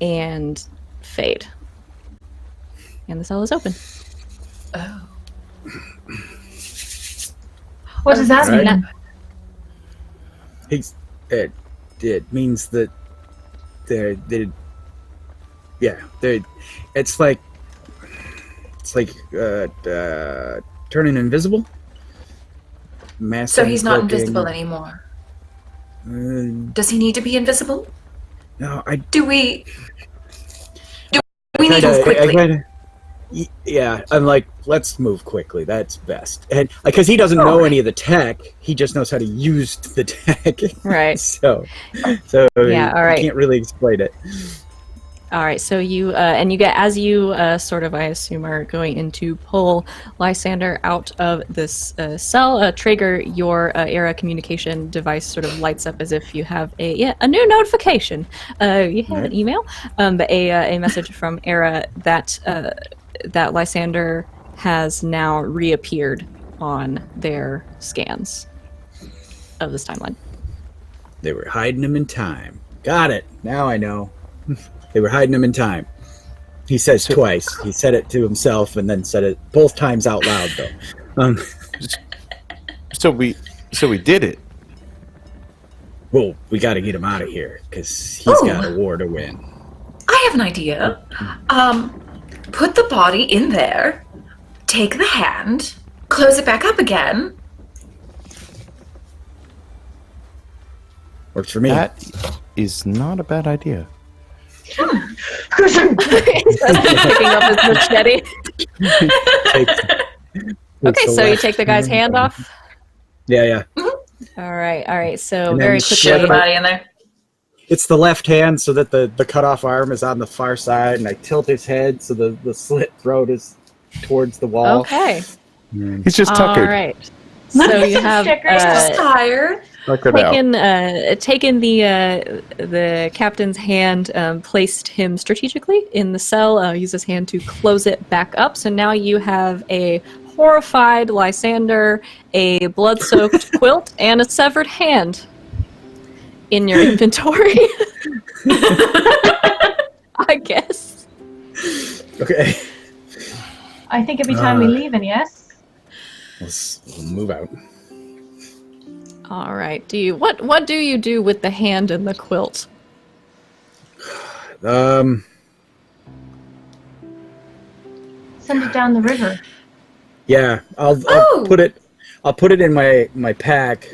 and fade. And the cell is open. Oh. What does that mean? It means that it's like turning invisible. So he's not invisible anymore. Does he need to be invisible? No, Do we need to move quickly? I'm like, let's move quickly. That's best. And because he doesn't know any of the tech, he just knows how to use the tech. Right. so yeah. All right. He can't really explain it. All right. So you and you get, as you sort of, I assume, are going in to pull Lysander out of this cell. Traeger, your Era communication device sort of lights up as if you have a new notification. You have an email, but a message from Era that Lysander has now reappeared on their scans of this timeline. They were hiding him in time. Got it. Now I know. They were hiding him in time. He says twice. He said it to himself and then said it both times out loud, though. So we did it. Well, we got to get him out of here because he's got a war to win. I have an idea. Put the body in there, take the hand, close it back up again. Works for me. That is not a bad idea. Picking up his machete. Okay, so you take the guy's hand off? Yeah. Mm-hmm. All right. So and very Shove quickly. the body in there. It's the left hand so that the cut off arm is on the far side, and I tilt his head so the slit throat is towards the wall. Okay. He's just tuckered. All right. So you have Just tired. taken the captain's hand, placed him strategically in the cell, used his hand to close it back up. So now you have a horrified Lysander, a blood-soaked quilt, and a severed hand in your inventory. I guess. Okay. I think it'd be time we leave, and yes? We'll move out. All right. What do you do with the hand and the quilt? Send it down the river. Yeah, I'll put it. I'll put it in my pack,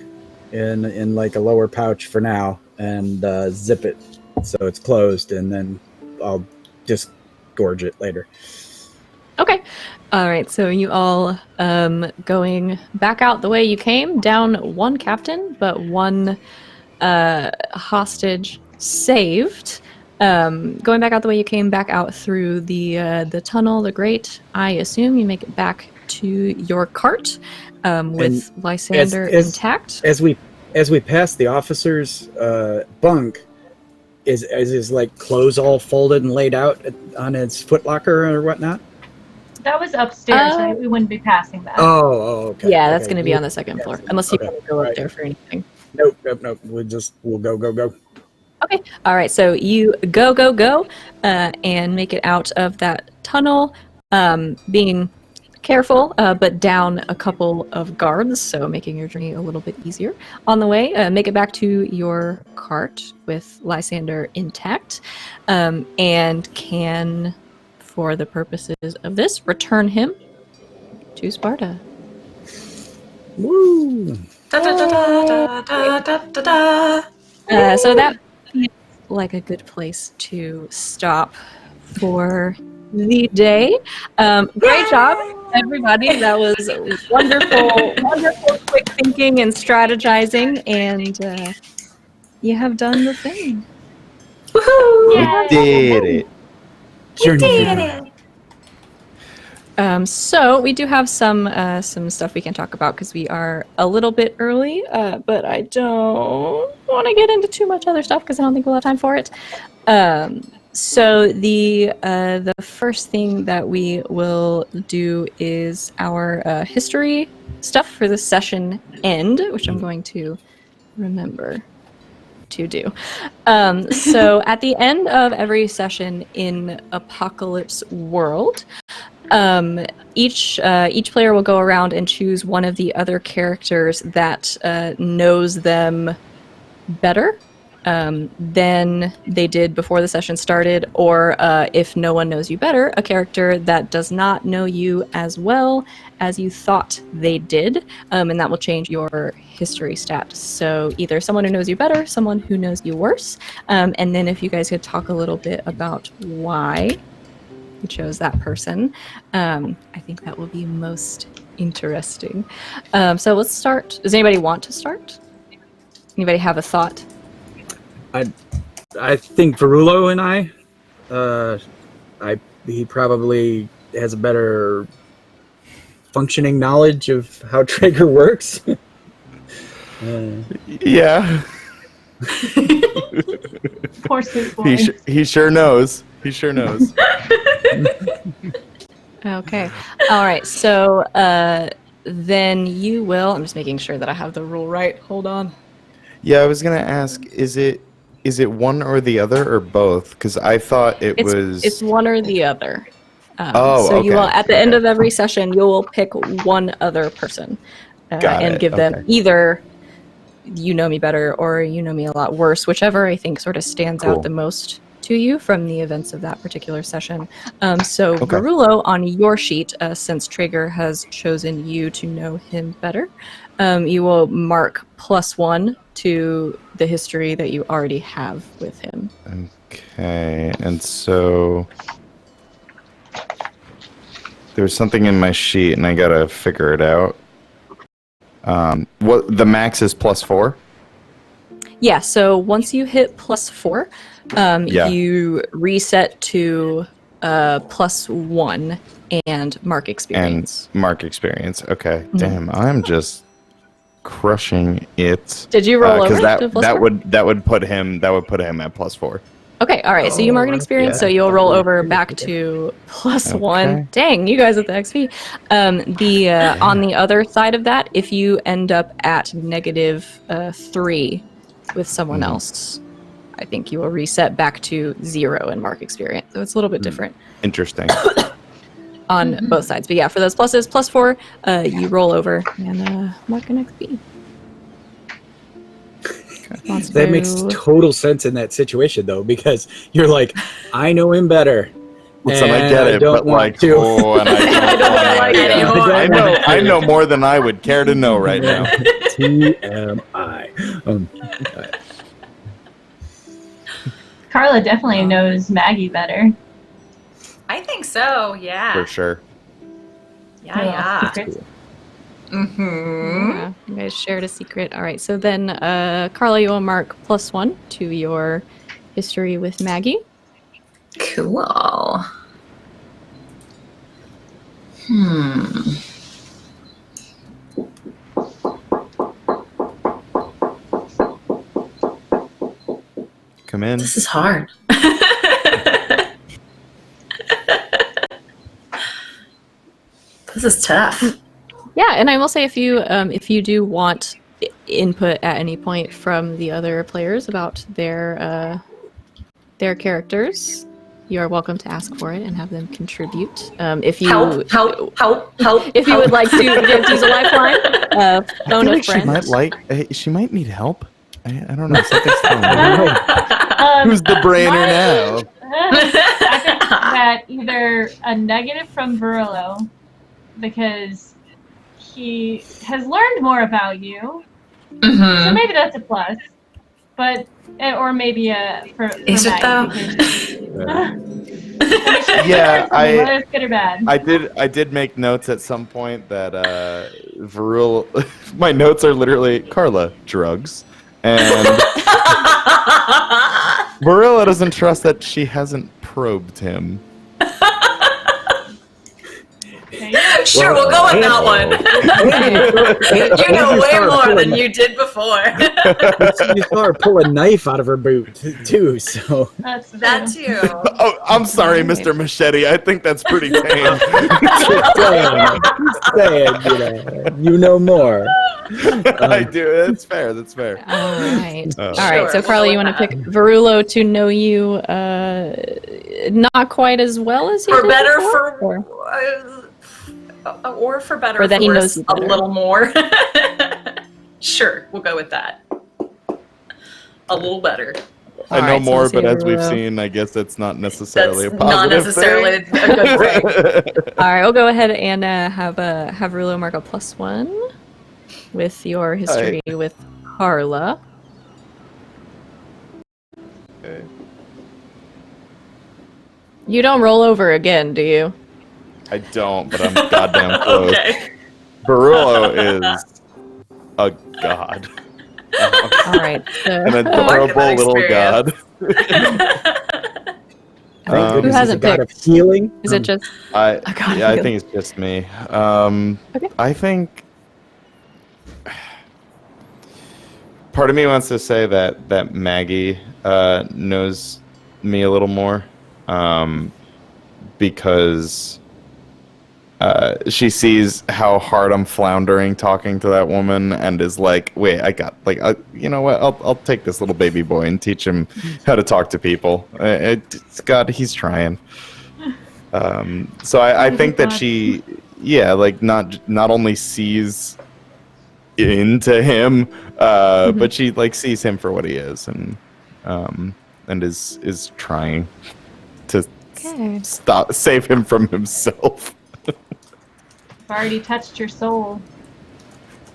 in like a lower pouch for now, and zip it so it's closed, and then I'll just gorge it later. Okay. All right. So you all going back out the way you came, down one captain, but one hostage saved. Going back out the way you came, back out through the tunnel, the grate. I assume you make it back to your cart with Lysander intact. As we pass the officer's bunk, is his like clothes all folded and laid out on his footlocker or whatnot? That was upstairs, right? We wouldn't be passing that. Oh, okay. Yeah, that's going to be on the second floor, unless you want to go up there for anything. Nope. We'll go. Okay. All right. So you go, and make it out of that tunnel, being careful, but down a couple of guards, so making your journey a little bit easier. On the way, make it back to your cart with Lysander intact, and can, for the purposes of this, return him to Sparta. Woo! So that feels like a good place to stop for the day. Great job, everybody. That was wonderful quick thinking and strategizing, and you have done the thing. Woohoo! We did it. So we do have some stuff we can talk about because we are a little bit early, but I don't want to get into too much other stuff because I don't think we'll have time for it. So the first thing that we will do is our history stuff for the session end, which I'm going to remember to do. So at the end of every session in Apocalypse World, each player will go around and choose one of the other characters that knows them better than they did before the session started, or if no one knows you better, a character that does not know you as well as you thought they did, and that will change your history stat. So either someone who knows you better, someone who knows you worse, and then if you guys could talk a little bit about why you chose that person, I think that will be most interesting. So let's start. Does anybody want to start? Anybody have a thought? I think Verulo and he probably has a better functioning knowledge of how Traeger works. Yeah. Poor sweet boy. He sure knows. He sure knows. Okay. All right. So then you will. I'm just making sure that I have the rule right. Hold on. Yeah, I was gonna ask, is it one or the other or both? Because I thought it's one or the other. So you will, at the end of every session, you will pick one other person and give them either you know me better or you know me a lot worse, whichever I think sort of stands out the most to you from the events of that particular session. Verulo, on your sheet, since Traeger has chosen you to know him better, you will mark +1 to the history that you already have with him. Okay, and so there's something in my sheet and I gotta figure it out. What the max is +4? Yeah, so once you hit +4, you reset to +1 and mark experience. Okay. Damn, I'm just crushing it. Did you roll over? That would put him at +4. Okay, all right. So you mark an experience, so you'll roll over back to +1. Dang, you guys at the XP. On the other side of that, if you end up at -3 with someone else, I think you will reset back to 0 and mark experience. So it's a little bit different. Interesting. On both sides. But yeah, for those pluses, +4, you roll over and mark an XP. That makes total sense in that situation, though, because you're like, I know him better. Listen, I And get I it, don't but want like, to. oh, and I don't like it wanna- anymore. I know more than I would care to know right now. TMI. Carla definitely knows Maggie better. I think so. Yeah. For sure. Yeah. Secrets. Mm-hmm. Yeah, you guys shared a secret. All right, so then, Carla, you will mark +1 to your history with Maggie. Cool. Come in. This is hard. This is tough. Yeah, and I will say if you do want input at any point from the other players about their characters, you are welcome to ask for it and have them contribute. If you Help. if you would like to use a lifeline, I phone feel a like friend. she might need help. I don't know. Something's telling me. Who's the brainer now? I think that either a negative from Verillo, because he has learned more about you, so maybe that's a plus. But or maybe for Is it Maggie, Yeah, whether it's good or bad. I did make notes at some point that Varul. My notes are literally Carla drugs, and Varilla doesn't trust that she hasn't probed him. Sure, we'll go with that one. You know way more than you did before. You saw her pull a knife out of her boot too. So That's That too. Oh, I'm sorry, Mr. Machete. I think that's pretty tame. just saying, you know more. I do. That's fair. That's fair. All right. Oh. All right. So, Sure, Carla, we'll you go want to with pick Verulo to know you not quite as well as he For did better, before, or for better, Or that for he worse, knows you a better. little more. Sure, we'll go with that. A little better. I know Alright, so more, let's but see, as we've Verulo. seen, I guess that's not necessarily That's a positive not necessarily thing. a good thing. All right, we'll go ahead and have Verulo mark a +1 with your history with Carla. Okay. You don't roll over again, do you? I don't, but I'm goddamn close. Okay. Barulo is a god. All right. So, An adorable little god. Thank goodness he's a hasn't god of picked? healing. is it just? I God, yeah, I good. think it's just me. Okay. I think part of me wants to say that Maggie knows me a little more, because she sees how hard I'm floundering talking to that woman, and is like, "Wait, I got you know what? I'll take this little baby boy and teach him how to talk to people. God, he's trying." So I think that she, not only sees into him, but she sees him for what he is, and is trying to Okay. save him from himself. I've already touched your soul.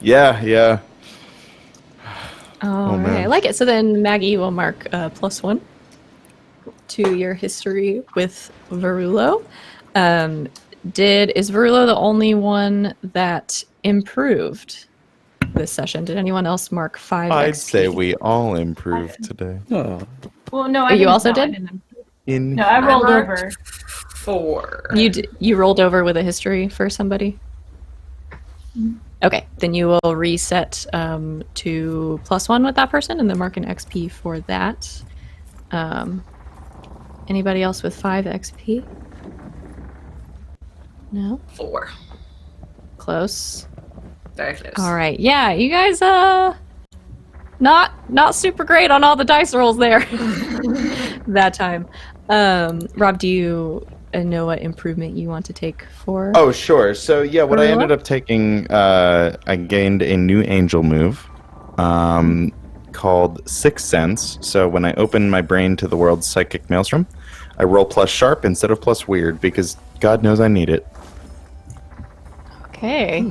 Yeah. All right, man. I like it. So then Maggie will mark +1 to your history with Verulo. Is Verulo the only one that improved this session? Did anyone else mark 5 I'd XP? say we all improved today. Oh, Well, no, I You didn't, also no, I did? didn't. In No, I rolled marked over. 4. You rolled over with a history for somebody? Okay, then you will reset to +1 with that person and then mark an XP for that. Anybody else with 5 XP? No? 4. Close. Very close. All right. Yeah, you guys not super great on all the dice rolls there that time. Rob, do you know what improvement you want to take for? Oh, sure. So yeah, what I Gorilla? ended up taking, I gained a new angel move, called Sixth Sense. So when I open my brain to the world's psychic maelstrom, I roll plus sharp instead of plus weird because God knows I need it. Okay.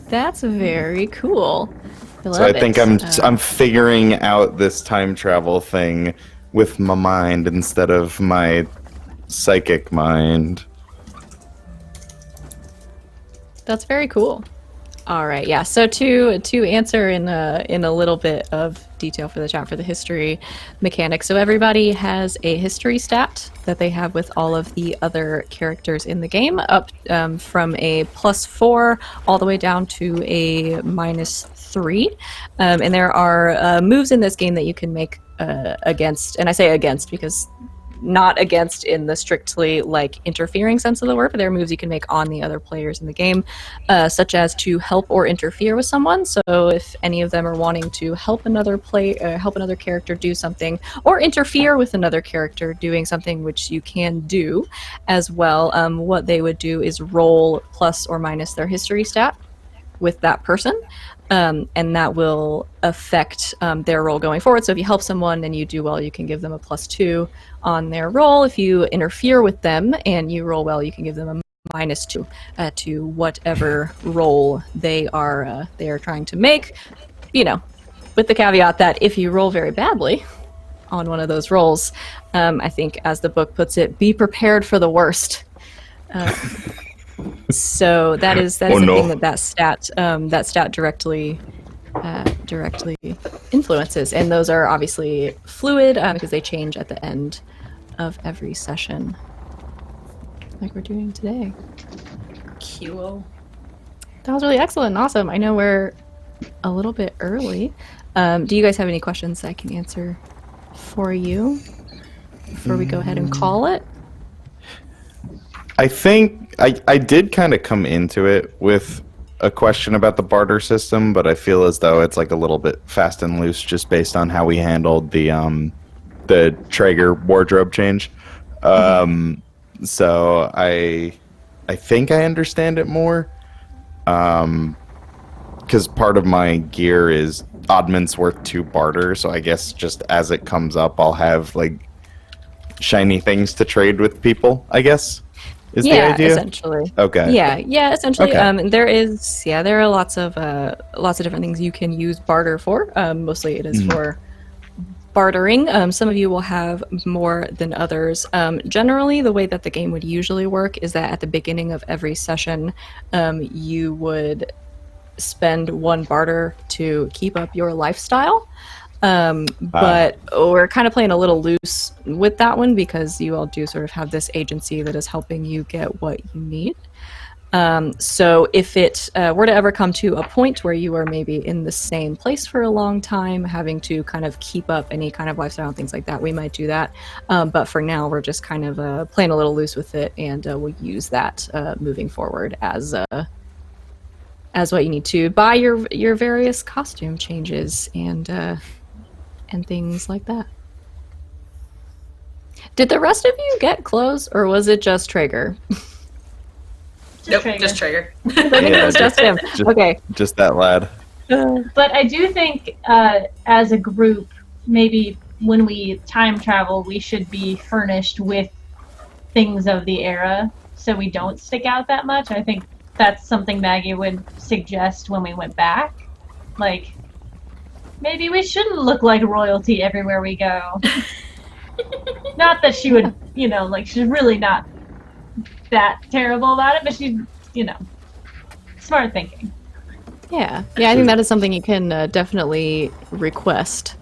That's very cool. So I think I'm figuring out this time travel thing with my mind instead of my psychic mind. That's very cool. All right, yeah. So to answer in a little bit of detail for the chat for the history mechanics. So everybody has a history stat that they have with all of the other characters in the game, up from a +4 all the way down to a -3. And there are moves in this game that you can make against, and I say against because not against in the strictly like interfering sense of the word, but there are moves you can make on the other players in the game, such as to help or interfere with someone. So if any of them are wanting to help another character do something, or interfere with another character doing something, which you can do as well, what they would do is roll plus or minus their history stat with that person. And that will affect their roll going forward. So if you help someone and you do well, you can give them a +2 on their roll. If you interfere with them and you roll well, you can give them a -2 to whatever roll they are trying to make. You know, with the caveat that if you roll very badly on one of those rolls, I think, as the book puts it, be prepared for the worst. So that is the thing that stat directly influences, and those are obviously fluid because they change at the end of every session, like we're doing today. Cool. That was really excellent and awesome. I know we're a little bit early. Do you guys have any questions I can answer for you before we go ahead and call it? I think I did kind of come into it with a question about the barter system, but I feel as though it's like a little bit fast and loose just based on how we handled the Traeger wardrobe change. So I think I understand it more. Because part of my gear is oddments worth 2 barter, so I guess just as it comes up, I'll have like shiny things to trade with people, I guess. Is the idea? Essentially. Okay. Yeah, essentially. Okay. There are lots of different things you can use barter for. Mostly it is for bartering. Some of you will have more than others. Generally, the way that the game would usually work is that at the beginning of every session, you would spend 1 barter to keep up your lifestyle. But we're kind of playing a little loose with that one because you all do sort of have this agency that is helping you get what you need. So if it were to ever come to a point where you are maybe in the same place for a long time, having to kind of keep up any kind of lifestyle and things like that, we might do that. But for now, we're just kind of playing a little loose with it, and we'll use that moving forward as what you need to buy your various costume changes and things like that. Did the rest of you get clothes, or was it just Traeger? Nope, just Traeger. It was just him. Okay. Just that lad. But I do think, as a group, maybe when we time travel, we should be furnished with things of the era, so we don't stick out that much. I think that's something Maggie would suggest when we went back. Like, maybe we shouldn't look like royalty everywhere we go. Not that she would, she's really not that terrible about it, but she's, smart thinking. Yeah, I think that is something you can definitely request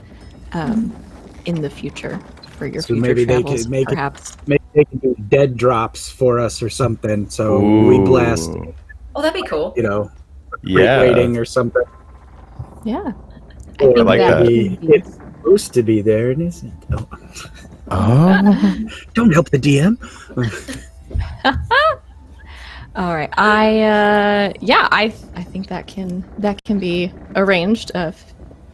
in the future for your future maybe travels, they can make perhaps. Maybe they can do dead drops for us or something, so we blast. Oh, that'd be cool. Rating or something. Yeah. Or think like that. It's supposed to be there, isn't it? Oh. Don't help the DM. All right. I think that can be arranged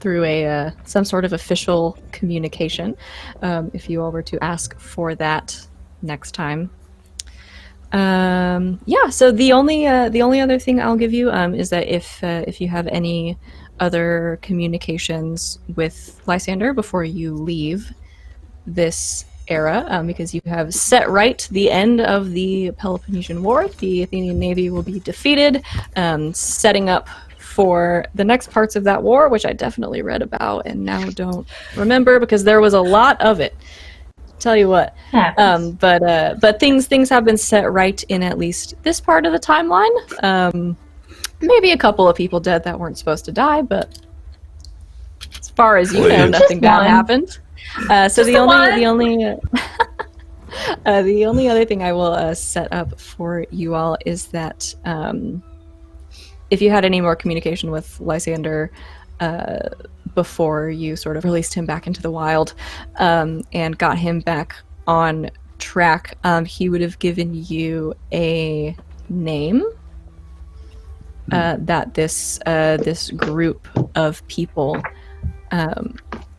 through some sort of official communication, if you all were to ask for that next time. So the only other thing I'll give you is that if you have any other communications with Lysander before you leave this era, because you have set right the end of the Peloponnesian War. The Athenian navy will be defeated, setting up for the next parts of that war, which I definitely read about and now don't remember because there was a lot of it. Tell you what. But things have been set right in at least this part of the timeline. Maybe a couple of people dead that weren't supposed to die, but as far as you know, nothing bad happened. So the only other thing I will set up for you all is that if you had any more communication with Lysander before you sort of released him back into the wild and got him back on track, he would have given you a name that this group of people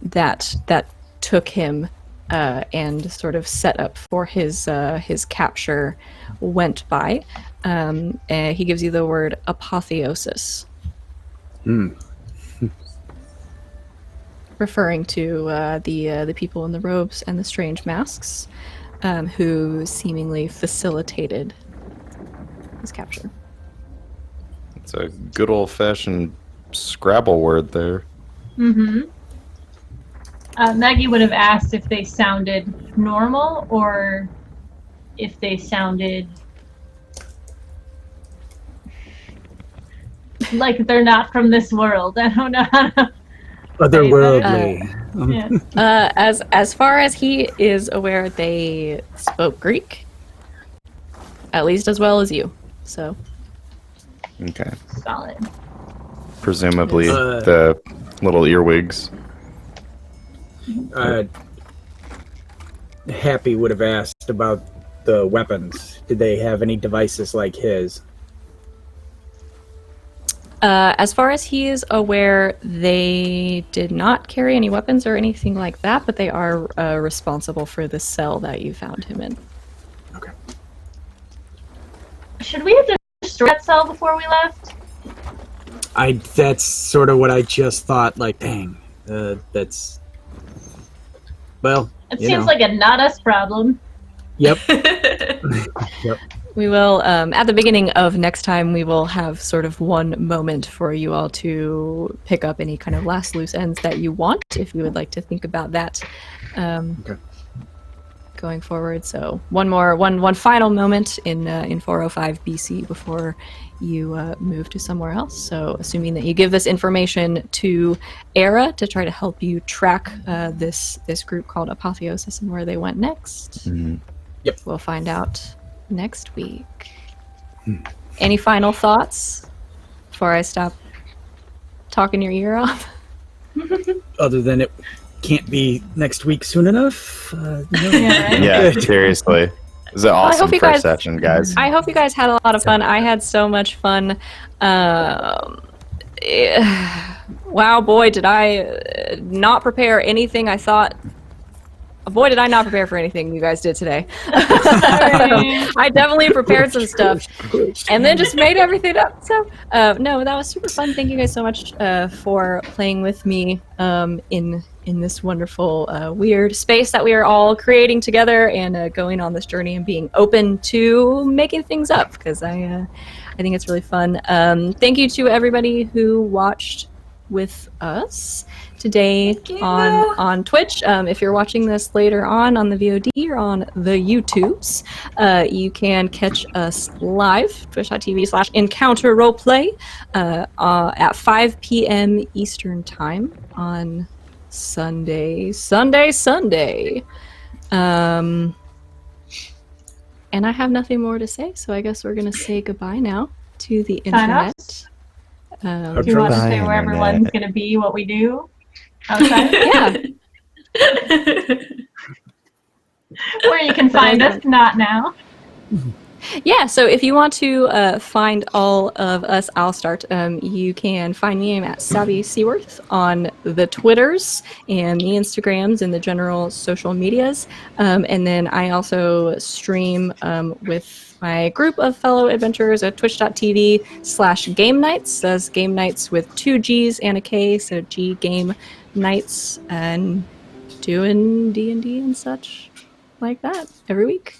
that took him and sort of set up for his capture went by. He gives you the word apotheosis. Referring to the people in the robes and the strange masks who seemingly facilitated his capture. It's a good old-fashioned Scrabble word there. Mm-hmm. Maggie would have asked if they sounded normal or if they sounded like they're not from this world. I don't know how to... Otherworldly. Yes. As far as he is aware, they spoke Greek, at least as well as you. So, Okay. Solid. Presumably the little earwigs. Happy would have asked about the weapons. Did they have any devices like his? As far as he is aware, they did not carry any weapons or anything like that, but they are responsible for the cell that you found him in. Okay. Should we have destroyed that cell before we left? That's sort of what I just thought, like, dang, that's... Well, It seems like a not us problem. Yep. We will, at the beginning of next time, we will have sort of one moment for you all to pick up any kind of last loose ends that you want, if you would like to think about that going forward. So one final moment in 405 BC before you move to somewhere else. So assuming that you give this information to Era to try to help you track this group called Apotheosis and where they went next. Mm-hmm. Yep. We'll find out next week. Any final thoughts before I stop talking your ear off? Other than it can't be next week soon enough. Yeah, right? Yeah, seriously. It was an awesome first session, guys. I hope you guys had a lot of fun. I had so much fun. Wow, boy, did I not prepare anything I thought. Boy, did I not prepare for anything you guys did today. I definitely prepared some stuff and then just made everything up. So, no, that was super fun. Thank you guys so much for playing with me in this wonderful, weird space that we are all creating together and going on this journey and being open to making things up because I think it's really fun. Thank you to everybody who watched with us today on Twitch. If you're watching this later on the VOD or on the YouTubes, you can catch us live, twitch.tv/encounter roleplay at 5 p.m. Eastern time on Sunday. And I have nothing more to say, so I guess we're going to say goodbye now to the internet. Do you want to say where everyone's going to be, what we do? Outside? Yeah. Where you can find us, not now. Yeah, so if you want to find all of us, I'll start. You can find me. I'm at Savvy Seaworth on the Twitters and the Instagrams and the general social medias. And then I also stream with my group of fellow adventurers at twitch.tv/game nights. That's game nights with 2 G's and a K, so G Game Nights, and doing D&D and such. like that every week.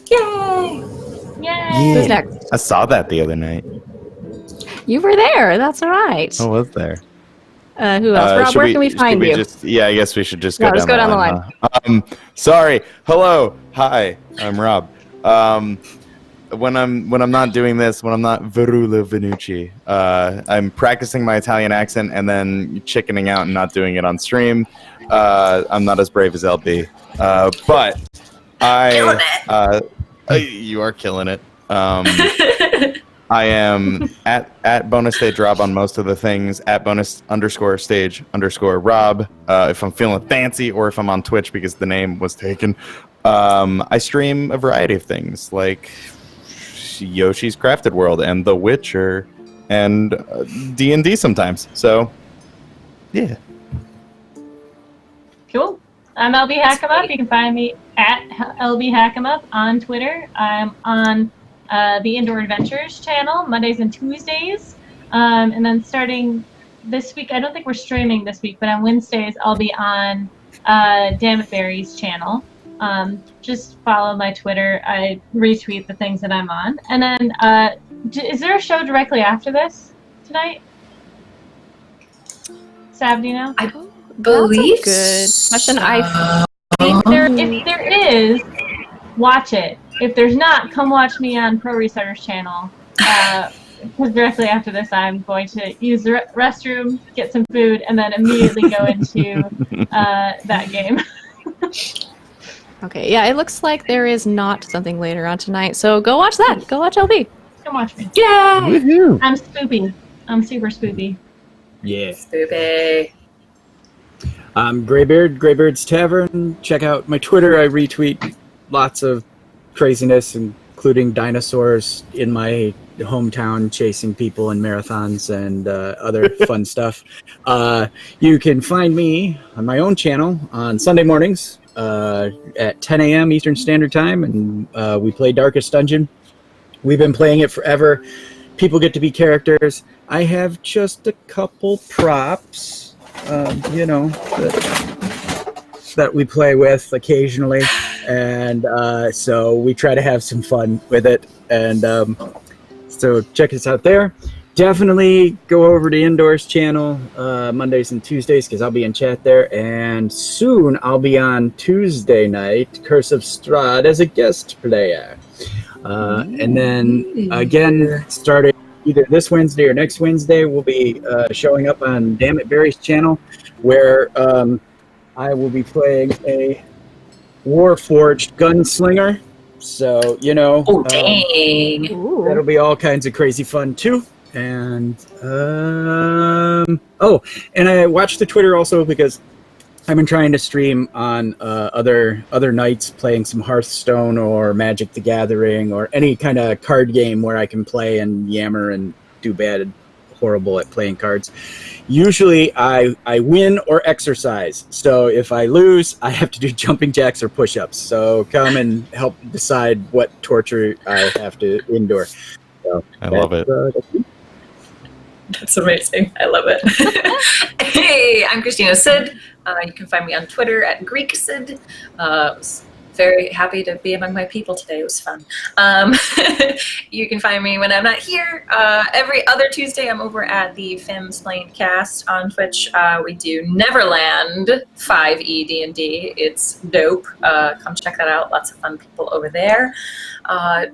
Yay! Yay! Who's next? I saw that the other night. You were there. That's right. I was there. Who else? Rob, Should where can we find you? I guess we should just No, go just down go down the line. Huh? Sorry. Hello. Hi. I'm Rob. When I'm not doing this, when I'm not Verula Venucci, I'm practicing my Italian accent and then chickening out and not doing it on stream. I'm not as brave as LB, but you are killing it. I am at bonus stage Rob on most of the things, at bonus_stage_Rob if I'm feeling fancy, or if I'm on Twitch because the name was taken. I stream a variety of things like Yoshi's Crafted World and The Witcher and D&D sometimes. So, yeah. Cool. I'm LB Hackemup. You can find me at LB Hackemup on Twitter. I'm on the Indoor Adventures channel Mondays and Tuesdays. And then starting this week, I don't think we're streaming this week, but on Wednesdays I'll be on Dammit Berry's channel. Just follow my Twitter. I retweet the things that I'm on. And then, is there a show directly after this tonight? Sav, do you know? I believe That's a good question. If there is, watch it. If there's not, come watch me on Pro Restarter's channel. Because directly after this, I'm going to use the restroom, get some food, and then immediately go into that game. Okay, yeah, it looks like there is not something later on tonight, so go watch that. Go watch LB. Come watch me. Yay! Woohoo! I'm spoopy. I'm super spoopy. Yeah. Spoopy. I'm Graybeard, Graybeard's Tavern. Check out my Twitter. I retweet lots of craziness, including dinosaurs in my hometown chasing people in marathons and other fun stuff. You can find me on my own channel on Sunday mornings at 10 a.m. Eastern Standard Time, and we play Darkest Dungeon. We've been playing it forever. People get to be characters. I have just a couple props, that we play with occasionally, and so we try to have some fun with it, and so check us out there. Definitely go over to Indoors channel Mondays and Tuesdays, because I'll be in chat there, and soon I'll be on Tuesday night, Curse of Strahd, as a guest player. And then again, starting either this Wednesday or next Wednesday, we'll be showing up on Dammit Berry's channel, where I will be playing a Warforged gunslinger. So, Oh, dang. that'll be all kinds of crazy fun too. And and I watched the Twitter also because I've been trying to stream on other nights, playing some Hearthstone or Magic the Gathering or any kind of card game where I can play and yammer and do bad and horrible at playing cards. Usually I win or exercise. So if I lose, I have to do jumping jacks or push-ups. So come and help decide what torture I have to endure. So I love it. That's amazing. I love it. Hey, I'm Christina Sid. You can find me on Twitter at GreekSid. Was very happy to be among my people today. It was fun. You can find me when I'm not here. Every other Tuesday, I'm over at the Femsplained Cast on Twitch. We do Neverland 5e D&D. It's dope. Come check that out. Lots of fun people over there.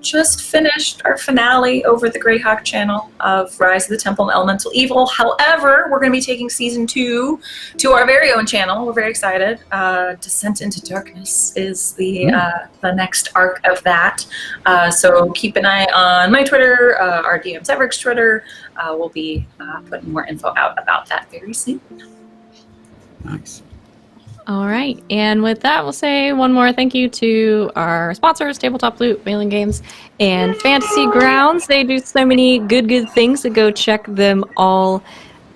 Just finished our finale over the Greyhawk channel of Rise of the Temple and Elemental Evil. However, we're going to be taking Season 2 to our very own channel. We're very excited. Descent into Darkness is the next arc of that. So keep an eye on my Twitter, our DM Severic's Twitter. We'll be putting more info out about that very soon. Nice. All right, and with that, we'll say one more thank you to our sponsors, Tabletop Loot, Mailing Games, and Fantasy Grounds. They do so many good things, so go check them all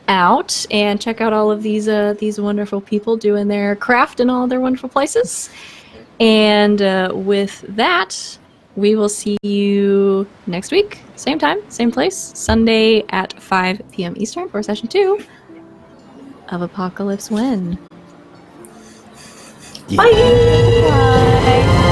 out and check out all of these wonderful people doing their craft in all their wonderful places. And with that, we will see you next week, same time, same place, Sunday at 5 p.m. Eastern for Session 2 of Apocalypse When. Yeah. Bye. Bye.